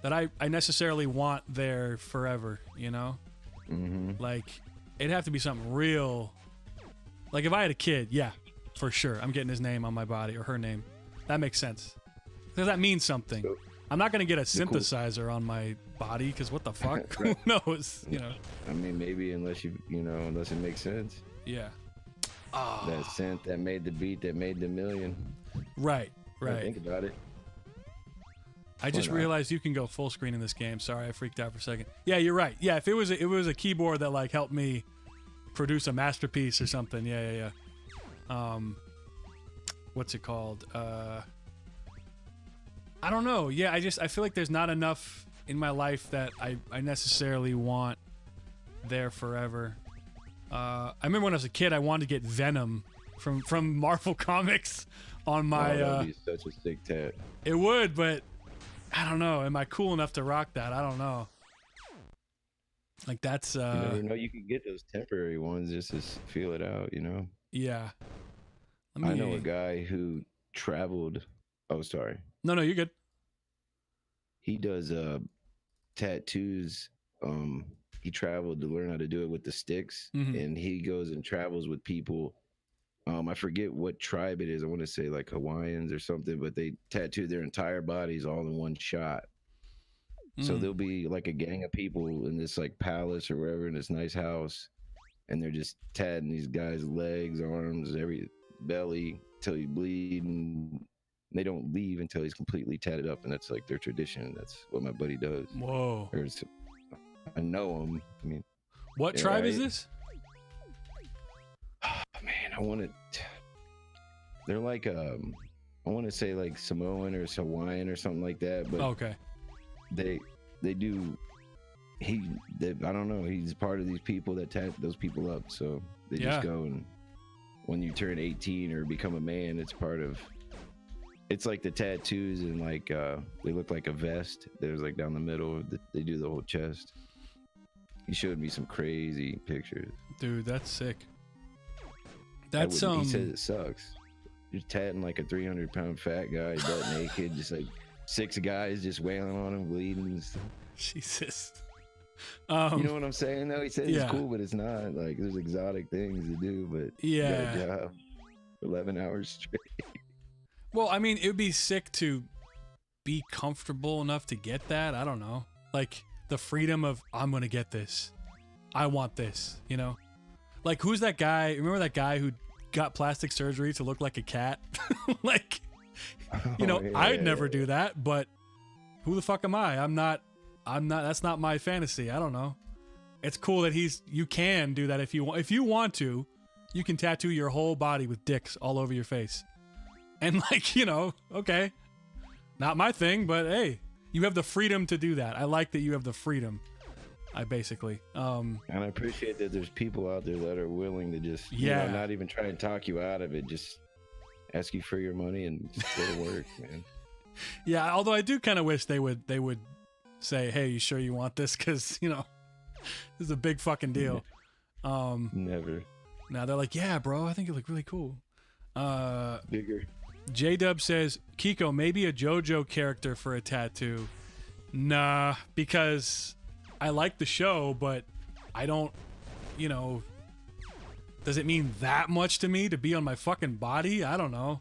that I necessarily want there forever, you know? Mm-hmm. Like it'd have to be something real. Like if I had a kid, yeah, for sure. I'm getting his name on my body or her name. That makes sense. Because that means something. So, I'm not going to get a synthesizer on my body because what the fuck? Who knows? You know. I mean, maybe unless unless it makes sense. Yeah. That synth that made the beat that made the million. Right. Think about it. I just realized you can go full screen in this game. Sorry, I freaked out for a second. Yeah, you're right. Yeah, if it was a keyboard that like helped me produce a masterpiece or something. Yeah. What's it called? I don't know. Yeah, I feel like there's not enough in my life that I necessarily want there forever. I remember when I was a kid, I wanted to get Venom from Marvel Comics on my. That'd be such a sick tat. It would, but I don't know. Am I cool enough to rock that? I don't know. Like that's. You never know. You can get those temporary ones just to feel it out. You know. Yeah. I know a guy who traveled. Oh, sorry. No, you're good. He does tattoos. He traveled to learn how to do it with the sticks, and he goes and travels with people. I forget what tribe it is. I want to say like Hawaiians or something, but they tattoo their entire bodies all in one shot. So there'll be like a gang of people in this like palace or wherever in this nice house, and they're just tatting these guys' legs, arms, every belly till you bleed, and they don't leave until he's completely tatted up, and that's like their tradition. That's what my buddy does. Whoa! I know him. I mean, what tribe is this? Oh, man, I want to. They're like I want to say like Samoan or Hawaiian or something like that. But okay, they do. I don't know. He's part of these people that tat those people up. So they just go, and when you turn 18 or become a man, it's part of. It's like the tattoos, and like they look like a vest. There's like down the middle. They do the whole chest. He showed me some crazy pictures. Dude, that's sick. He says it sucks. You're tatting like a 300-pound fat guy, butt naked, just like 6 guys just wailing on him, bleeding and stuff. Jesus. You know what I'm saying? though? He says it's cool, but it's not. Like there's exotic things to do, but you got a job 11 hours straight. Well, I mean, it would be sick to be comfortable enough to get that. I don't know. Like the freedom of, I'm going to get this. I want this, you know? Like who's that guy? Remember that guy who got plastic surgery to look like a cat? Like You know, yeah, I'd never do that, but who the fuck am I? I'm not, that's not my fantasy. I don't know. It's cool that you can do that if you want. If you want to, you can tattoo your whole body with dicks all over your face. And like, you know, okay. Not my thing, but hey, you have the freedom to do that. I like that you have the freedom. I basically. And I appreciate that there's people out there that are willing to just, yeah, you know, not even try and talk you out of it, just ask you for your money and just go to work, man. Yeah, although I do kind of wish they would say, "Hey, you sure you want this?" Because you know, this is a big fucking deal. Never. Now they're like, "Yeah, bro, I think you look really cool." Bigger. J-Dub says, "Kiko, maybe a JoJo character for a tattoo." Nah, because I like the show, but I don't, you know, does it mean that much to me to be on my fucking body? I don't know.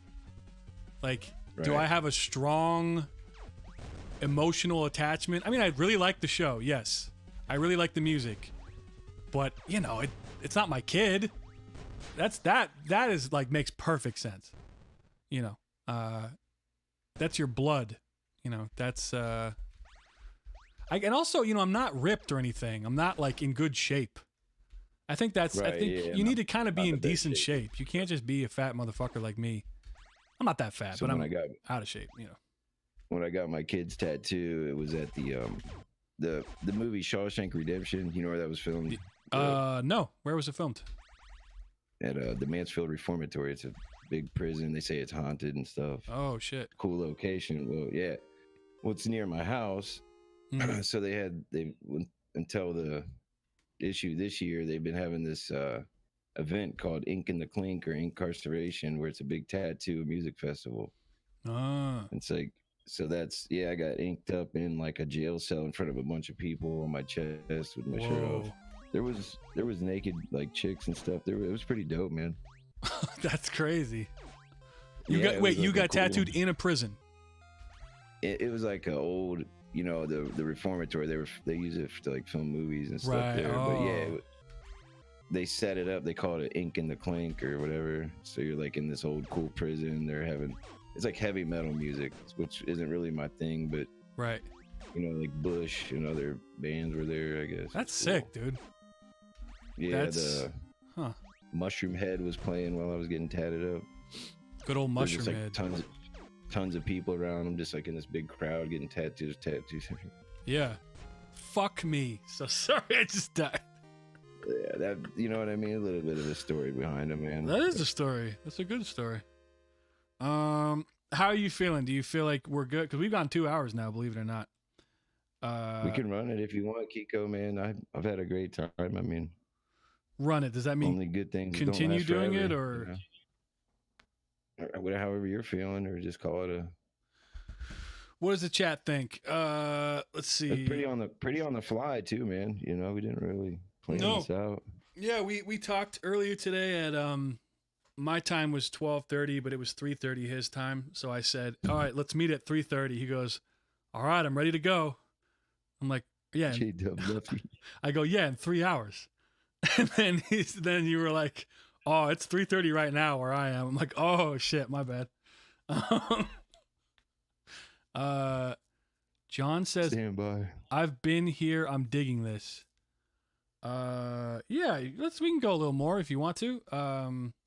Like, do I have a strong emotional attachment? I mean, I really like the show, yes. I really like the music. But, you know, it's not my kid. That is like makes perfect sense. You know, that's your blood. You know, that's and also, you know, I'm not ripped or anything. I'm not like in good shape. I think I think you need to kind of be in decent shape. You can't just be a fat motherfucker like me. I'm not that fat, but I'm out of shape, you know. When I got my kid's tattoo, it was at the movie Shawshank Redemption. You know where that was filmed? No. Where was it filmed? At the Mansfield Reformatory. It's a big prison. They say it's haunted and stuff. Oh shit. Cool location. Well, yeah. Well, it's near my house. Mm-hmm. So they until the issue this year, they've been having this event called Ink in the Clink or Incarceration, where it's a big tattoo music festival. It's like, so that's, I got inked up in like a jail cell in front of a bunch of people on my chest with my shirt off. There was naked like chicks and stuff. It was pretty dope, man. That's crazy. You got tattooed in a prison? It was like an old, you know, the reformatory. They use it to like film movies and stuff there. But yeah, they set it up. They called it Ink in the Clink or whatever. So you're like in this old cool prison. It's like heavy metal music, which isn't really my thing, but you know, like Bush and other bands were there, I guess. That's sick, dude. Yeah, Mushroom Head was playing while I was getting tatted up. Good old Mushroom Head. Tons of people around. I'm just like in this big crowd getting tattoos. Yeah. Fuck me. So sorry, I just died. Yeah, that, you know what I mean? A little bit of a story behind it, man. That is a story. That's a good story. How are you feeling? Do you feel like we're good? Because we've gone 2 hours now, believe it or not. We can run it if you want, Kiko, man. I've had a great time. I mean, run it. Does that mean only good things continue doing forever, it, or you know? However you're feeling, or just call it a. What does the chat think? Let's see. It's pretty on the fly too, man. You know, we didn't really plan this out. Yeah, we talked earlier today at my time was 12:30, but it was 3:30 his time. So I said, "All right, let's meet at 3:30." He goes, "All right, I'm ready to go." I'm like, "Yeah." I go, "Yeah, in 3 hours." And then you were like, "Oh, it's 3:30 right now where I am." I'm like, "Oh shit, my bad." John says, "Stand by. I've been here. I'm digging this." Yeah, we can go a little more if you want to.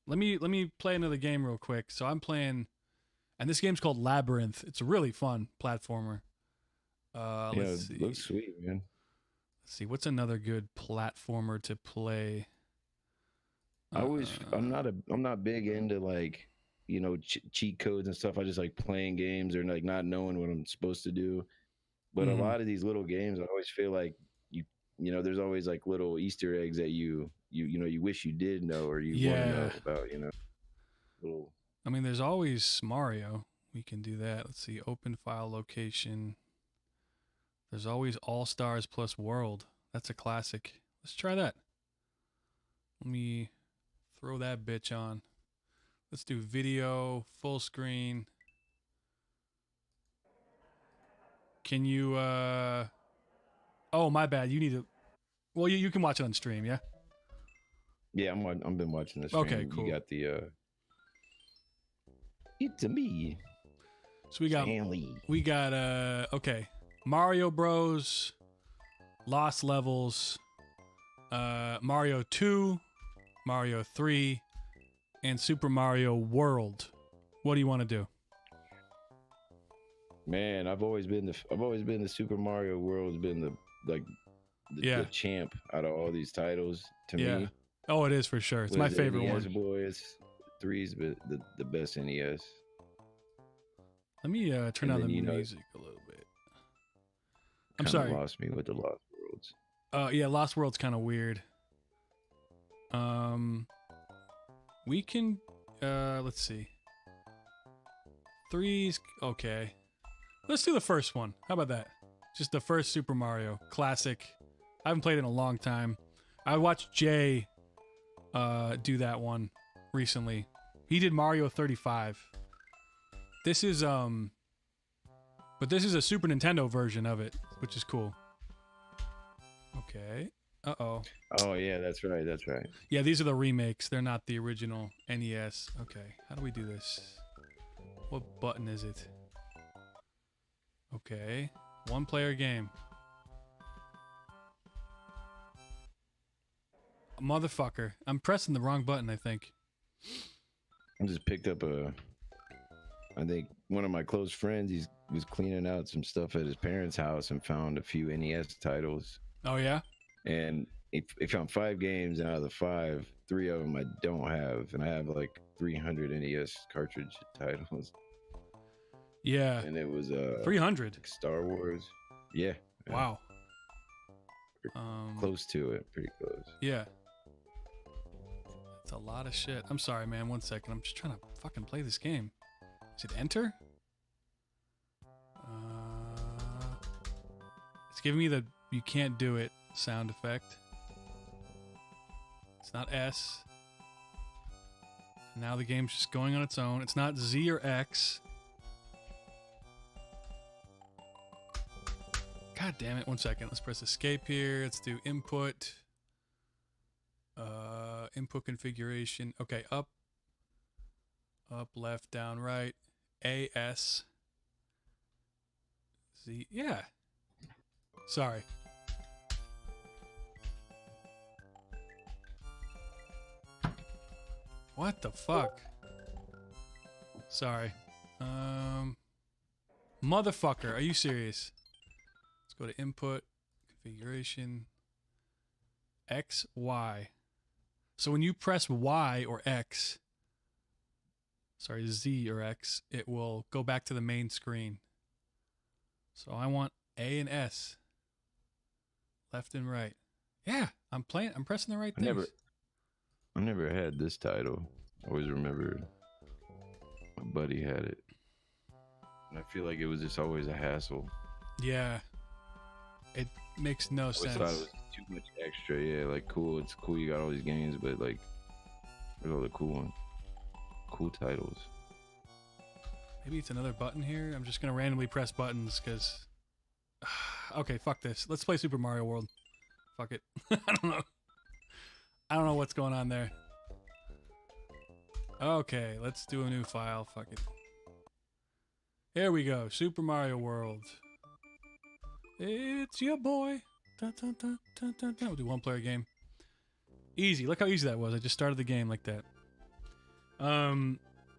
Let me play another game real quick. So I'm playing, and this game's called Labyrinth. It's a really fun platformer. Let's see. It looks sweet, man. Let's see, what's another good platformer to play? I'm not big into like, you know, cheat codes and stuff. I just like playing games or like not knowing what I'm supposed to do. But a lot of these little games, I always feel like you know, there's always like little Easter eggs that you wish you did know or you want to know about, you know. Little. I mean, there's always Mario. We can do that. Let's see, open file location. There's always All Stars plus World. That's a classic. Let's try that. Let me throw that bitch on. Let's do video, full screen. Can you, oh, my bad. You need to, well, you can watch it on stream, yeah? Yeah, I've been watching this stream. Okay, cool. You got the, it's me. So we got okay, Mario Bros, Lost Levels, Mario 2, Mario 3, and Super Mario World. What do you want to do? Man, I've always been the Super Mario World's been the champ out of all these titles to me. Oh, it is for sure. It's my favorite NES one. Boys, 3's the best NES. Let me turn down the music a little bit. I'm sorry. Lost me with the Lost Worlds. Yeah, Lost World's kind of weird. We can let's see. 3's okay. Let's do the first one. How about that? Just the first Super Mario classic. I haven't played it in a long time. I watched Jay do that one recently. He did Mario 35. This is but this is a Super Nintendo version of it, which is cool. Okay. Uh-oh. Oh yeah, that's right. Yeah, these are the remakes. They're not the original NES. Okay. How do we do this? What button is it? Okay. One player game. Motherfucker. I'm pressing the wrong button, I think. I just picked up I think one of my close friends, he was cleaning out some stuff at his parents' house and found a few NES titles. Oh, yeah? And he found 5 games, and out of the 5, 3 of them I don't have. And I have like 300 NES cartridge titles. Yeah. And it was 300. Star Wars. Yeah. Wow. Close to it. Pretty close. Yeah. That's a lot of shit. I'm sorry, man. 1 second. I'm just trying to fucking play this game. Is it enter? It's giving me the you can't do it sound effect. It's not S. Now the game's just going on its own. It's not Z or X. God damn it. 1 second. Let's press escape here. Let's do input. Input configuration. Okay, up, left, down, right. A, S. Z. Yeah. Sorry. What the fuck? Sorry. Motherfucker. Are you serious? Let's go to input, configuration, X, Y. So when you press Y or X, sorry, Z or X, it will go back to the main screen. So I want A and S. Left and right. Yeah, I'm pressing the right things. I never had this title. I always remember my buddy had it. And I feel like it was just always a hassle. Yeah. It makes no sense. I thought it was too much extra. Yeah, like cool. It's cool you got all these games, but like, where's all the cool ones? Cool titles. Maybe it's another button here. I'm just going to randomly press buttons because... Okay, fuck this. Let's play Super Mario World. Fuck it. I don't know what's going on there. Okay, let's do a new file. Fuck it. Here we go. Super Mario World. It's your boy. Dun, dun, dun, dun, dun, dun. We'll do one player game. Easy. Look how easy that was. I just started the game like that.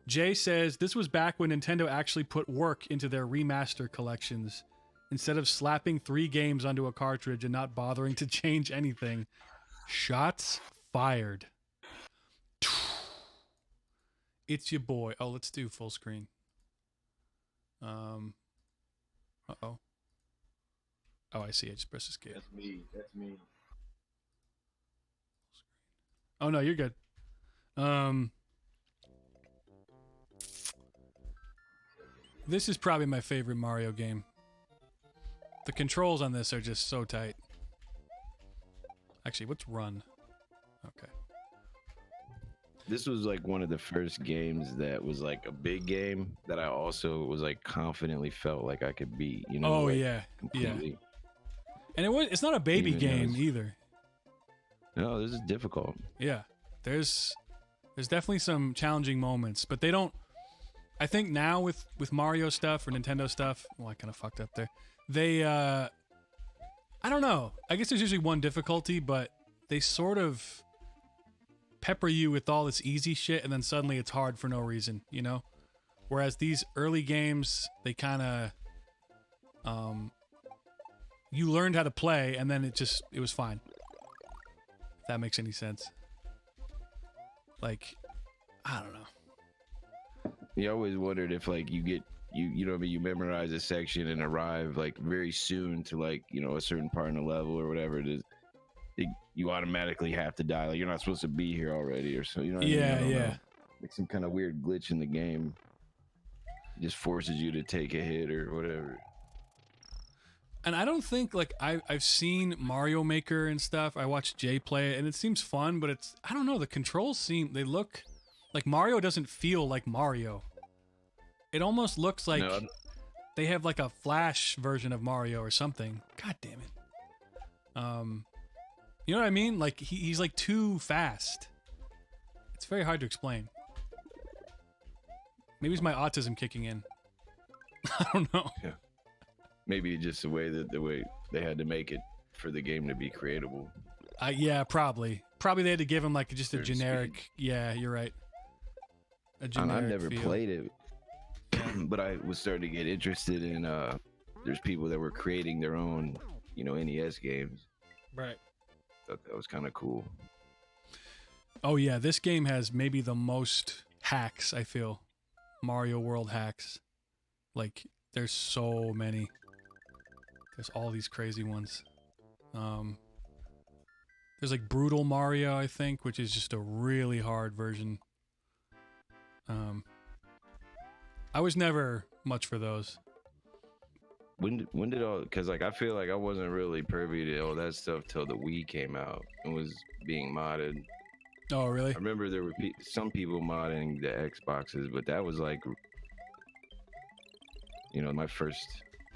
Jay says this was back when Nintendo actually put work into their remaster collections. Instead of slapping 3 games onto a cartridge and not bothering to change anything. Shots fired. It's your boy. Oh, let's do full screen. Uh-oh. Oh, I see. I just pressed escape. That's me. Oh, no, you're good. This is probably my favorite Mario game. The controls on this are just so tight. Actually, what's run? Okay. This was like one of the first games that was like a big game that I also was like confidently felt like I could beat. You know? Oh, like, yeah. completely. Yeah. And it's not a baby game either. No, this is difficult. Yeah. There's definitely some challenging moments, but they don't I think now with Mario stuff or Nintendo stuff, well, I kind of fucked up there. They, I don't know. I guess there's usually one difficulty, but they sort of pepper you with all this easy shit, and then suddenly it's hard for no reason, you know? Whereas these early games, they kind of, you learned how to play, and then it was fine. If that makes any sense. Like, I don't know. You always wondered if like you get you know what I mean, you memorize a section and arrive like very soon to like, you know, a certain part in the level or whatever it is. You automatically have to die. Like you're not supposed to be here already or so. You know what I mean? I don't know. Like some kind of weird glitch in the game. It just forces you to take a hit or whatever. And I don't think, like, I've seen Mario Maker and stuff. I watched Jay play it, and it seems fun, but it's, I don't know, the controls they look, like Mario doesn't feel like Mario. It almost looks like they have, like, a Flash version of Mario or something. God damn it. You know what I mean? Like, he's, like, too fast. It's very hard to explain. Maybe it's my autism kicking in. I don't know. Yeah. Maybe just the way they had to make it for the game to be creatable. Yeah, probably. Probably they had to give him like just a generic. Speed. Yeah, you're right. A generic. I've never feel. played it, but I was starting to get interested in. There's people that were creating their own, you know, NES games. Right. Thought that was kind of cool. Oh yeah, this game has maybe the most hacks. I feel Mario World hacks. Like there's so many. There's all these crazy ones. There's like Brutal Mario, I think, which is just a really hard version. I was never much for those. When did all? Because like I feel like I wasn't really privy to all that stuff till the Wii came out and was being modded. Oh really? I remember there were some people modding the Xboxes, but that was like, you know, my first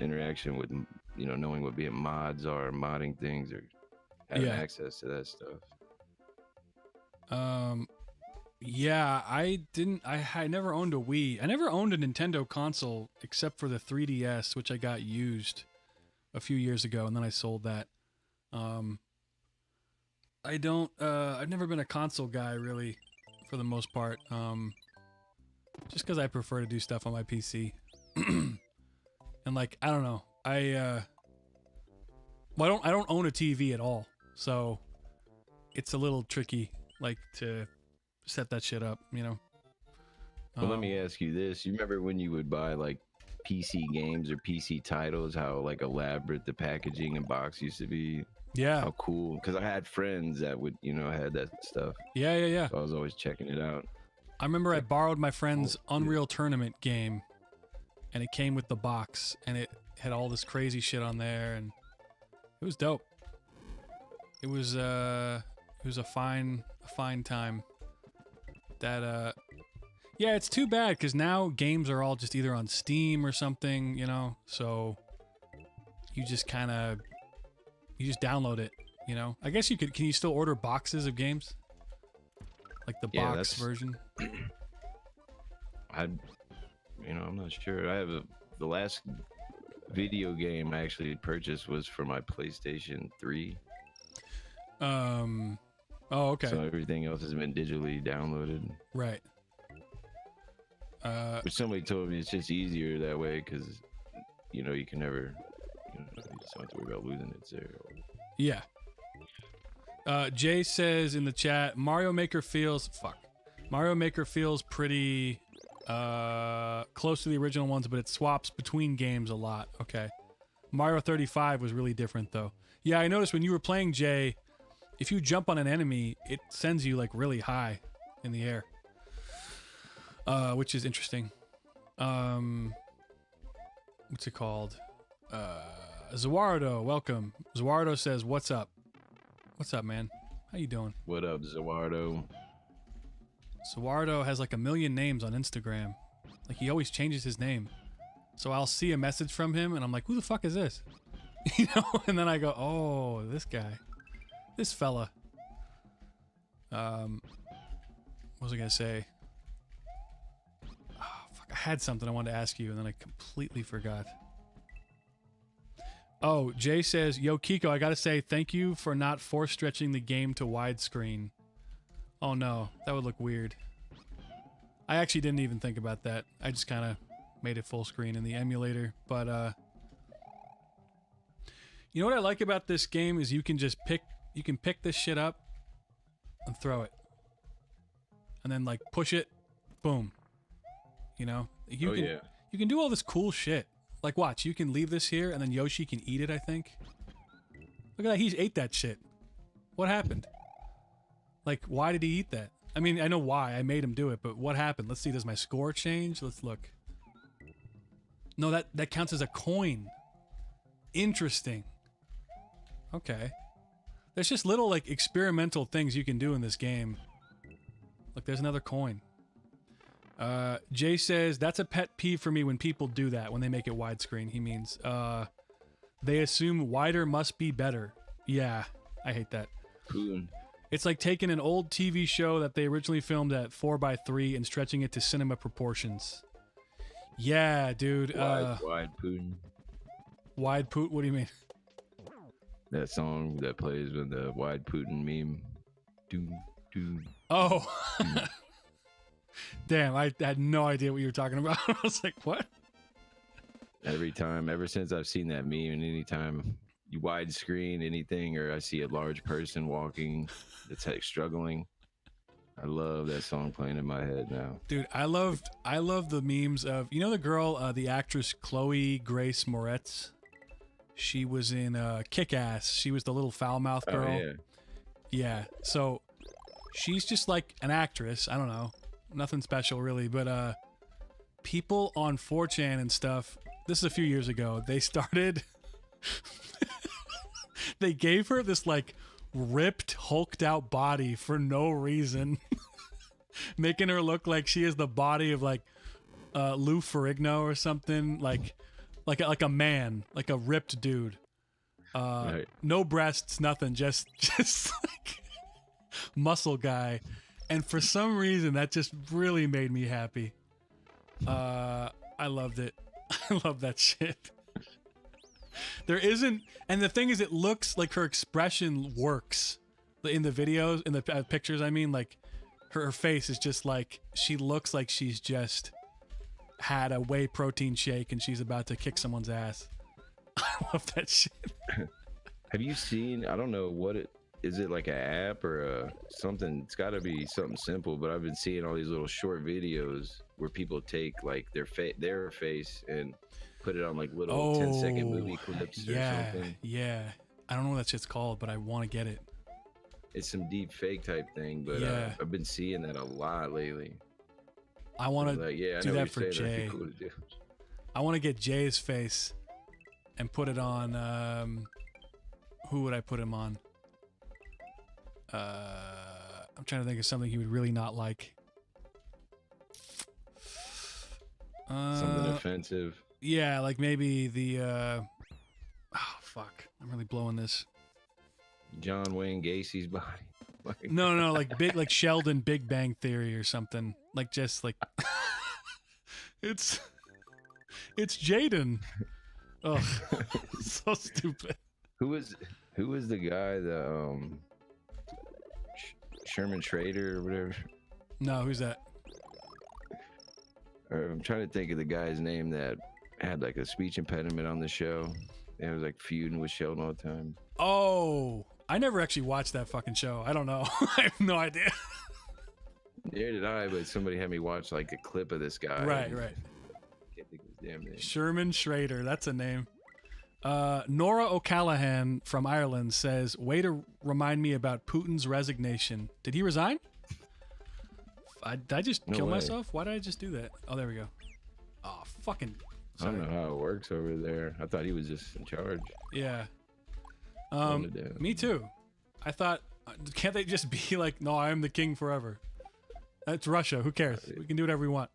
interaction with, you know, knowing what being mods are, modding things, or having access to that stuff. Yeah, I never owned a Wii. I never owned a Nintendo console except for the 3DS, which I got used a few years ago, and then I sold that. I've never been a console guy really, for the most part. Just because I prefer to do stuff on my PC. And like, I don't know. I don't own a TV at all, so it's a little tricky, like, to set that shit up, you know. Well, let me ask you this: you remember when you would buy like PC games or PC titles, how like elaborate the packaging and box used to be? Yeah. How cool! Because I had friends that would, you know, had that stuff. Yeah. So I was always checking it out. I remember I borrowed my friend's Unreal Tournament game, and it came with the box, and it had all this crazy shit on there, and it was dope. It was a fine time. That yeah, it's too bad because now games are all just either on Steam or something, you know. So you just download it, you know. I guess you could. Can you still order boxes of games? Like the box version? I'm not sure. I have the last video game I actually purchased was for my PlayStation 3. Oh, okay. So everything else has been digitally downloaded. Right. Which somebody told me it's just easier that way because, you know, you can never, you just don't have to worry about losing it there. Yeah. Jay says in the chat, Mario Maker feels pretty close to the original ones, but it swaps between games a lot. Okay. Mario 35 was really different though. Yeah, I noticed when you were playing, Jay, if you jump on an enemy, it sends you like really high in the air, which is interesting. What's it called? Zawardo, welcome. Zawardo says, "What's up? What's up, man? How you doing?" What up, Zawardo? Zawardo has like 1 million names on Instagram. Like he always changes his name. So I'll see a message from him, and I'm like, "Who the fuck is this?" You know, and then I go, "Oh, this guy." This fella. What was I gonna say? Oh, fuck. had something I wanted to ask you, and then I completely forgot. Oh, Jay says, yo, Kiko, I gotta say thank you for not force stretching the game to widescreen. Oh no, that would look weird. I actually didn't even think about that. I just kind of made it full screen in the emulator. But, you know what I like about this game is you can just pick this shit up and throw it. And then, like, push it, boom. You know? You can do all this cool shit. Like, watch, you can leave this here, and then Yoshi can eat it, I think. Look at that, he ate that shit. What happened? Like, why did he eat that? I mean, I know why, I made him do it, but what happened? Let's see, does my score change? Let's look. No, that counts as a coin. Interesting. Okay. There's just little, like, experimental things you can do in this game. Look, there's another coin. Jay says, that's a pet peeve for me when people do that, when they make it widescreen, he means. They assume wider must be better. Yeah, I hate that. It's like taking an old TV show that they originally filmed at 4:3 and stretching it to cinema proportions. Yeah, dude. Wide Putin. Wide Putin? What do you mean? That song that plays when the Wide Putin meme. Oh. Damn, I had no idea what you were talking about. I was like, what? Ever since I've seen that meme, and anytime you widescreen anything or I see a large person walking that's like struggling, I love that song playing in my head now. Dude, I love the memes of, you know the girl, the actress Chloe Grace Moretz? She was in Kick-Ass. She was the little foul-mouthed girl. Oh, yeah. Yeah, so she's just like an actress. I don't know. Nothing special really, but people on 4chan and stuff, this is a few years ago, they started they gave her this like ripped, hulked out body for no reason. Making her look like she is the body of like Lou Ferrigno or something, like a man, like a ripped dude. Right. No breasts, nothing, just like muscle guy. And for some reason, that just really made me happy. I loved it. I love that shit. There isn't, and the thing is, it looks like her expression works in the videos, in the pictures. I mean, like her face is just like, she looks like she's just had a whey protein shake and she's about to kick someone's ass. I love that shit. Have you seen? I don't know what it. Is it like an app or something? It's got to be something simple, but I've been seeing all these little short videos where people take like their face and put it on like little 10-second movie clips or something. Yeah. I don't know what that shit's called, but I want to get it. It's some deep fake type thing, but I've been seeing that a lot lately. I want to do that for Jay. Cool to do. I want to get Jay's face and put it on. Who would I put him on? I'm trying to think of something he would really not like. Something offensive. Yeah, like maybe the oh fuck, I'm really blowing this. John Wayne Gacy's body. No, like big, like Sheldon Big Bang Theory or something. Like just like it's Jaden. Oh, so stupid. Who was the guy? The Sherman Schrader or whatever. No, who's that? I'm trying to think of the guy's name that had like a speech impediment on the show. And it was like feuding with Sheldon all the time. Oh, I never actually watched that fucking show. I don't know. I have no idea. Neither did I, but somebody had me watch like a clip of this guy. Right. Can't think of his damn name. Sherman Schrader, that's a name. Nora O'Callaghan from Ireland says, way to remind me about Putin's resignation. Did he resign? Did I just kill myself? Why did I just do that? Oh, there we go. Oh, fucking... Sorry. I don't know how it works over there. I thought he was just in charge. Yeah. Me too. I thought, can't they just be like, no, I am the king forever? That's Russia. Who cares? We can do whatever we want.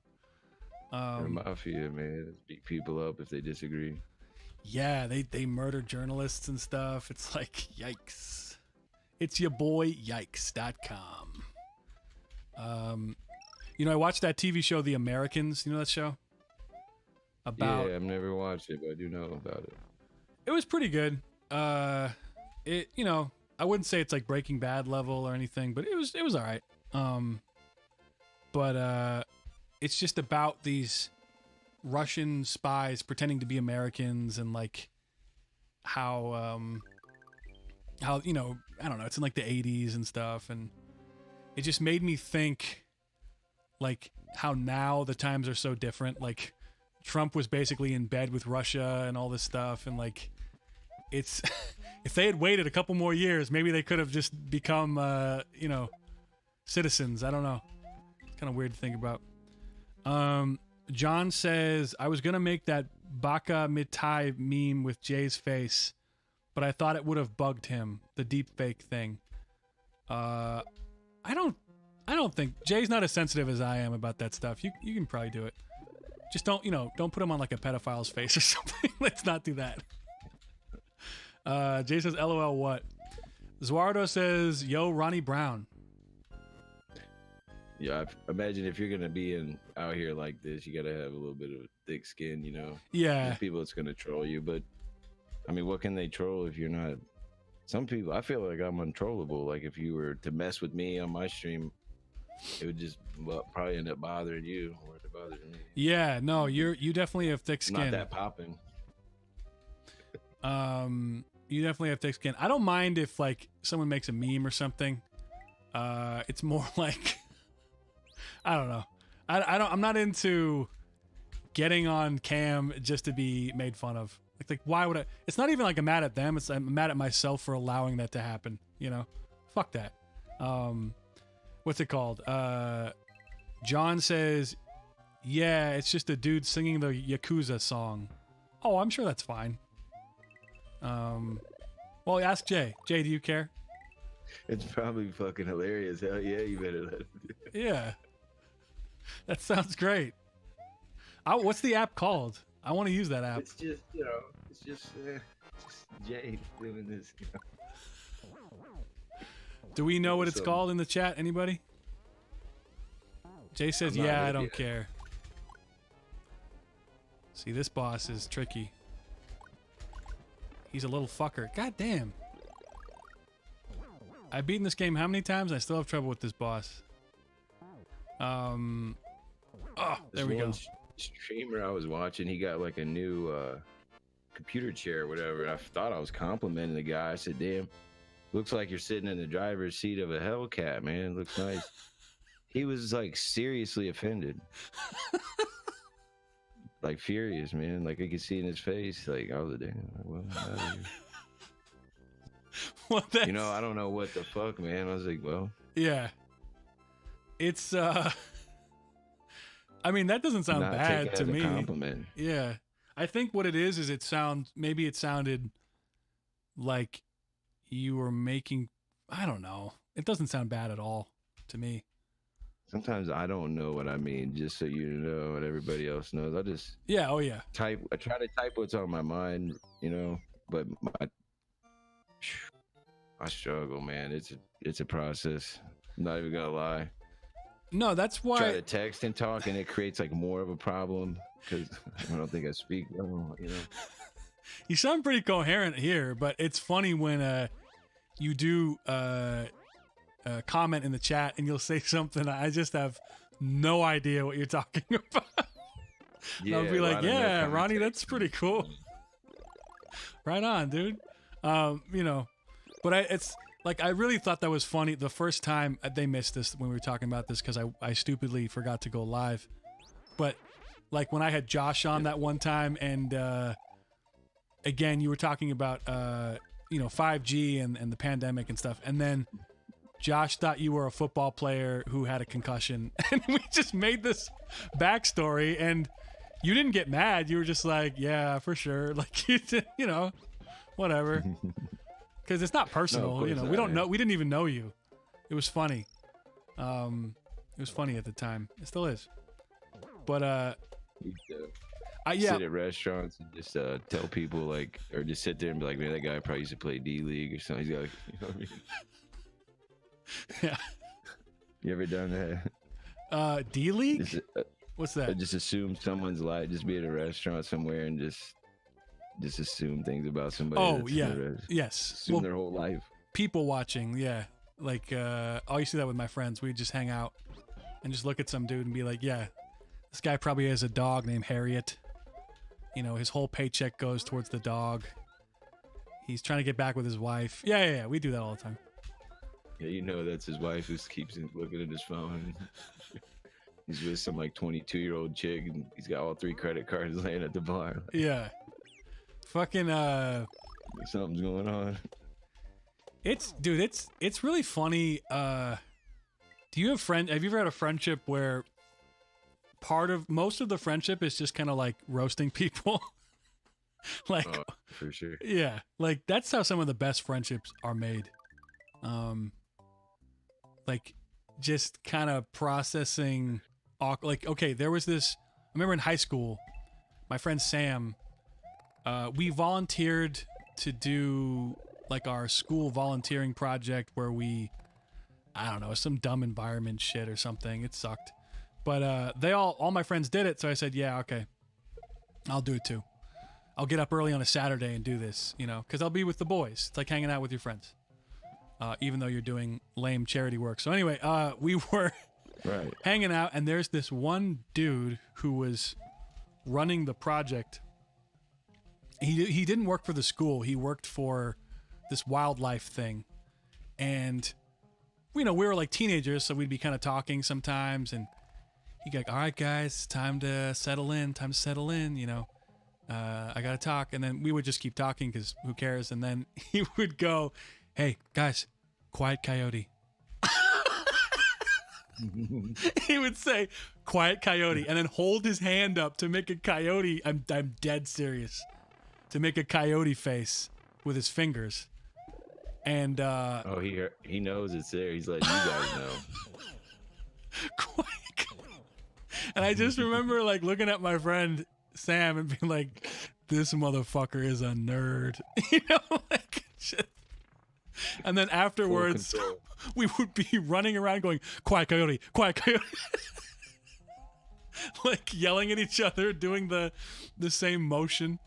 The mafia, man. Beat people up if they disagree. Yeah, they murder journalists and stuff. It's like, yikes. It's your boy, yikes.com. You know, I watched that TV show, The Americans. You know that show? about. Yeah, I've never watched it, but I do know about it. It was pretty good. It I wouldn't say it's like Breaking Bad level or anything, but it was all right. But it's just about these Russian spies pretending to be Americans and like how I don't know, it's in like the 80s and stuff, and it just made me think like how now the times are so different. Like Trump was basically in bed with Russia and all this stuff, and like it's if they had waited a couple more years, maybe they could have just become citizens. I don't know. It's kind of weird to think about. John says, I was going to make that Baka Mitai meme with Jay's face, but I thought it would have bugged him, the deep fake thing. I don't think Jay's not as sensitive as I am about that stuff. You can probably do it. Just don't put him on like a pedophile's face or something. Let's not do that. Jay says, LOL what? Zuardo says, yo, Ronnie Brown. Yeah, I imagine if you're gonna be out here like this, you gotta have a little bit of thick skin, Yeah. There's people that's gonna troll you, but I mean, what can they troll if you're not? Some people, I feel like I'm untrollable. Like if you were to mess with me on my stream, it would just probably end up bothering you or it bothers me. Yeah, no, you definitely have thick skin. Not that popping. You definitely have thick skin. I don't mind if like someone makes a meme or something. It's more like I don't know. I'm not into getting on cam just to be made fun of. Like why would I? It's not even like I'm mad at them. I'm mad at myself for allowing that to happen. Fuck that. What's it called? John says, yeah, it's just a dude singing the Yakuza song. Oh, I'm sure that's fine. Well, ask Jay. Jay, do you care? It's probably fucking hilarious. Hell yeah, you better let it do it. Yeah. That sounds great. What's the app called? I want to use that app. It's just, just Jay doing this. Do we know what it's called in the chat? Anybody? Jay says, yeah, I don't care. See, this boss is tricky. He's a little fucker. God damn. I've beaten this game how many times? I still have trouble with this boss. Oh, there we go. Streamer I was watching, he got like a new computer chair or whatever, and I thought I was complimenting the guy. I said, damn, looks like you're sitting in the driver's seat of a Hellcat, man. Looks nice. He was like seriously offended. Like furious, man. Like I could see in his face. Like, I was damn. Well, I don't know what the fuck, man. I was like, well, yeah. It's I mean, that doesn't sound bad to me. Compliment. Yeah. I think what it is it sounded like you were making, I don't know. It doesn't sound bad at all to me. Sometimes I don't know what I mean, just so you know what everybody else knows. I just I try to type what's on my mind, but I struggle, man. It's a process. I'm not even gonna lie. No, that's why. Try to text and talk, and it creates like more of a problem because I don't think I speak. You sound pretty coherent here, but it's funny when you do comment in the chat and you'll say something I just have no idea what you're talking about. Yeah, I'll be like, yeah, Ronnie, that's pretty cool. Right on, dude. But it's like I really thought that was funny the first time they missed this when we were talking about this because I stupidly forgot to go live. But like when I had Josh on that one time and again you were talking about 5G and the pandemic and stuff, and then Josh thought you were a football player who had a concussion, and we just made this backstory, and you didn't get mad. You were just like, yeah, for sure, like whatever. Because it's not personal, we don't know. We didn't even know you. It was funny. It was funny at the time. It still is. But sit at restaurants and just tell people like, or just sit there and be like, man, that guy probably used to play D League or something. He's got, what I mean? Yeah. You ever done that? D League? What's I that? just assume someone's life. Just be at a restaurant somewhere and just assume things about somebody. Oh that's yeah, in a yes. assume their whole life. People watching, yeah. Like I used to do that with my friends. We'd just hang out and just look at some dude and be like, yeah, this guy probably has a dog named Harriet. You know, his whole paycheck goes towards the dog. He's trying to get back with his wife. Yeah. We do that all the time. Yeah, you know that's his wife who keeps looking at his phone. He's with some like 22-year-old chick, and he's got all 3 credit cards laying at the bar. Yeah. Fucking Something's going on. it's really funny. Have you ever had a friendship where most of the friendship is just kind of like roasting people? Like, Oh, for sure. yeah, like that's how some of the best friendships are made. Like just kind of processing. Like, okay, there was this. I remember in high school, my friend Sam. We volunteered to do like our school volunteering project where I don't know, some dumb environment shit or something. It sucked, but all my friends did it, so I said, yeah, okay, I'll do it too. I'll get up early on a Saturday and do this, you know, because I'll be with the boys. It's like hanging out with your friends, even though you're doing lame charity work. So anyway, we were Right. hanging out, and there's this one dude who was running the project. He didn't work for the school. He worked for this wildlife thing, and you know, we were like teenagers, so we'd be kind of talking sometimes, and he'd go, "All right, guys, time to settle in. You know." I gotta talk, and then we would just keep talking because who cares? And then he would go, "Hey guys, quiet coyote." He would say, "Quiet coyote," and then hold his hand up to make a coyote. I'm dead serious. To make a coyote face with his fingers, and Oh, he knows it's there. He's like, you guys know. quiet coyote. And I just remember like looking at my friend Sam and being like, this motherfucker is a nerd. You know, like shit. And then afterwards control. we would be running around going, quiet coyote, like yelling at each other, doing the same motion.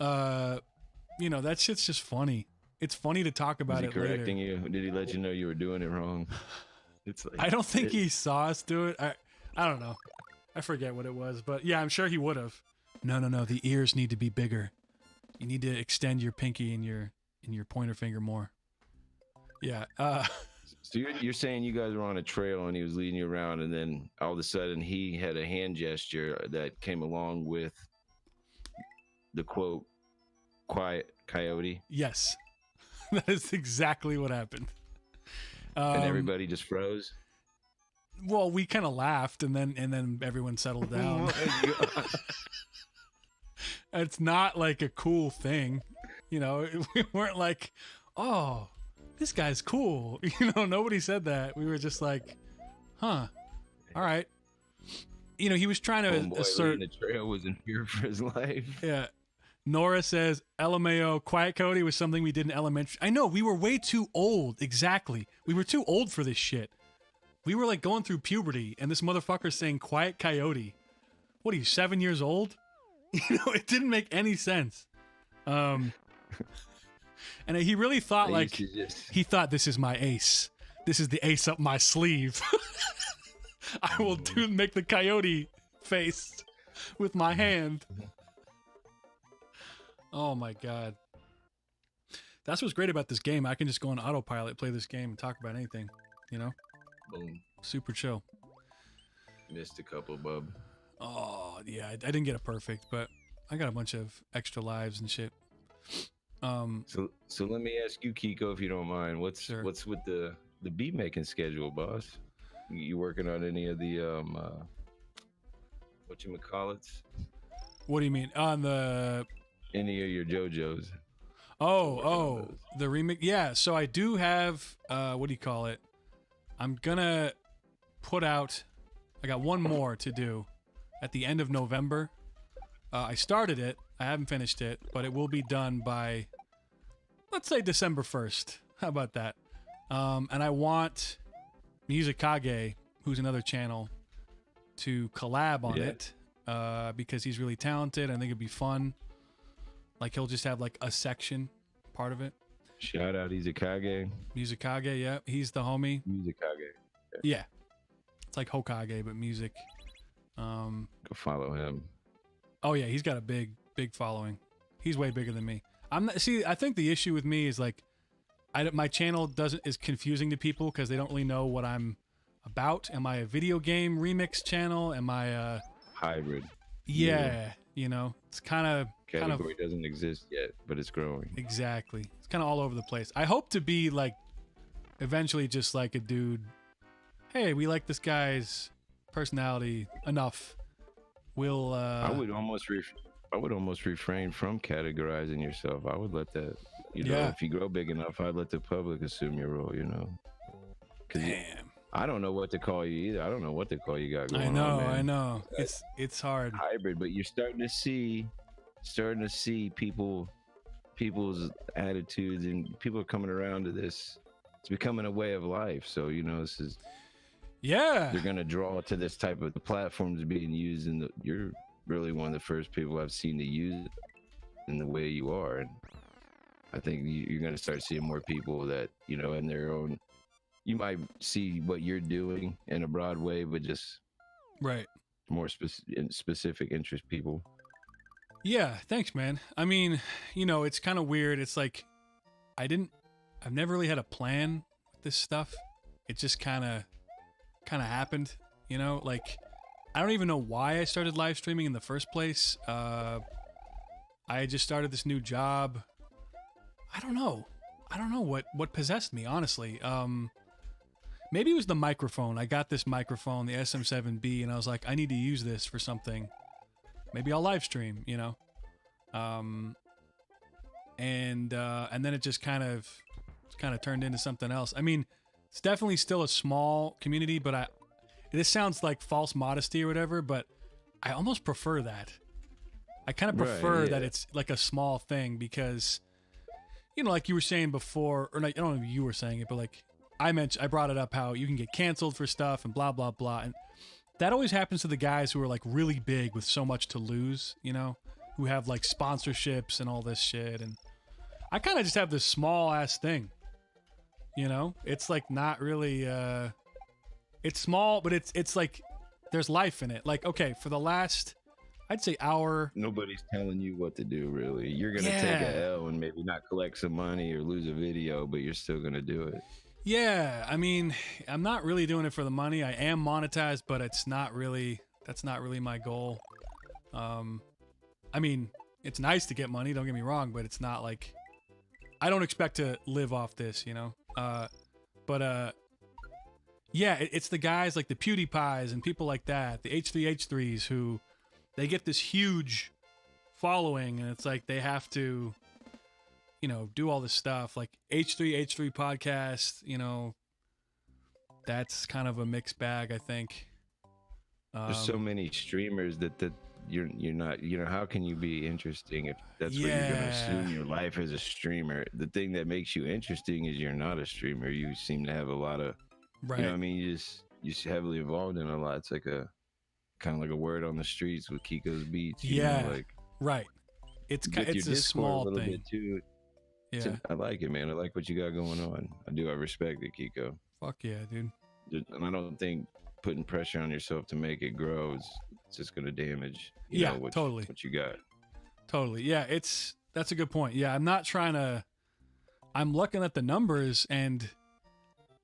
You know, that shit's just funny. It's funny to talk about Was he it correcting later. you? Did he let you know you were doing it wrong? It's like, I don't think he saw us do it. I don't know. I forget what it was, but yeah, I'm sure he would have. No. The ears need to be bigger. You need to extend your pinky and your pointer finger more. Yeah. So you're saying you guys were on a trail and he was leading you around, and then all of a sudden he had a hand gesture that came along with the quote, "Quiet coyote," Yes. That is exactly what happened. and everybody just froze. Well, we kind of laughed, and then everyone settled down. It's not like a cool thing, you know. We weren't like, "Oh, this guy's cool," you know. Nobody said that. We were just like, "Huh, all right." You know, he was trying to Homeboy assert. leading the trail was in fear for his life. Yeah. Nora says, LMAO, quiet coyote was something we did in elementary. I know, we were way too old. Exactly. We were too old for this shit. We were like going through puberty, and this motherfucker's saying quiet coyote. What are you, 7 years old? You know, it didn't make any sense. And he really thought They like, used to just- he thought, this is my ace. This is the ace up my sleeve. I will make the coyote face with my hand. Oh my god. That's what's great about this game. I can just go on autopilot, play this game, and talk about anything. You know? Boom. Super chill. Missed a couple, bub. Oh, yeah. I didn't get it perfect, but I got a bunch of extra lives and shit. So let me ask you, Kiko, if you don't mind, what's Sure. with the beat making schedule, boss? You working on any of the whatchamacallits? What do you mean? On the Any of your JoJo's? Oh, the remake. Yeah, so I do have what do you call it? I'm gonna put out. I got one more to do at the end of November. I started it. I haven't finished it, but it will be done by, let's say, December 1st. How about that? And I want Musicage, who's another channel, to collab on Yeah. it because he's really talented. I think it'd be fun. Like he'll just have like a section part of it. Shout out Izakage. Muzukage, yeah, he's the homie. Izakage. Yeah, it's like Hokage but music. Go follow him. Oh yeah, he's got a big following. He's way bigger than me. I'm not, see, I think the issue with me is like my channel is confusing to people because they don't really know what I'm about. Am I a video game remix channel? Am I a Hybrid. yeah, you know, it's kind of Category doesn't exist yet, but it's growing. exactly. It's kind of all over the place. I hope to be like eventually just like a dude. Hey, we like this guy's personality enough. We'll I would almost refrain from categorizing yourself. I would let that, you know, Yeah. if you grow big enough, I'd let the public assume your role, you know. Cause damn. I don't know what to call you either. I don't know what to call you got going I on, know, man. I know. It's hard. Hybrid, but you're starting to see people's attitudes, and people are coming around to this. It's becoming a way of life. So, you know, this is Yeah. they're gonna draw to this type of platforms being used, and you're really one of the first people I've seen to use it in the way you are. And I think you're gonna start seeing more people that, you know, in their own. You might see what you're doing in a broad way, but just Right. more specific interest people. Yeah, thanks, man. I mean, you know, it's kind of weird. It's like I've never really had a plan with this stuff. It just kind of happened, you know? Like I don't even know why I started live streaming in the first place. I just started this new job. I don't know what possessed me, honestly. Maybe it was the microphone. I got this microphone, the SM7B, and I was like, I need to use this for something. Maybe I'll live stream, you know? And then it just kind of turned into something else. I mean, it's definitely still a small community, but this sounds like false modesty or whatever, but I almost prefer that. I kind of prefer that it's like a small thing because, you know, like you were saying before, or not, I don't know if you were saying it, but like I brought it up how you can get canceled for stuff and blah, blah, blah. And that always happens to the guys who are like really big with so much to lose, you know, who have like sponsorships and all this shit. And I kind of just have this small ass thing, you know, it's like not really, it's small, but it's like there's life in it. Like, okay, for the last, I'd say hour. Nobody's telling you what to do, really. You're gonna take a L and maybe not collect some money or lose a video, but you're still gonna do it. Yeah, I mean, I'm not really doing it for the money. I am monetized, but that's not really my goal. I mean, it's nice to get money, don't get me wrong, but it's not like I don't expect to live off this, you know. Yeah, it's the guys like the PewDiePies and people like that, the H3H3s who they get this huge following, and it's like they have to, you know, do all this stuff like H3H3 podcast, you know, that's kind of a mixed bag, I think. There's so many streamers that you're not, you know, how can you be interesting if that's what you're gonna assume your life as a streamer? The thing that makes you interesting is you're not a streamer. You seem to have a lot of, you know what I mean? You're just heavily involved in a lot. It's like a kind of like a word on the streets with Kiko's Beats. You know, like right. It's a small a little thing. bit too. Yeah, So I like it, man. I like what you got going on. I respect it, Kiko. fuck yeah, dude. And I don't think putting pressure on yourself to make it grow is just going to damage you know, totally what you got. Totally. Yeah, that's a good point. Yeah, I'm looking at the numbers and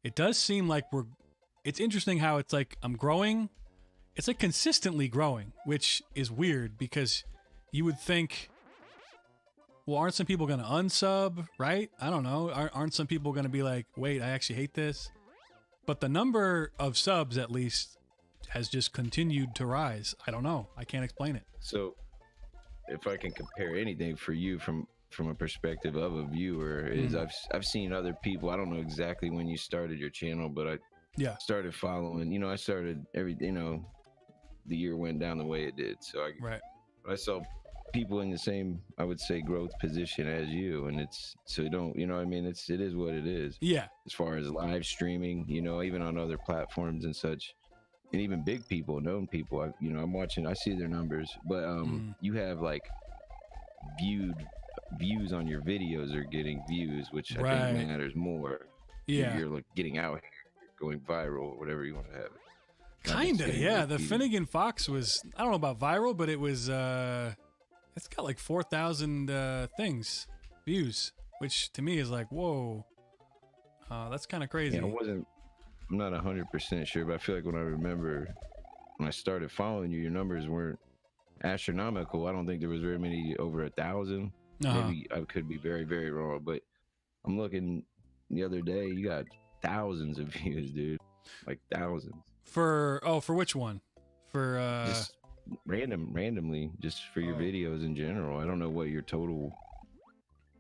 it does seem like it's interesting how it's like I'm growing. It's like consistently growing, which is weird because you would think, well, aren't some people going to unsub, right? I don't know. Aren't some people going to be like, wait, I actually hate this? But the number of subs, at least, has just continued to rise. I don't know. I can't explain it. So if I can compare anything for you from a perspective of a viewer is I've seen other people. I don't know exactly when you started your channel, but I started following, you know, I started you know, the year went down the way it did. So I saw people in the same, I would say, growth position as you, and you know what I mean, it is what it is. Yeah. As far as live streaming, you know, even on other platforms and such, and even big people, known people. I'm watching. I see their numbers, but you have like views on your videos are getting views, which I think matters more. Yeah, you're like getting out here, going viral, or whatever you want to have it. Kinda, yeah. The Finnegan Fox was, I don't know about viral, but it was, it's got like 4,000 views, which to me is like, whoa, that's kind of crazy. Yeah, I'm not 100% sure, but I feel like when I started following you, your numbers weren't astronomical. I don't think there was very many over 1,000. Maybe I could be very, very wrong, but I'm looking the other day, you got thousands of views, dude. Like thousands. For which one? For just randomly, just for your videos in general. I don't know what your total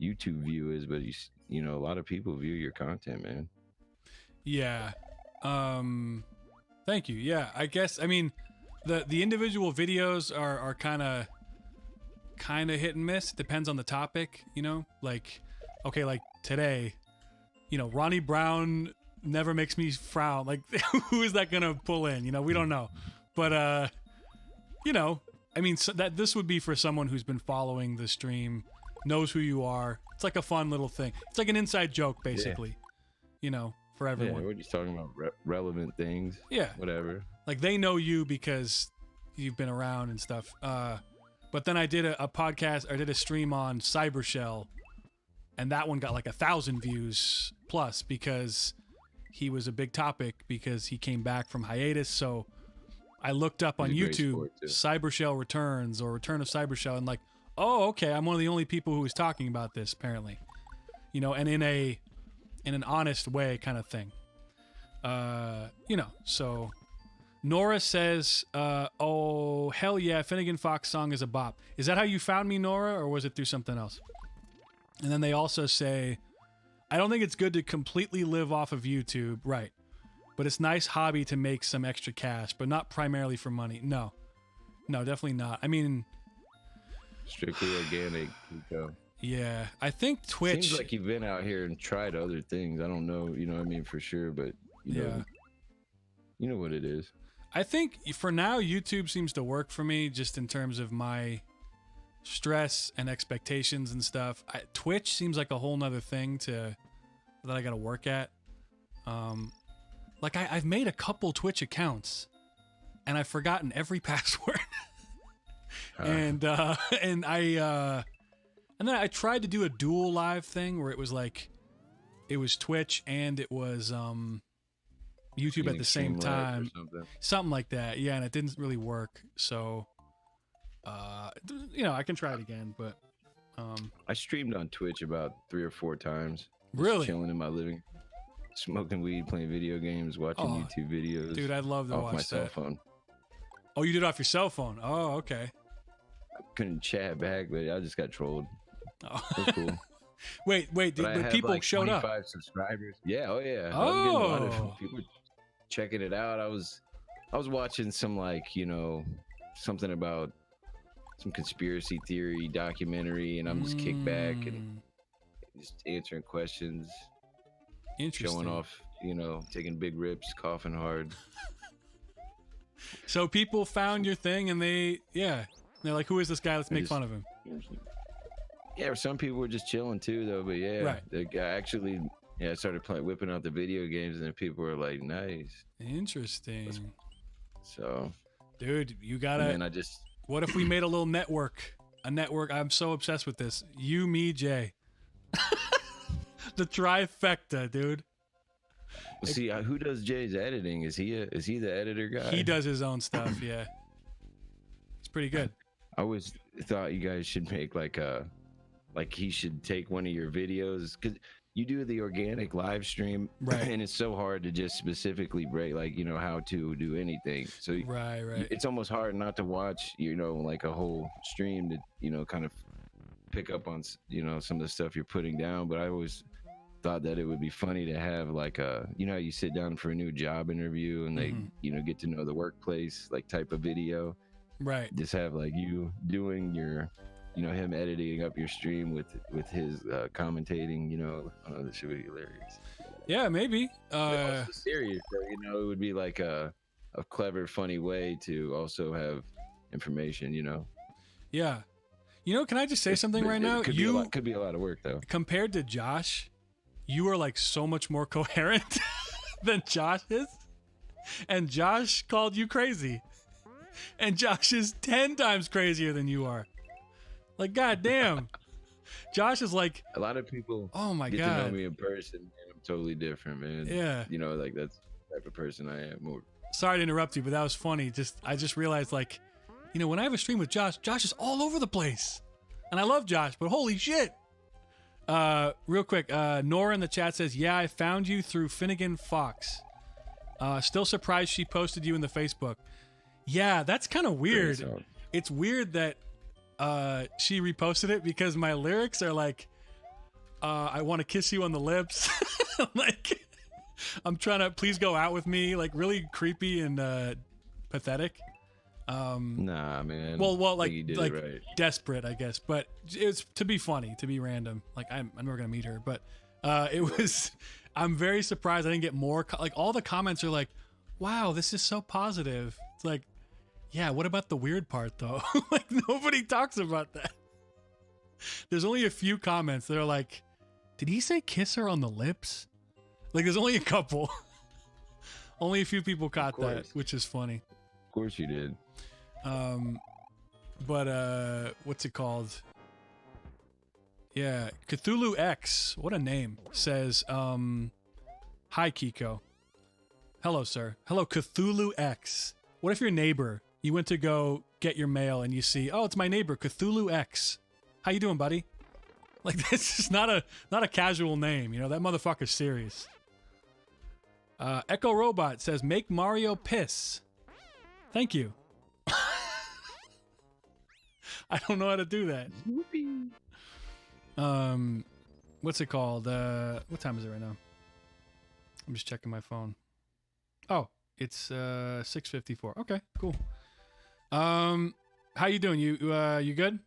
YouTube view is, but you know, a lot of people view your content, man. Yeah. Thank you. Yeah, I guess, I mean, the individual videos are kind of hit and miss. It depends on the topic, you know? Like, okay, like today, you know, Ronnie Brown never makes me frown. Like, who is that gonna pull in? You know, we don't know. But you know, I mean, so that this would be for someone who's been following the stream, knows who you are. It's like a fun little thing. It's like an inside joke, basically. Yeah. You know, for everyone. Yeah, what are you talking about? Relevant things. Yeah. Whatever. Like they know you because you've been around and stuff. But then I did a podcast. I did a stream on Cybershell, and that one got like 1,000 views plus because he was a big topic because he came back from hiatus. So I looked up on YouTube Cybershell Returns or Return of Cybershell and like, oh, okay, I'm one of the only people who was talking about this apparently, you know, and in an honest way kind of thing. You know, so Nora says, oh, hell yeah, Finnegan Fox song is a bop. Is that how you found me, Nora, or was it through something else? And then they also say, I don't think it's good to completely live off of YouTube, right? But it's nice hobby to make some extra cash, but not primarily for money. No, definitely not. I mean, strictly organic. Yeah, I think Twitch. Seems like you've been out here and tried other things. I don't know, you know what I mean, for sure, but you know what it is. I think for now, YouTube seems to work for me just in terms of my stress and expectations and stuff. Twitch seems like a whole nother thing that I got to work at. Like I've made a couple Twitch accounts and I've forgotten every password. And then I tried to do a dual live thing where it was like, it was Twitch and it was, YouTube at the same time. Something like that. Yeah. And it didn't really work. So, you know, I can try it again, but, I streamed on Twitch about 3 or 4 times. Really? Chilling in my living, smoking weed, playing video games, watching YouTube videos. Dude, I'd love to watch my cell phone. Oh, you did it off your cell phone? Oh, okay. I couldn't chat back, but I just got trolled. Oh. It was cool. Wait, but people like showed up. 25 subscribers. Yeah, oh yeah. Oh. I was getting a lot of people checking it out. I was watching some, like, you know, something about some conspiracy theory documentary, and I'm just kicked back and just answering questions. Interesting. Showing off, you know, taking big rips, coughing hard. So people found your thing and they're like, who is this guy? Let's make fun of him. Yeah, some people were just chilling too, though. But yeah, right. The guy actually, I started whipping out the video games, and then people were like, "Nice, interesting." So, dude, you gotta. And then what if we made a little network? A network. I'm so obsessed with this. You, me, Jay. The trifecta, dude. See, who does Jay's editing? Is he the editor guy? He does his own stuff. Yeah, it's pretty good. I always thought you guys should make like he should take one of your videos, because you do the organic live stream, right? And it's so hard to just specifically break, like, you know, how to do anything. So right. It's almost hard not to watch, you know, like a whole stream to, you know, kind of pick up on, you know, some of the stuff you're putting down. But I always thought that it would be funny to have like you know how you sit down for a new job interview and they, you know, get to know the workplace, like type of video. Right. Just have like you doing your, you know, him editing up your stream with his commentating, you know. This should be hilarious. Yeah, maybe. Also serious, so, you know, it would be like a a clever, funny way to also have information. Yeah. Can I just say something right now? Could be a lot of work though. Compared to Josh, you are like so much more coherent than Josh is. And Josh called you crazy. And Josh is 10 times crazier than you are. Like, goddamn. Josh is like, a lot of people oh my get God. to know me in person, and I'm totally different, man. Yeah. Like that's the type of person I am. More. Sorry to interrupt you, but that was funny. I just realized, like, when I have a stream with Josh is all over the place. And I love Josh, but holy shit. Real quick, Nora in the chat says, yeah, I found you through Finnegan Fox. Still surprised she posted you in the Facebook. Yeah, that's kind of weird. It's weird that she reposted it because my lyrics are like, I want to kiss you on the lips. Like, I'm trying to, please go out with me. Like, really creepy and pathetic. Nah, man. Well, like right. Desperate, I guess. But it's to be funny, to be random. Like, I'm never gonna meet her, but it was. I'm very surprised I didn't get more. Like, all the comments are like, "Wow, this is so positive." It's like, yeah. What about the weird part though? Like, nobody talks about that. There's only a few comments that are like, "Did he say kiss her on the lips?" Like, there's only a couple. Only a few people caught that, which is funny. Of course you did. But what's it called? Yeah, Cthulhu X, what a name, says, hi Kiko. Hello, sir. Hello, Cthulhu X. What if your neighbor, you went to go get your mail and you see, oh, it's my neighbor, Cthulhu X. How you doing, buddy? Like, this is not a casual name, that motherfucker's serious. Echo Robot says, make Mario piss. Thank you. I don't know how to do that. Whoopee. What's it called? What time is it right now? I'm just checking my phone. Oh, it's 6:54. Okay, cool. How you doing? You good?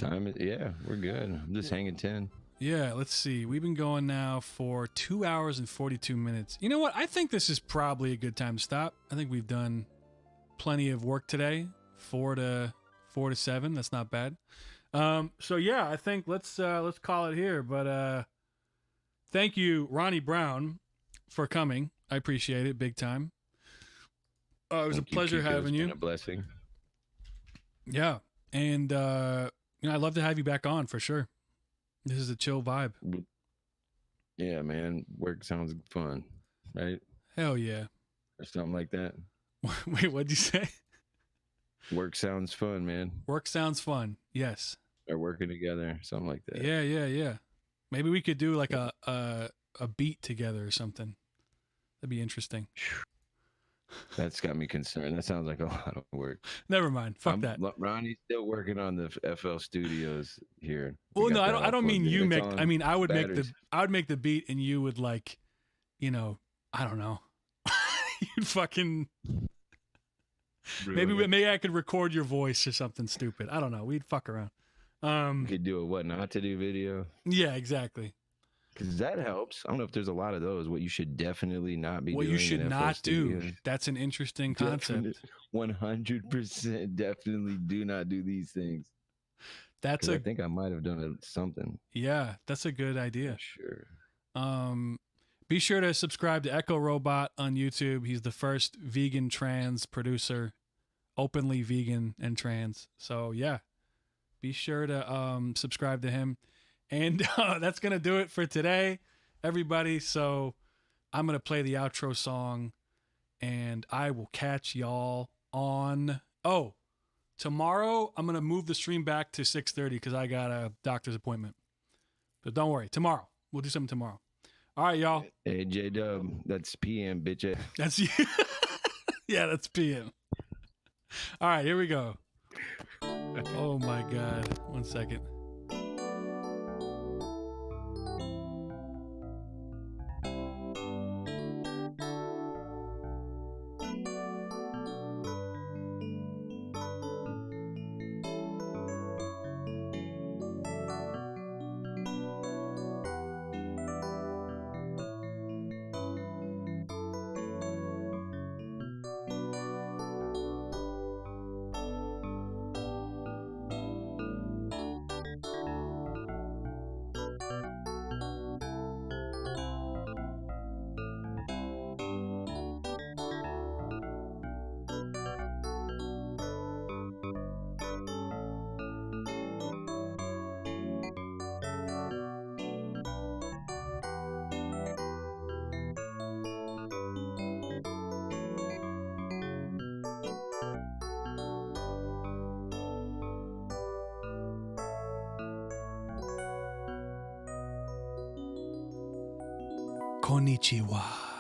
Yeah, we're good. I'm just hanging 10. Yeah, let's see. We've been going now for 2 hours and 42 minutes. You know what? I think this is probably a good time to stop. I think we've done plenty of work today. 4 to 7. That's not bad. So yeah, I think let's call it here. But thank you, Ronnie Brown, for coming. I appreciate it big time. It was a pleasure having you. It's been a blessing. Yeah, and I'd love to have you back on for sure. This is a chill vibe. Yeah, man. Work sounds fun, right? Hell yeah. Or something like that. Wait, what'd you say? Work sounds fun, man. Work sounds fun. Yes. Or working together, something like that. Yeah. Maybe we could do like a beat together or something. That'd be interesting. That's got me concerned. That sounds like a lot of work. Never mind. Fuck that. Ronnie's still working on the FL Studios here. Well, no, I don't mean you make. I mean, I would batteries. make the beat, and you would like, I don't know. You'd fucking. Maybe I could record your voice or something stupid. I don't know. We'd fuck around. You could do a what not to do video. Yeah, exactly. Because that helps. I don't know if there's a lot of those. What you should definitely not be doing. What you should in not FL do. Studios. That's an interesting concept. 100% definitely do not do these things. I think I might have done something. Yeah, that's a good idea. Sure. Be sure to subscribe to Echo Robot on YouTube. He's the first vegan trans producer, openly vegan and trans. So yeah, be sure to subscribe to him. And that's going to do it for today, everybody. So I'm going to play the outro song, and I will catch y'all on... Oh, tomorrow I'm going to move the stream back to 6:30 because I got a doctor's appointment. But don't worry, tomorrow. We'll do something tomorrow. All right, y'all. Hey, J-Dub, that's PM, bitch. That's you. Yeah, that's PM. All right, here we go. Oh, my God. 1 second. Konnichiwa.